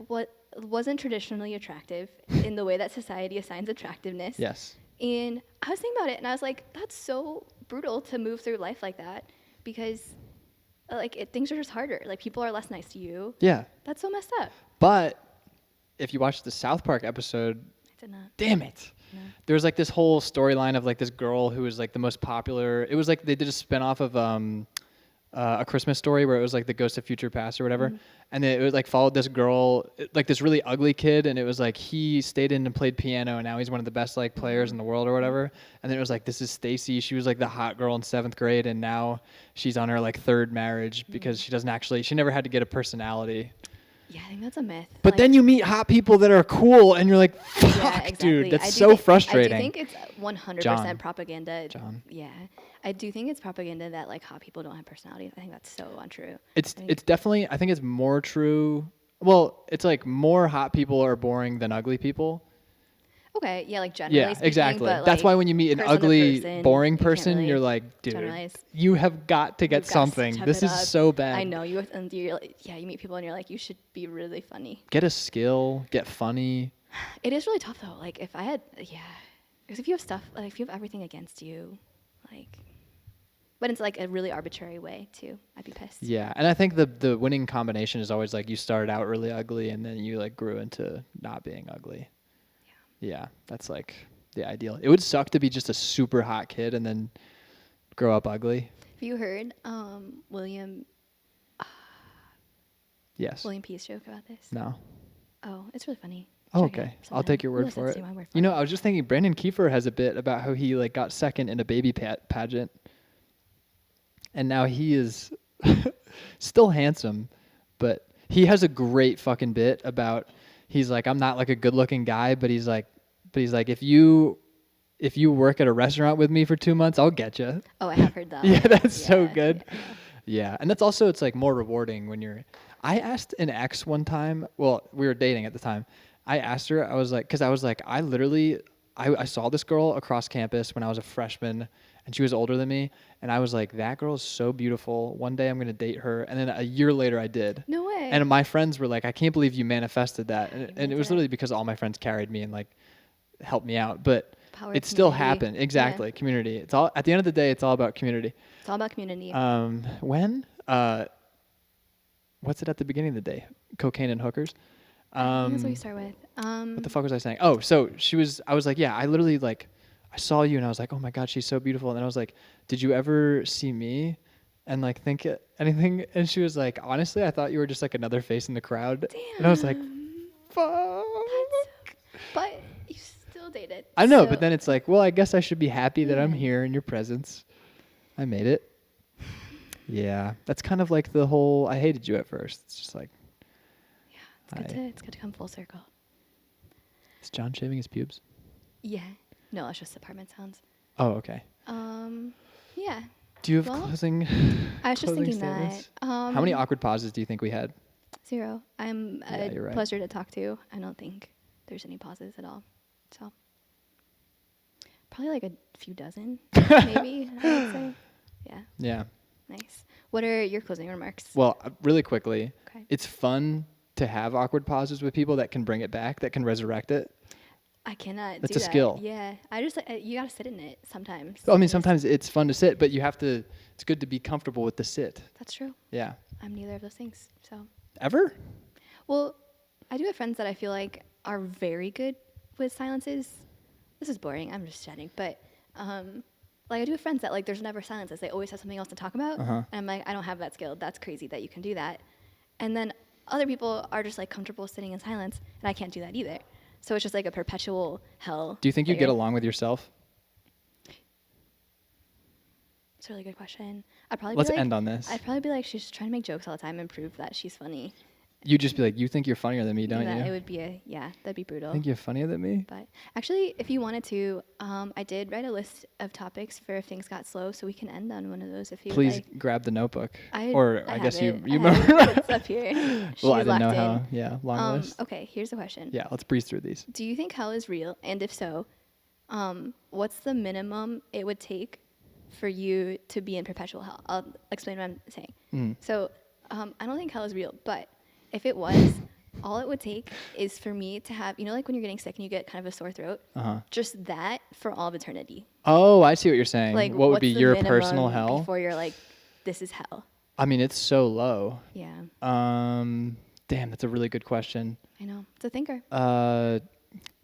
what wasn't traditionally attractive in the way that society assigns attractiveness.
"Yes,
And I was thinking about it, and I was like, that's so brutal to move through life like that, because things are just harder. Like people are less nice to you.
yeah."
That's so messed up.
But if you watch the South Park episode,
I did not.
damn it.
No.
There was like this whole storyline of like this girl who was like the most popular. It was like they did a spinoff of A Christmas Story, where it was like the Ghost of Future Past or whatever, and it was like followed this girl, like this really ugly kid, and it was like he stayed in and played piano, and now he's one of the best like players in the world or whatever. And then it was like, this is Stacy. She was like the hot girl in 7th grade, and now she's on her like 3rd marriage because she never had to get a personality.
Yeah, I think that's a myth.
But
Like,
then you meet hot people that are cool, and you're like, fuck,
yeah, exactly.
dude, that's
I do
so
think,
frustrating.
I do think it's 100%
John.
propaganda.
John.
Yeah, I do think it's propaganda that like hot people don't have personality. I think that's so untrue.
It's
I think,
it's definitely, I think it's more true. Well, it's like more hot people are boring than ugly people.
okay, yeah, like generally
Yeah,
speaking.
exactly.
But
That's
like
why when you meet an
person to
ugly,
person,
boring
you can't
person,
really
you're like, dude,
generalize.
you have got to get
You've gotta
something.
step
This
it
is
up.
so bad.
I know you, and you're like, yeah, you meet people and you're like, you should be really funny.
Get a skill, get funny.
It is really tough though. Like if I had, yeah, because if you have stuff, like if you have everything against you, like, but it's like a really arbitrary way too, I'd be pissed.
Yeah, and I think the winning combination is always like you started out really ugly and then you like grew into not being ugly. Yeah, that's like the ideal. It would suck to be just a super hot kid and then grow up ugly.
Have you heard William
Yes.
Pease joke about this?
No.
Oh, it's really funny.
Oh,
Check it
okay. I'll
sometime.
take your
Who
word
listens
for it.
to my word for
You know,
it?
I was just thinking Brandon Kiefer has a bit about how he like got second in a baby pageant, and now he is still handsome, but he has a great fucking bit about he's like, I'm not like a good-looking guy, but he's like if you work at a restaurant with me for 2 months, I'll get you.
Oh, I have heard that.
Yeah,
one.
that's so
Yeah,
good.
yeah.
Yeah, and that's also, it's like more rewarding when you're. I asked an ex one time. Well, we were dating at the time. I asked her. I was like, because I was like, I literally, I saw this girl across campus when I was a freshman, and she was older than me, and I was like, that girl is so beautiful. One day I'm gonna date her, and then a year later I did.
No way.
And my friends were like, I can't believe you manifested that, and it was
did.
literally because all my friends carried me and like helped me out, but.
Power of
It still
community.
happened.
Yeah.
Exactly. Community. It's all at the end of the day, it's all about community.
It's all about community.
When? What's it at the beginning of the day? Cocaine and hookers.
I think that's what we start with.
What the fuck was I saying? Oh, so I was like, yeah, I literally like, I saw you and I was like, oh my God, she's so beautiful. And then I was like, did you ever see me? And like think anything? And she was like, honestly, I thought you were just like another face in the crowd.
Damn.
And I was like, fuck.
But you still dated.
I know,
so-
but then it's like, well, I guess I should be happy that I'm here in your presence. I made it. Yeah, that's kind of like the whole I hated you at first. It's just like,
yeah, it's good to come full circle.
is John shaving his pubes?
Yeah. No, it's just apartment sounds.
Oh, okay.
Yeah.
Do you have
Well,
closing?
I was just
closing
thinking
statements?
that.
How many awkward pauses do you think we had?
0. I'm
Yeah,
a
you're right.
pleasure to talk to. I don't think there's any pauses at all. So probably like a few dozen, maybe. I would say. Yeah.
Yeah.
Nice. What are your closing remarks?
Well, really quickly,
Okay.
it's fun to have awkward pauses with people that can bring it back, that can resurrect it.
I cannot.
That's
do
a
that.
skill.
Yeah. I just you gotta sit in it sometimes.
I mean, sometimes it's fun to sit, but you have to. It's good to be comfortable with the sit.
That's true.
Yeah.
I'm neither of those things. So.
Ever?
Well, I do have friends that I feel like are very good with silences. This is boring. I'm just chatting, but like I do have friends that like there's never silences. They always have something else to talk about,
Uh-huh.
and I'm like, I don't have that skill. That's crazy that you can do that. And then other people are just like comfortable sitting in silence, and I can't do that either. So it's just like a perpetual hell.
Do you think you
that
get
you're-
along with yourself?
It's a really good question. I'd probably
Let's
be like,
end on this.
I'd probably be like, she's trying to make jokes all the time and prove that she's funny.
You just be like, you think you're funnier than me, don't
That
you?
It would be that'd be brutal.
Think you're funnier than me?
But actually, if you wanted to, I did write a list of topics for if things got slow, so we can end on one of those if you would
Please
like.
grab the notebook. I
have
guess you
it.
remember.
It's up here.
Well, I
She's
didn't know
locked
how.
in.
Yeah, long list.
Okay, here's a question.
Yeah, let's breeze through these.
Do you think hell is real? And if so, what's the minimum it would take for you to be in perpetual hell? I'll explain what I'm saying.
Mm.
So, I don't think hell is real, but if it was, all it would take is for me to have, like when you're getting sick and you get kind of a sore throat,
Uh-huh.
just that for all of eternity.
Oh, I see what you're saying.
Like,
what would
what's
be
the
your
minimum
personal hell?
before you're like, this is hell?
I mean, it's so low.
Yeah,
Damn, that's a really good question.
I know. It's a thinker.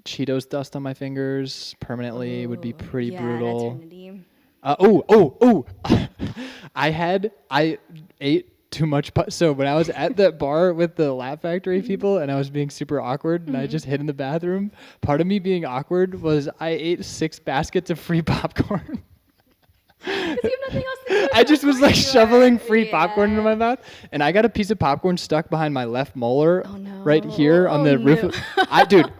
Cheetos dust on my fingers permanently would be
Ooh,
pretty
yeah,
brutal.
Eternity.
I ate too much. So when I was at that bar with the Laugh Factory people and I was being super awkward and I just hid in the bathroom, part of me being awkward was I ate 6 baskets of free popcorn.
you have nothing else to do.
I just was like
You
shoveling
are-
free popcorn into my
yeah.
mouth, and I got a piece of popcorn stuck behind my left molar
Oh, no.
right here on the
Oh,
roof.
no.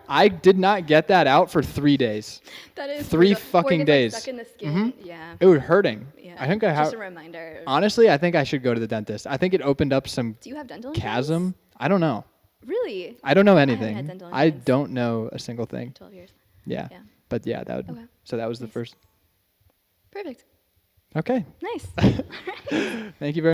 I did not get that out for 3 days.
That is
3
brutal. Before it
fucking
gets,
days.
Like, stuck in the skin. Yeah.
It was hurting.
Yeah.
I think I
Just
have.
a reminder.
Honestly, I think I should go to the dentist. I think it opened up some
Do you have dental
chasm.
implants?
I don't know.
Really?
I don't know
haven't had
anything.
dental
I
implants.
don't know a single thing.
12 years.
Yeah.
Yeah.
But yeah, that would.
Okay.
So that was the
Nice.
first.
Perfect.
Okay.
Nice.
Thank you very